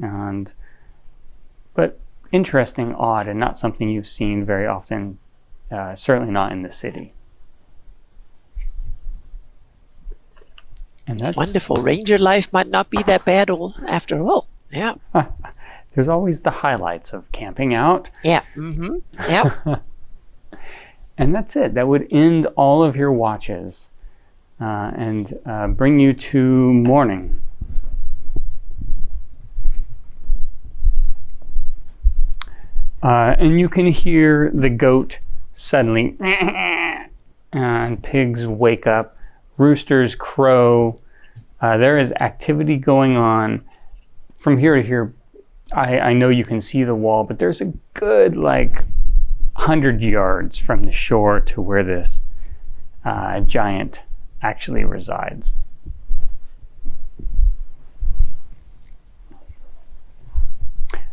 but interesting, odd, and not something you've seen very often, certainly not in the city. And that's Wonderful. Ranger life might not be that bad after all. Yeah. There's always the highlights of camping out. Yeah. Yeah. And that's it. That would end all of your watches and bring you to morning. And you can hear the goat suddenly, and pigs wake up, roosters crow. There is activity going on. From here to here, I know you can see the wall, but there's a good 100 yards from the shore to where this giant actually resides.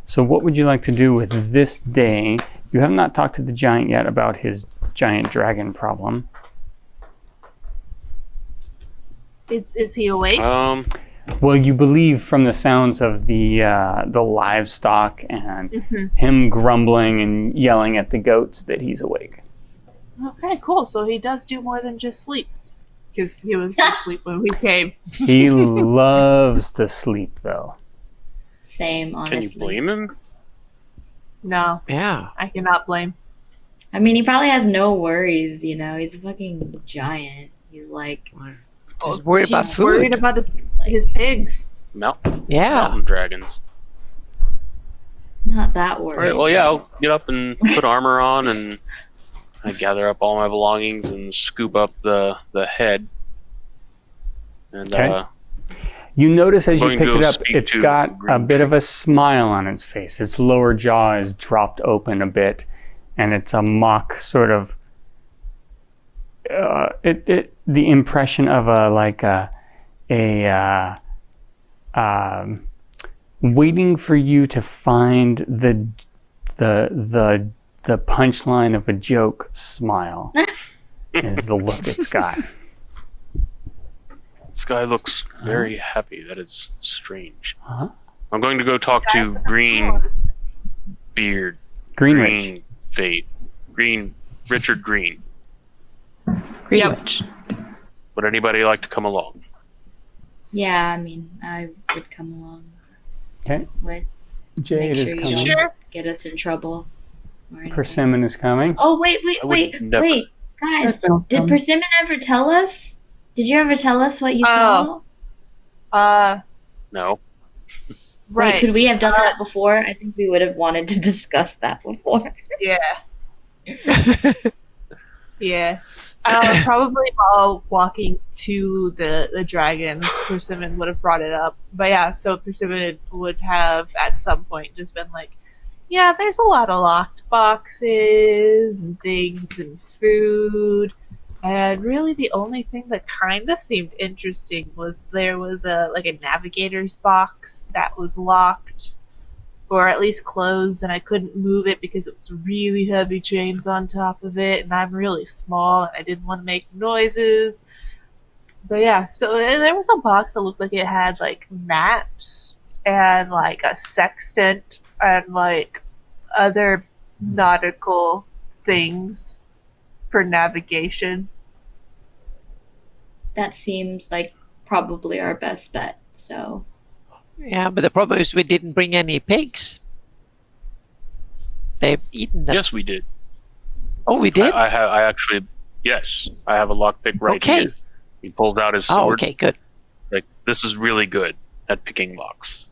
So what would you like to do with this day? You have not talked to the giant yet about his giant dragon problem. Is he awake? Well, you believe from the sounds of the livestock and him grumbling and yelling at the goats that he's awake. Okay, cool. So he does do more than just sleep. Because he was asleep when we came. He loves to sleep, though. Same, honestly. Can you blame him? No, Yeah. I cannot blame. I mean, he probably has no worries, you know. He's a fucking giant. He's like, He's worried about He's food. worried about his pigs. Yeah. Mountain dragons. not that All worried. right, well, yeah, I'll get up and put armor on, and I gather up all my belongings and scoop up the head. And Okay. You notice as you Going pick to it go up, speak it's to got a Greenriche. bit of a smile on its face. Its lower jaw is dropped open a bit, and it's a mock sort of the impression of waiting for you to find the punchline of a joke smile is the look it's got. this guy looks very happy. That is strange. Uh-huh. I'm going to go talk to Greenbeard. Greenriche. Richard Green. Greenwich. Would anybody like to come along? Yeah, I mean, I would come along. Okay. Would Jade make is sure you coming. don't get us in trouble. or anything. Persimmon is coming. Oh, wait, I would never. guys. Did Persimmon ever tell us? Did you ever tell us what you saw? No. Right. Wait, could we have done that before? I think we would have wanted to discuss that before. Yeah. Yeah. Probably while walking to the dragons, Persimmon would have brought it up. But yeah, so Persimmon would have at some point just been like, yeah, there's a lot of locked boxes and things and food. And really the only thing that kind of seemed interesting was there was a navigator's box that was locked, or at least closed, and I couldn't move it because it was really heavy chains on top of it, and I'm really small and I didn't want to make noises. But yeah, so there was a box that looked like it had maps and a sextant and other nautical things for navigation. That seems like probably our best bet. So Yeah, but the problem is we didn't bring any pigs. They've eaten them. Yes, we did. Oh, we did? I actually, yes, I have a lockpick right Okay. here. He pulls out his Oh, sword. okay, good. The This is really good at picking locks.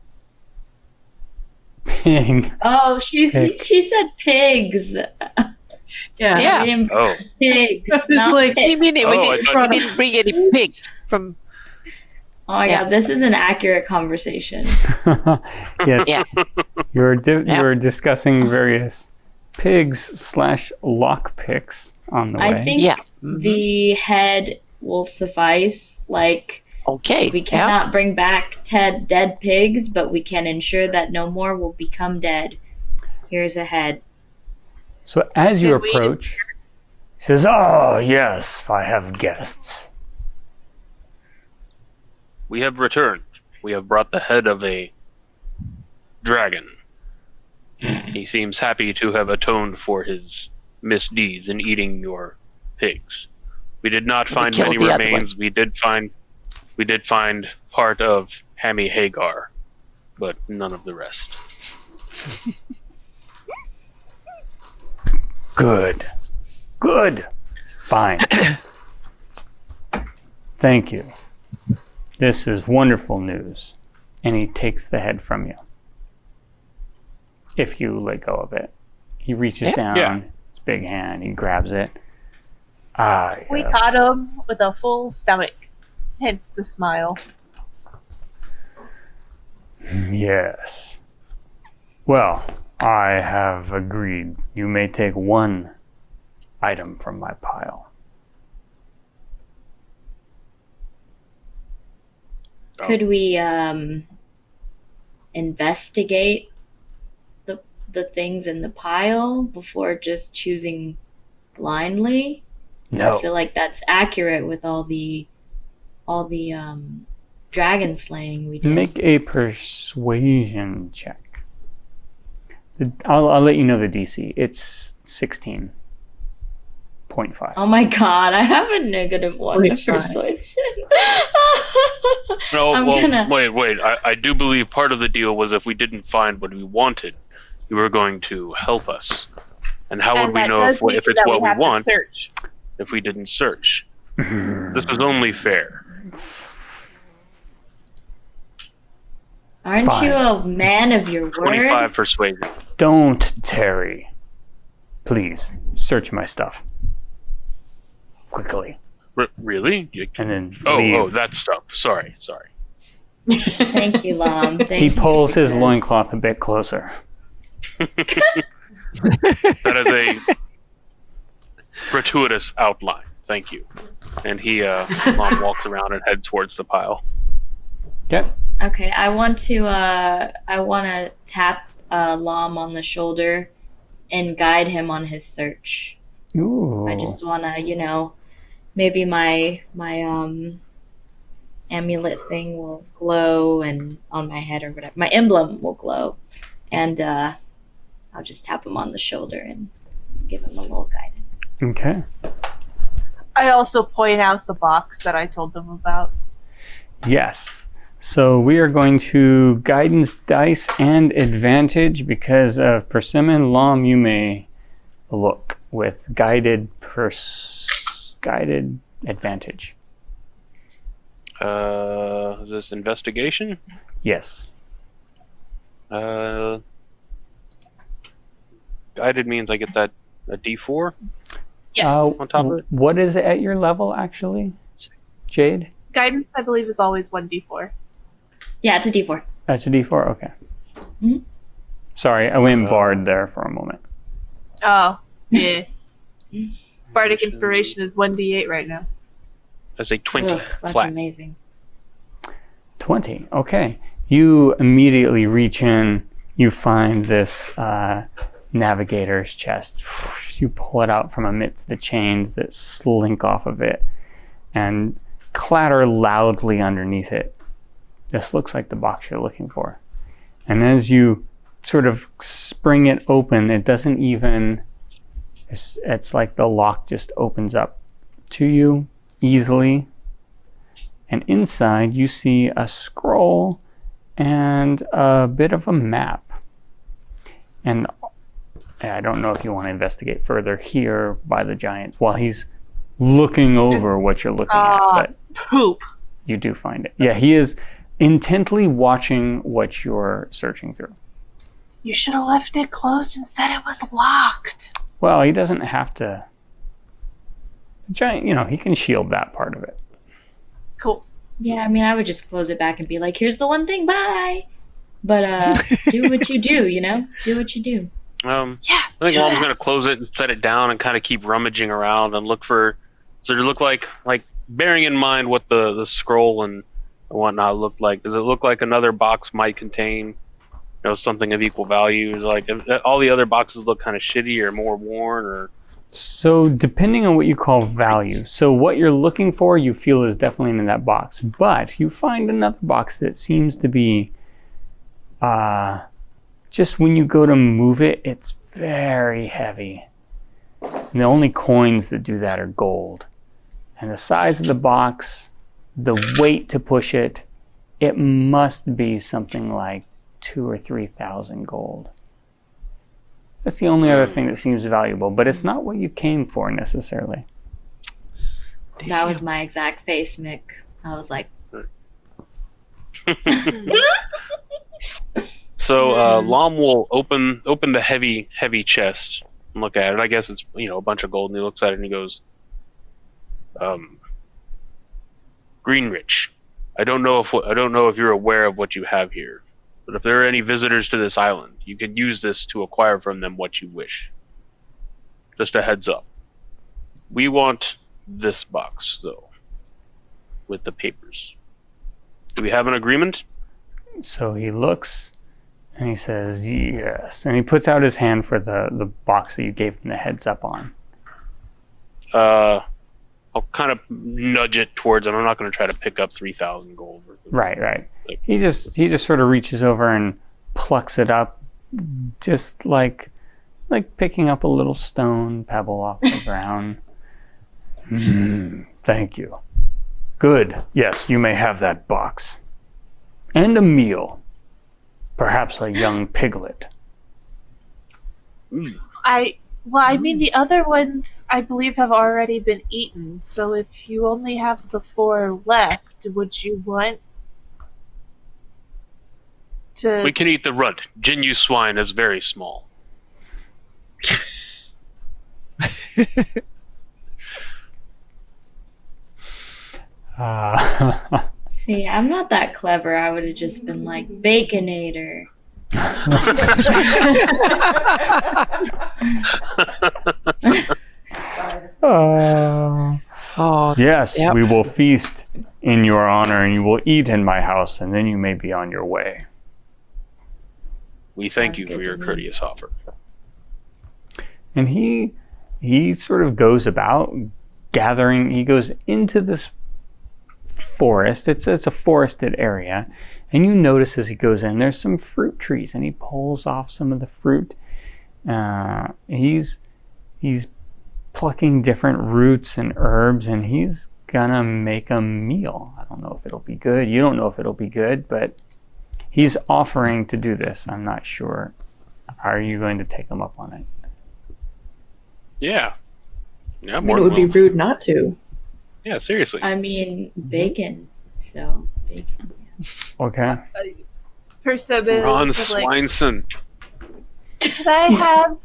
Pig. Oh, Pig. she said pigs. Yeah. Yeah. We didn't Oh, pigs. That's just not like- What do you pigs. mean? Oh, I We thought- didn't bring any pigs from. Oh my Yeah. god, this is an accurate conversation. Yes. Yeah. You were discussing various pigs/lock picks on the way. I think Yeah. Mhm. the head will suffice. Like, Okay. we yeah. cannot bring back dead pigs, but we can ensure that no more will become dead. Here's a head. So as you Did we- approach, he says, "Oh yes, I have guests." we have returned. We have brought the head of a dragon. He seems happy to have atoned for his misdeeds in eating your pigs. We did not find killed many the other remains. ones. We did find part of Hammy Hagar, but none of the rest. Good. Good. Fine. Thank you. This is wonderful news. And he takes the head from you. If you let go of it. He reaches down, Yeah. his big hand, he grabs it. Ah, We yes. caught him with a full stomach. Hence the smile. Yes. Well, I have agreed. You may take one item from my pile. Oh. Could we investigate the things in the pile before just choosing blindly? No. I feel like that's accurate with all the dragon slaying we did. Make a persuasion check. I'll let you know the DC. It's 16.5. Oh my god, I have a negative one to 45. persuasion. No, I'm well, gonna- wait. I do believe part of the deal was if we didn't find what we wanted, you were going to help us. And how would And we that know does if mean it's that what we have to want Search. if we didn't search? This is only fair. Aren't Fine. you a man of your word? 25 persuasion. Don't tarry. Please, search my stuff. Quickly. Really? And then Oh, leave. that stuff. Sorry. Thank you, Lam. Thank He you pulls for his this. loincloth a bit closer. That is a gratuitous outline. Thank you. And he Lom walks around and heads towards the pile. Okay. Okay, I want to tap Lam on the shoulder and guide him on his search. Ooh. So I just want to, maybe my amulet thing will glow and on my head or whatever. My emblem will glow. And I'll just tap him on the shoulder and give him a little guidance. Okay. I also point out the box that I told them about. Yes. So we are going to guidance dice and advantage because of persimmon. Lom, you may look with guided advantage. Is this investigation? Yes. Guided means I get that a D4 Yes. on top of it. What is it at your level, actually? Jade? Guidance, I believe, is always 1d4. Yeah, it's a D4. That's a D4? Okay. Mhm. Sorry, I went bard there for a moment. Oh, yeah. Bardic Inspiration is 1d8 right now. That's a 20 Ugh, that's flat. amazing. 20. Okay. You immediately reach in. You find this navigator's chest. You pull it out from amidst the chains that slink off of it and clatter loudly underneath it. This looks like the box you're looking for. And as you sort of spring it open, it doesn't even... It's like the lock just opens up to you easily. And inside you see a scroll and a bit of a map. And I don't know if you want to investigate further here by the giant while he's looking over what you're looking at. But Poop. You do find it. Yeah, he is intently watching what you're searching through. You should have left it closed and said it was locked. Well, he doesn't have to. Giant, he can shield that part of it. Cool. Yeah, I mean, I would just close it back and be like, here's the one thing, bye. But do what you do, Do what you do. Yeah. I think Mom's gonna close it and set it down and kind of keep rummaging around and look for. So it look like bearing in mind what the scroll and whatnot looked like. Does it look like another box might contain, something of equal value? Like if all the other boxes look kind of shitty or more worn or. So depending on what you call value, so what you're looking for, you feel is definitely in that box. But you find another box that seems to be, just when you go to move it, it's very heavy. And the only coins that do that are gold. And the size of the box, the weight to push it, it must be something like 2,000 or 3,000 gold. That's the only other thing that seems valuable, but it's not what you came for necessarily. That was my exact face, Mick. I was like, So Lom will open the heavy chest and look at it. I guess it's a bunch of gold, and he looks at it and he goes, Greenriche, I don't know if you're aware of what you have here. But if there are any visitors to this island, you can use this to acquire from them what you wish. Just a heads up. We want this box, though, with the papers. Do we have an agreement? So he looks and he says, yes. And he puts out his hand for the box that you gave him the heads up on. I'll kind of nudge it towards him. I'm not going to try to pick up 3,000 gold. Right. He just sort of reaches over and plucks it up, just like picking up a little stone pebble off the ground. Thank you. Good. Yes, you may have that box. And a meal. Perhaps a young piglet. I mean, the other ones, I believe, have already been eaten. So if you only have the 4 left, would you want to... We can eat the runt. Jinyu swine is very small. see, I'm not that clever. I would have just been like, Baconator. Yes, Yep. we will feast in your honor, and you will eat in my house, and then you may be on your way. We thank you Sounds for good your to me. courteous offer. And he sort of goes about gathering. He goes into this forest. It's a forested area, and you notice as he goes in, there's some fruit trees, and he pulls off some of the fruit. He's plucking different roots and herbs, and he's gonna make a meal. I don't know if it'll be good. You don't know if it'll be good, but he's offering to do this. I'm not sure. Are you going to take him up on it? Yeah. Yeah, I mean, more it would be than welcome. rude not to. Yeah, seriously. I mean, bacon. So, bacon. Okay. Persimmon Ron is just like, Swineson. can I have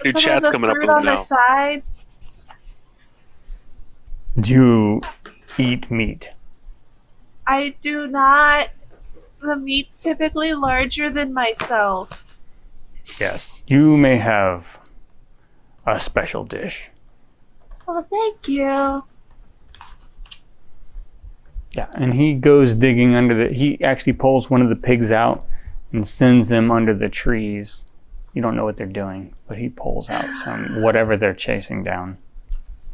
New some of chat's the coming up fruit with on him the now. side? Do you eat meat? I do not. The meat's typically larger than myself. Yes. You may have a special dish. Well, thank you. Yeah, and he goes digging he actually pulls one of the pigs out and sends them under the trees. You don't know what they're doing, but he pulls out whatever they're chasing down.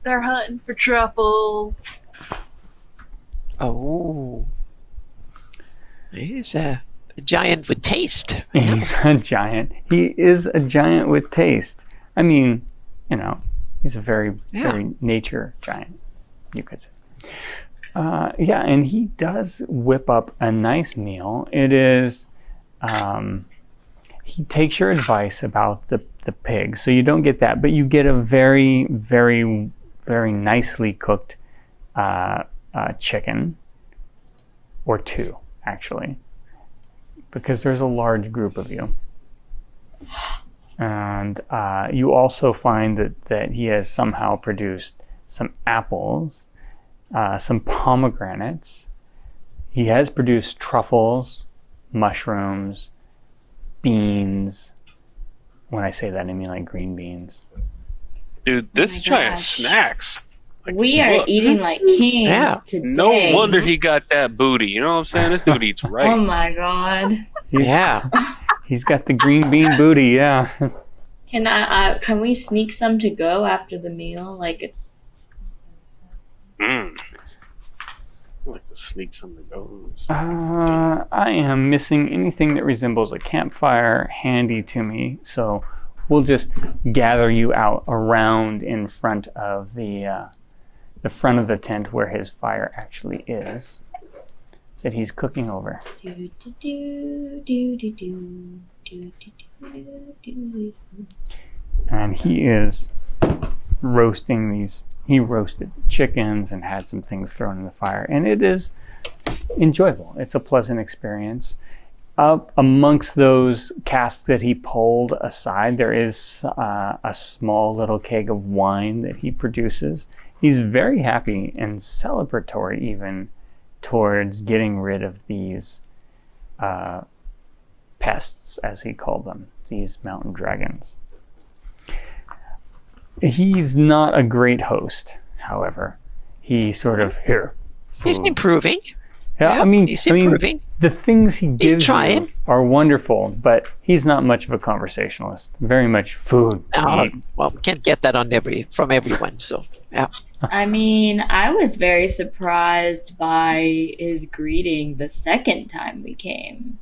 They're hunting for truffles. Oh. He's a giant with taste. He's a giant. He is a giant with taste. I mean, he's a very, very nature giant, you could say. Yeah, and he does whip up a nice meal. It is, he takes your advice about the pig, so you don't get that, but you get a very, very, very nicely cooked chicken. or two, actually, because there's a large group of you. And you also find that he has somehow produced some apples, some pomegranates. He has produced truffles, mushrooms, beans. When I say that, I mean like green beans. Dude, this my giant gosh. snacks. Like, We are look. eating like kings Yeah. today. No wonder he got that booty. You know what I'm saying? This dude eats right. Oh my god. Yeah. He's got the green bean booty, yeah. Can we sneak some to go after the meal? Like, Mm. I like to sneak some to go. I am missing anything that resembles a campfire handy to me, so we'll just gather you out around in front of the front of the tent where his fire actually is, that he's cooking over. do do do do do do do do do. And he is roasting these. He roasted chickens and had some things thrown in the fire, and it is enjoyable. It's a pleasant experience. Up amongst those casks that he pulled aside, there is a small little keg of wine that he produces. He's very happy and celebratory even towards getting rid of these pests, as he called them, these mountain dragons. He's not a great host, however. He sort of, here, He's food. improving. Yeah, He's improving. the things he gives you trying. are wonderful, but he's not much of a conversationalist. Very much food. eat. Well, can't get that from everyone. So yeah. I mean, I was very surprised by his greeting the second time we came.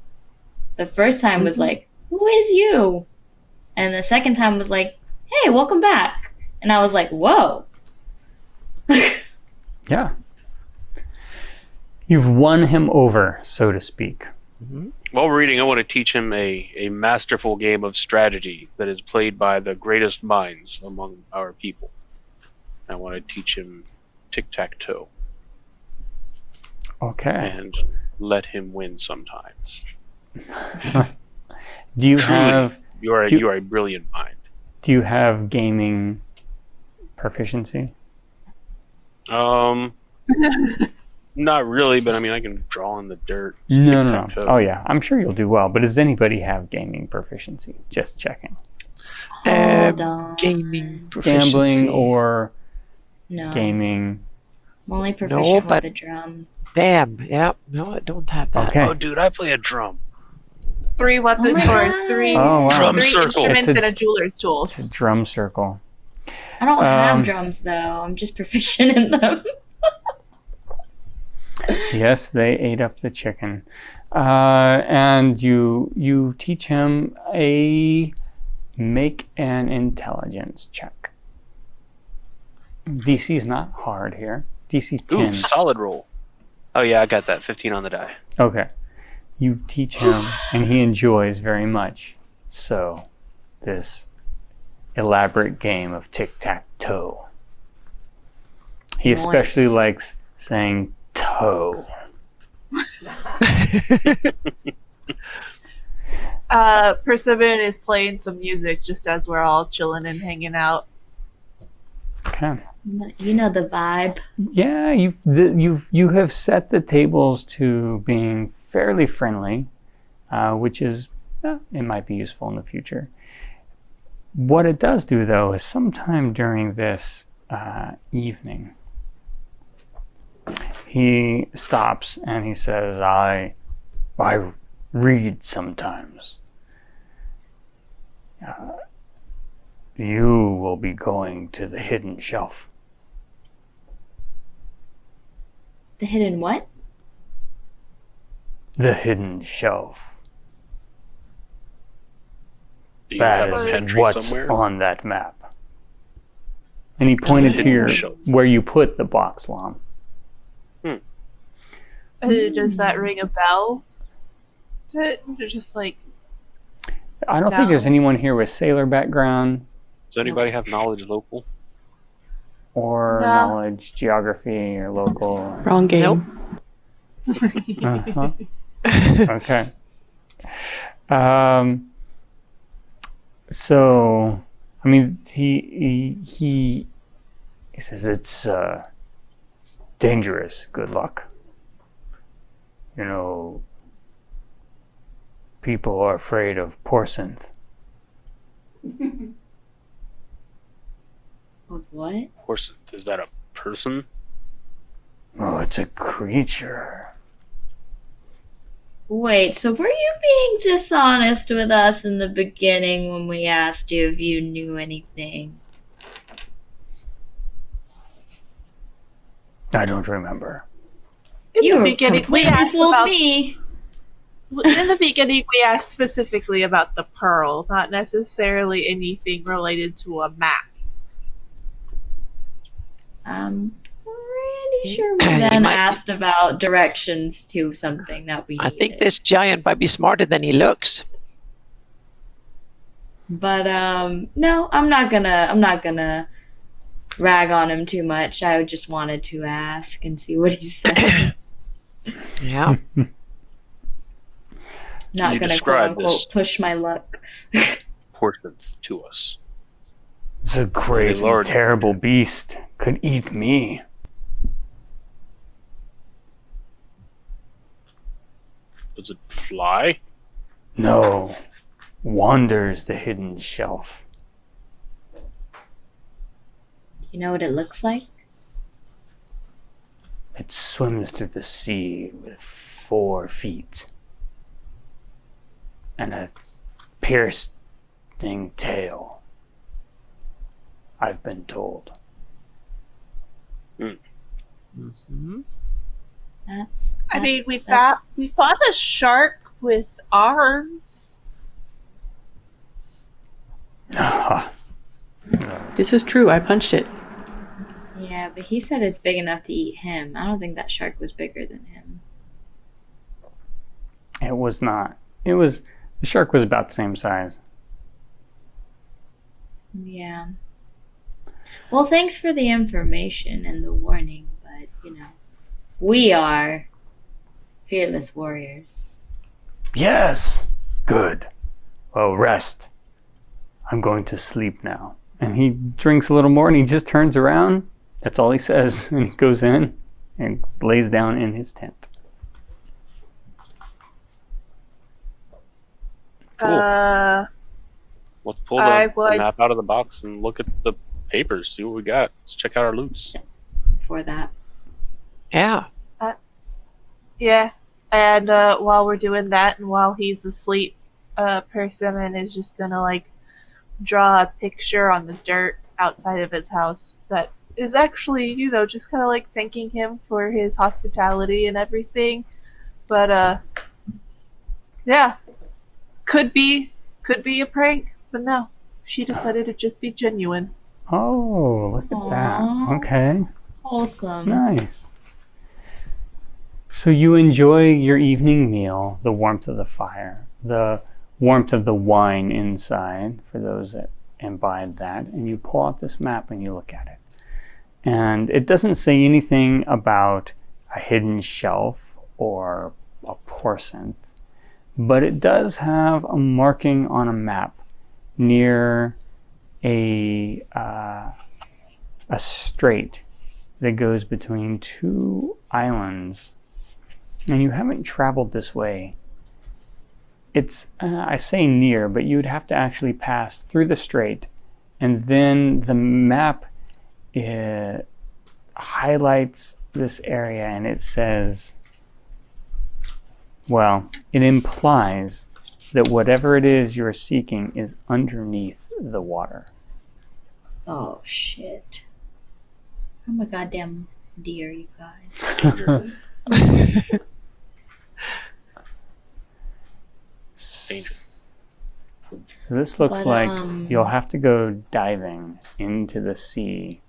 The first time was like, "Who is you?" And the second time was like, "Hey, welcome back." And I was like, "Whoa." Yeah. You've won him over, so to speak. While we're reading, I want to teach him a masterful game of strategy that is played by the greatest minds among our people. I want to teach him tic-tac-toe Okay. and let him win sometimes. Do you Truly, have you are do- you are a brilliant mind. do you have gaming proficiency? Not really, but I mean, I can draw in the dirt. It's No. tic-tac-toe. Oh yeah, I'm sure you'll do well. But does anybody have gaming proficiency? Just checking. Hold on. Gaming proficiency. Gambling or No. gaming. I'm only proficient but- with the drum. Damn. Yeah. No, I don't have that. Okay. Oh, dude, I play a drum. 3 weapons my or God. 3, Oh, wow. Drum 3 circle. instruments It's a- and a jeweler's It's a tools. drum circle. I don't have Um, drums though. I'm just proficient in them. Yes, they ate up the chicken. And you teach him make an intelligence check. DC's not hard here. DC 10. Ooh, solid roll. Oh yeah, I got that. 15 on the die. Okay. You teach him, and he enjoys very much. So, this elaborate game of tic-tac-toe. He Nice. especially likes saying toe. Persimmon is playing some music just as we're all chilling and hanging out. Okay. You know the vibe. Yeah, you have set the tables to being fairly friendly, which is it might be useful in the future. What it does do, though, is sometime during this evening, he stops and he says, "I read sometimes. You will be going to the hidden shelf." The hidden what? The hidden shelf. Do you That have a is pantry what's somewhere? on that map. And he pointed to your Shelf. where you put the box, Lom. Does that ring a bell? Just like, I don't think No. there's anyone here with sailor background Does anybody have knowledge local? or No. knowledge, geography, or local. Wrong game. Nope. Uh-huh. Okay. So, I mean, he says it's dangerous. Good luck. You know, people are afraid of porcins. Of what? Of course, is that a person? Oh, it's a creature. Wait, so were you being dishonest with us in the beginning when we asked you if you knew anything? I don't remember. In You the were beginning, we completely asked fooled about. me. In the beginning, we asked specifically about the pearl, not necessarily anything related to a map. I'm pretty sure we He then might be- asked about directions to something that we I needed. think this giant might be smarter than he looks. But no, I'm not gonna rag on him too much. I just wanted to ask and see what he said. Yeah. Not you gonna quote describe unquote this? push my luck. Portions to us. It's a great, Lord. terrible beast. Could eat me. Does it fly? No. Wanders the hidden shelf. You know what it looks like? It swims through the sea with 4 feet. And a piercing tail. I've been told. Mm-hmm. I mean, we fought a shark with arms. This is true. I punched it. Yeah, but he said it's big enough to eat him. I don't think that shark was bigger than him. It was not. The shark was about the same size. Yeah. Well, thanks for the information and the warning, but, we are fearless warriors. Yes! Good. Well, rest. I'm going to sleep now. And he drinks a little more and he just turns around. That's all he says. And he goes in and lays down in his tent. Cool. Let's pull I the would- map out of the box and look at the papers, see what we got. Let's check out our loots. For that. Yeah. Yeah, and while we're doing that, and while he's asleep, Persimmon is just gonna draw a picture on the dirt outside of his house that is actually, just kind of thanking him for his hospitality and everything. But yeah, could be a prank, but no, she decided to just be genuine. Oh, look at that. Aw. Okay. Wholesome. Nice. So you enjoy your evening meal, the warmth of the fire, the warmth of the wine inside, for those that imbibe that, and you pull out this map and you look at it. And it doesn't say anything about a hidden shelf or a porcent, but it does have a marking on a map near a strait that goes between 2 islands. And you haven't traveled this way. It's, I say near, but you would have to actually pass through the strait, and then the map highlights this area and it says, well, it implies that whatever it is you're seeking is underneath the water. Oh, shit. I'm a goddamn deer, you guys. Danger. Danger. So this looks But, like you'll have to go diving into the sea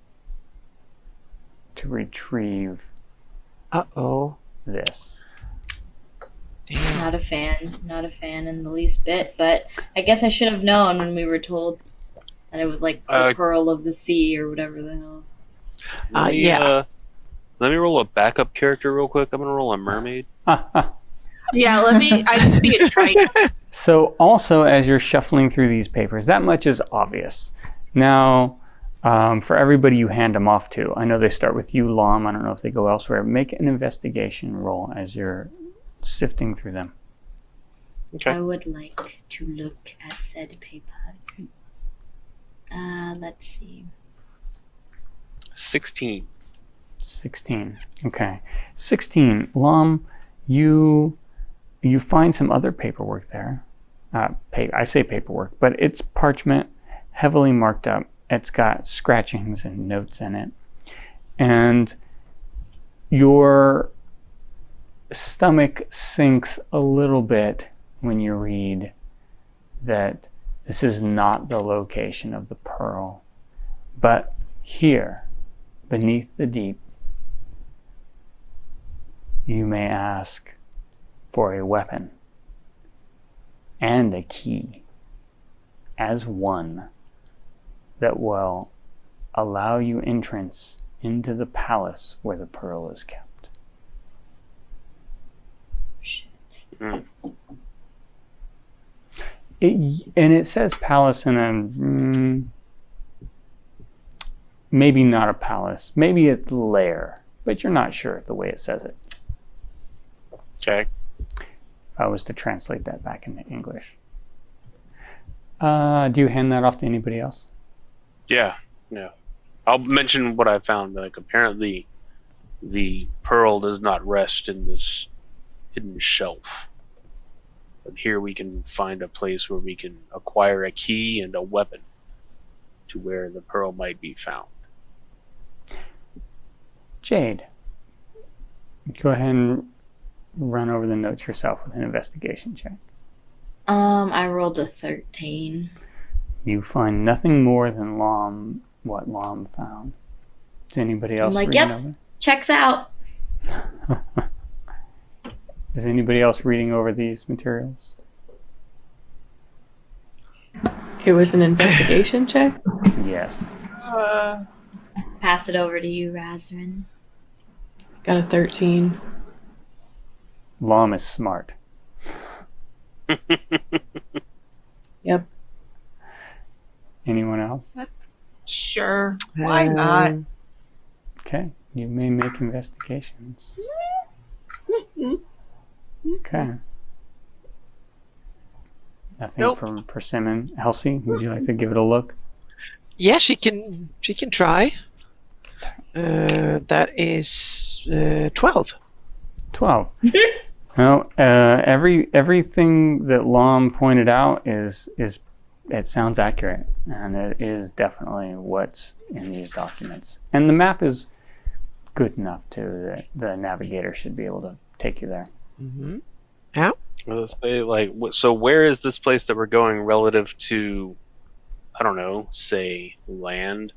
to retrieve Uh-oh. this. Damn. Not a fan in the least bit, but I guess I should have known when we were told that it was like the pearl of the sea or whatever the hell. Yeah. Let me roll a backup character real quick. I'm gonna roll a mermaid. Yeah, I can be a trike. So also, as you're shuffling through these papers, that much is obvious. Now, for everybody you hand them off to, I know they start with you, Lom. I don't know if they go elsewhere. Make an investigation roll as you're sifting through them. Okay. I would like to look at said papers. Let's see. 16. 16. Okay. 16. Lom, you find some other paperwork there. I say paperwork, but it's parchment, heavily marked up. It's got scratchings and notes in it. And your stomach sinks a little bit when you read that this is not the location of the pearl, but here, beneath the deep, you may ask for a weapon and a key as one that will allow you entrance into the palace where the pearl is kept. Shit. And it says palace in a maybe not a palace, maybe it's lair, but you're not sure the way it says it. Okay. If I was to translate that back into English. Do you hand that off to anybody else? Yeah. I'll mention what I found. Like, apparently, the pearl does not rest in this hidden shelf. But here we can find a place where we can acquire a key and a weapon to where the pearl might be found. Jade, go ahead and run over the notes yourself with an investigation check. I rolled a 13. You find nothing more than what Lom found. Is anybody else I'm like, reading yep, over? checks out. Is anybody else reading over these materials? It was an investigation check. Yes. Pass it over to you, Razrin. Got a 13. Lom is smart. Yep. Anyone else? Sure. Why not? Okay. You may make investigations. Okay. Nothing Nope. from Persimmon. Elsie, would you like to give it a look? Yeah, she can try. That is 12. 12. No, everything that Lom pointed out is it sounds accurate, and it is definitely what's in these documents. And the map is good enough too that the navigator should be able to take you there. Mm-hmm. Yeah. Let's say, like, so where is this place that we're going relative to, I don't know, say land?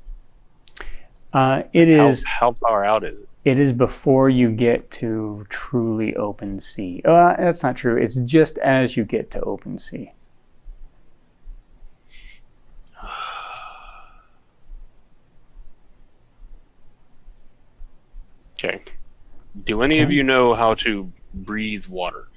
It is. How far out is it? It is before you get to truly open sea. That's not true. It's just as you get to open sea. Okay. Do any of you know how to breathe water?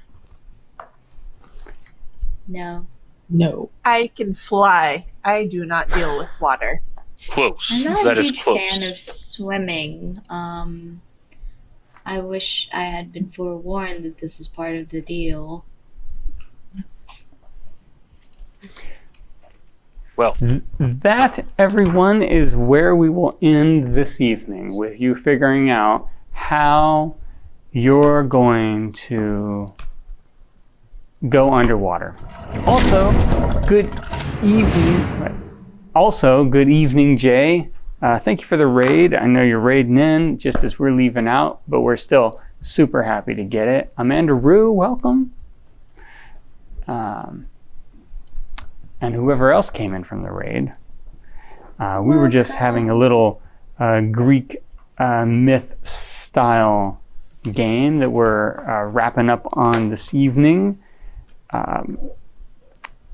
No. No. I can fly. I do not deal with water. Close. I'm not That a is huge close. fan of swimming. I wish I had been forewarned that this was part of the deal. Well, That, everyone, is where we will end this evening, with you figuring out how you're going to go underwater. Also, good evening, Jay. Thank you for the raid. I know you're raiding in just as we're leaving out, but we're still super happy to get it. Amanda Rue, welcome. And whoever else came in from the raid. We were just having a little Greek myth style game that we're wrapping up on this evening.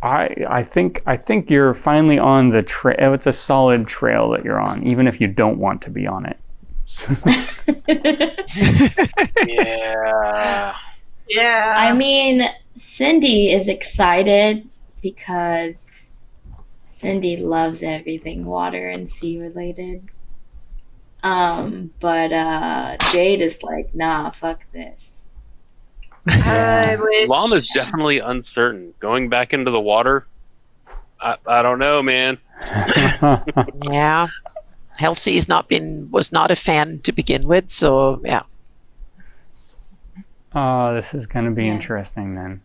I think you're finally on the trail. It's a solid trail that you're on, even if you don't want to be on it. Yeah. Yeah. I mean, Cindy is excited because Cindy loves everything water and sea related. But Jade is like, nah, fuck this. I wish. Lom is definitely uncertain. Going back into the water, I don't know, man. Yeah. Halsey was not a fan to begin with, so yeah. Oh, this is going to be Yeah. interesting then.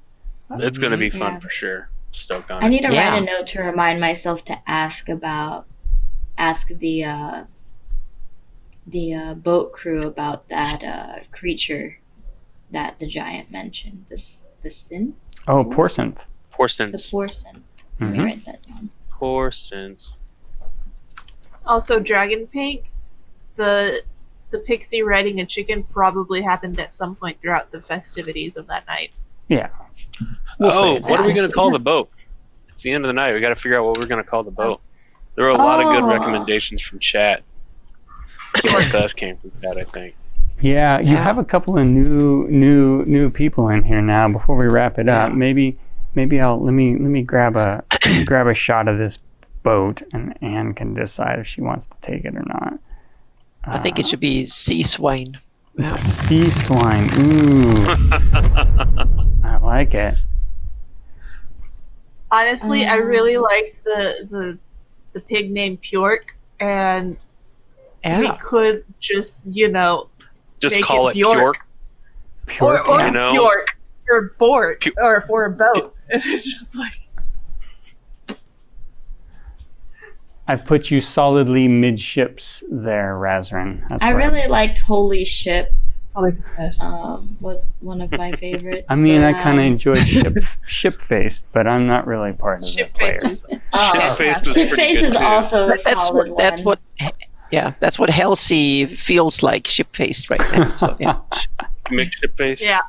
It's going to be fun Yeah. for sure. Stoked on I it. need to Yeah. write a note to remind myself to ask the boat crew about that creature that the giant mentioned. The sin, Oh, Porcent. Poor the sense. porcent. Let me Mhm. write that down. Poor sense. Also, Dragon Pink, the pixie riding a chicken probably happened at some point throughout the festivities of that night. Yeah. We'll say Oh, it what are we that. going to call the boat? It's the end of the night. We got to figure out what we're going to call the boat. There were a lot of good Oh. recommendations from chat. The best came from chat, I think. Yeah, you Yeah. have a couple of new people in here now. Before we wrap it up, maybe let me grab a grab a shot of this boat, and Anne can decide if she wants to take it or not. I think it should be sea swine. Sea swine. Ooh, I like it. Honestly, I really liked the pig named Pjork, and we Yeah. could just, Just make call it it Bjork. Pure. or you know? Bjork, or Bork, Pu- or for a boat. It's just like, I put you solidly midships there, Razran. That's I right. really liked Holy Ship. Probably the best. Was one of my favorites. I mean, I but, kind of enjoyed ship faced, but I'm not really part of the ship face players. was Ship-face was Ship pretty Face good, is too. also a That's solid what that's one. what that's what Halsey feels like, ship faced right now. So yeah. Mixed ship face. Yeah.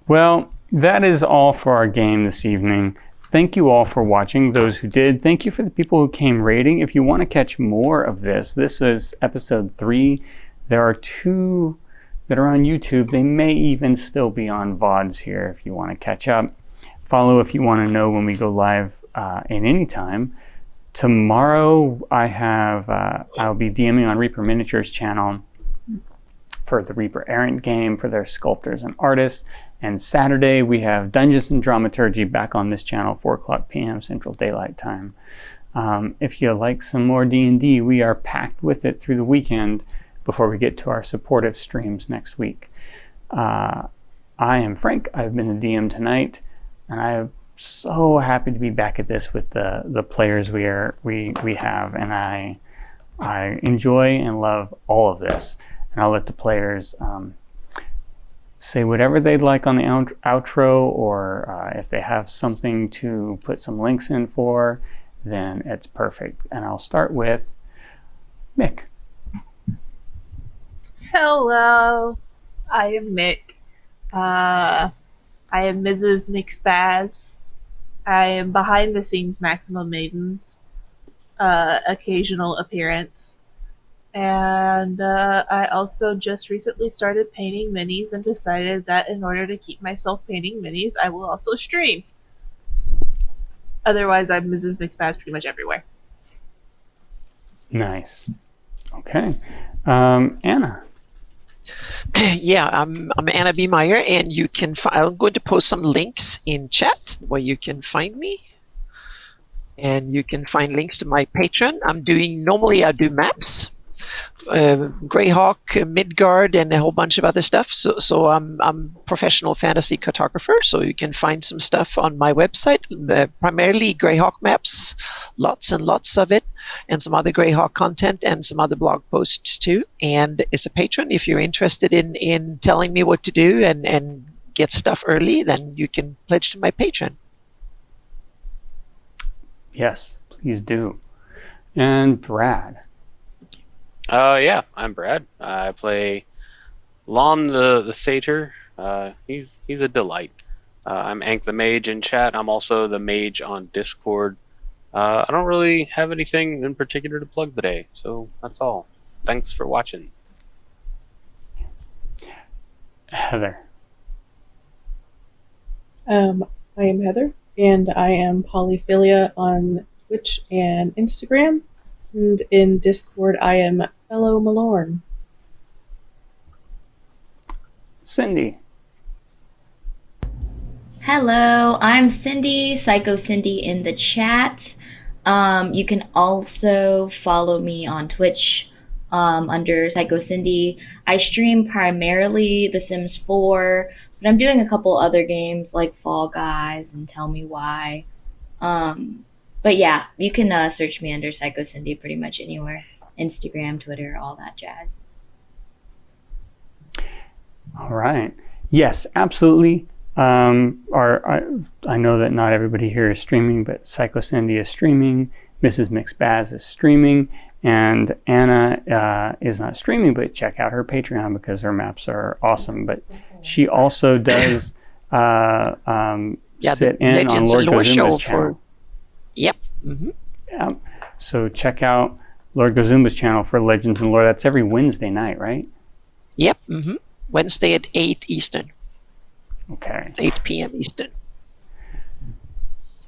Well, that is all for our game this evening. Thank you all for watching, those who did. Thank you for the people who came rating. If you want to catch more of this is episode 3. There are 2 that are on YouTube. They may even still be on VODs here if you want to catch up. Follow if you want to know when we go live at any time. Tomorrow I'll be DMing on Reaper Miniatures channel for the Reaper Errant game for their sculptors and artists. And Saturday we have Dungeons and Dramaturgy back on this channel, 4:00 p.m. Central Daylight Time. If you like some more D&D, we are packed with it through the weekend before we get to our supportive streams next week. I am Frank. I've been a DM tonight, and I am so happy to be back at this with the players we have, and I enjoy and love all of this. And I'll let the players say whatever they'd like on the outro, or if they have something to put some links in for, then it's perfect. And I'll start with Mick. Hello, I am Mick. I am Mrs. McSpaz. I am behind the scenes Maximum Maidens, occasional appearance. And I also just recently started painting minis and decided that in order to keep myself painting minis, I will also stream. Otherwise, I'm Mrs. McSpaz pretty much everywhere. Nice. Okay. Anna. Yeah, I'm Anna B. Meyer, and you can I'm going to post some links in chat where you can find me. And you can find links to my Patreon. Normally I do maps. Greyhawk, Midgard, and a whole bunch of other stuff. So I'm professional fantasy cartographer. So you can find some stuff on my website, primarily Greyhawk maps, lots and lots of it, and some other Greyhawk content and some other blog posts too. And as a patron, if you're interested in telling me what to do and get stuff early, then you can pledge to my Patreon. Yes, please do. And Brad. Yeah, I'm Brad. I play Lom the Satyr. He's a delight. I'm Ank the Mage in chat. I'm also the mage on Discord. I don't really have anything in particular to plug today, so that's all. Thanks for watching. Heather. I am Heather, and I am Polyphilia on Twitch and Instagram. And in Discord, I am Fellow Malorn. Cindy. Hello, I'm Cindy, Psycho Cindy in the chat. You can also follow me on Twitch under Psycho Cindy. I stream primarily The Sims 4, but I'm doing a couple other games like Fall Guys and Tell Me Why. But yeah, you can search me under Psycho Cindy pretty much anywhere. Instagram, Twitter, all that jazz. All right. Yes, absolutely. I know that not everybody here is streaming, but Psycho Cindy is streaming. Mrs. Mixbaz is streaming. And Anna is not streaming, but check out her Patreon because her maps are awesome. But she also does sit in on Lord Gozumba's channel. Yep. Mm-hmm. Yeah. So check out Lord Gozumba's channel for Legends and Lore. That's every Wednesday night, right? Yep. Mm-hmm. Wednesday at 8 Eastern. Okay. 8 p.m. Eastern.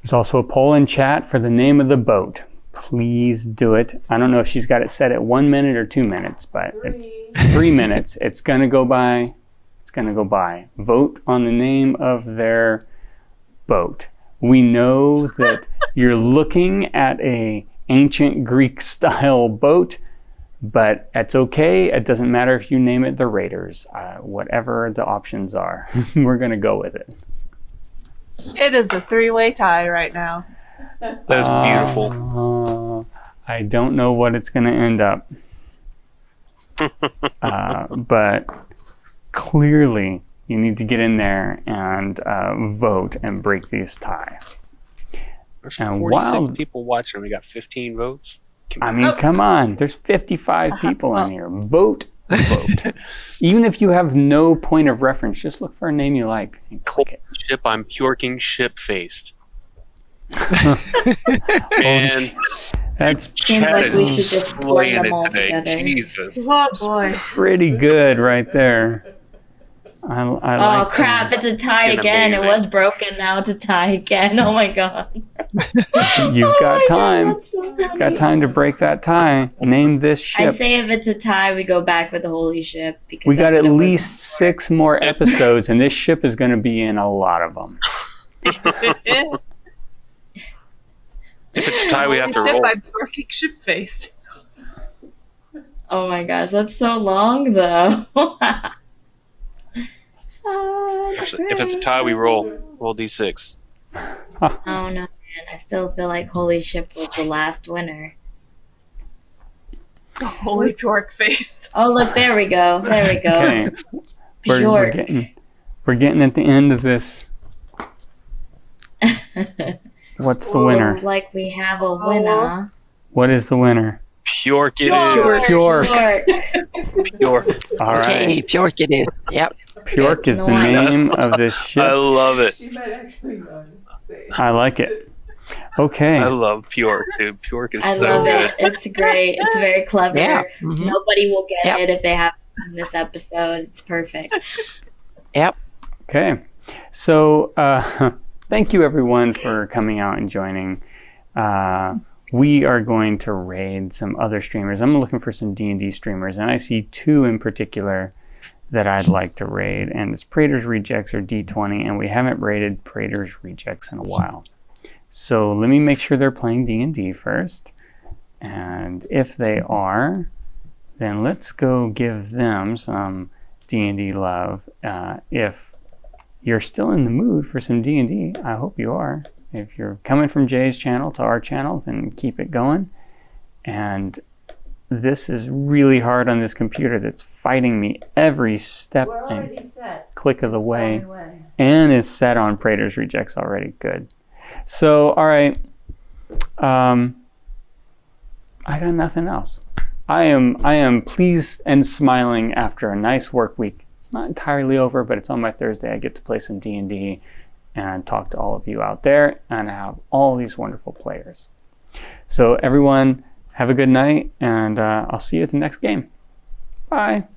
There's also a poll in chat for the name of the boat. Please do it. I don't know if she's got it set at 1 minute or 2 minutes, but it's 3 minutes. It's going to go by. It's going to go by. Vote on the name of their boat. We know that you're looking at a ancient Greek style boat, but it's okay. It doesn't matter if you name it the Raiders. Whatever the options are, we're going to go with it. It is a 3-way tie right now. That's beautiful. I don't know what it's going to end up. But clearly, you need to get in there and vote and break this tie. There's And 46 people watching. We got 15 votes. Come on. There's 55 people in here. Vote. Even if you have no point of reference, just look for a name you like and click it. Ship, I'm Purking ship-faced. Man, that's Seems like we should just blend them all today. together. Jesus. Oh boy. pretty good right there. I like crap, it's a tie Fucking again. amazing. It was broken, now it's a tie again. Oh my god. You've got time. That's so funny. Got time to break that tie. Name this I ship. say if it's a tie, we go back with the holy ship. Because We got that's at what it was least 6 more episodes, and this ship is going to be in a lot of them. If it's a tie, we have to Ship, roll. I'm working ship-faced. Oh my gosh, that's so long though. If it's a tie, we roll. Roll d6. Oh no, man. I still feel like Holy Ship was the last winner. Holy pork-faced. Oh, look, there we go. There we go. Okay. We're getting at the end of this. What's the winner? Looks like we have a winner. What is the winner? Purk it Purk. is. Purk. Purk. Purk. All Okay, right. Purk it is. Yep. Purk is the Nice. name of this I ship. love it. She might actually know. I like it. Okay. I love Purk, dude. Purk is I so love good. it. It's great. It's very clever. Yeah. Mhm. Nobody will get Yep. it if they haven't seen this episode. It's perfect. Yep. Okay. So thank you everyone for coming out and joining. We are going to raid some other streamers. I'm looking for some D&D streamers, and I see 2 in particular that I'd like to raid, and it's Praetor's Rejects or D20, and we haven't raided Praetor's Rejects in a while. So let me make sure they're playing D&D first, and if they are, then let's go give them some D&D love. If you're still in the mood for some D&D, I hope you are. If you're coming from Jay's channel to our channel, then keep it going. And this is really hard on this computer that's fighting me every step We're and already set. click of the It's way, on the way. and is set on Praetor's Rejects already. Good. So, all right. I got nothing else. I am pleased and smiling after a nice work week. It's not entirely over, but it's on my Thursday. I get to play some D&D and talk to all of you out there and have all these wonderful players. So everyone, have a good night, and I'll see you at the next game. Bye.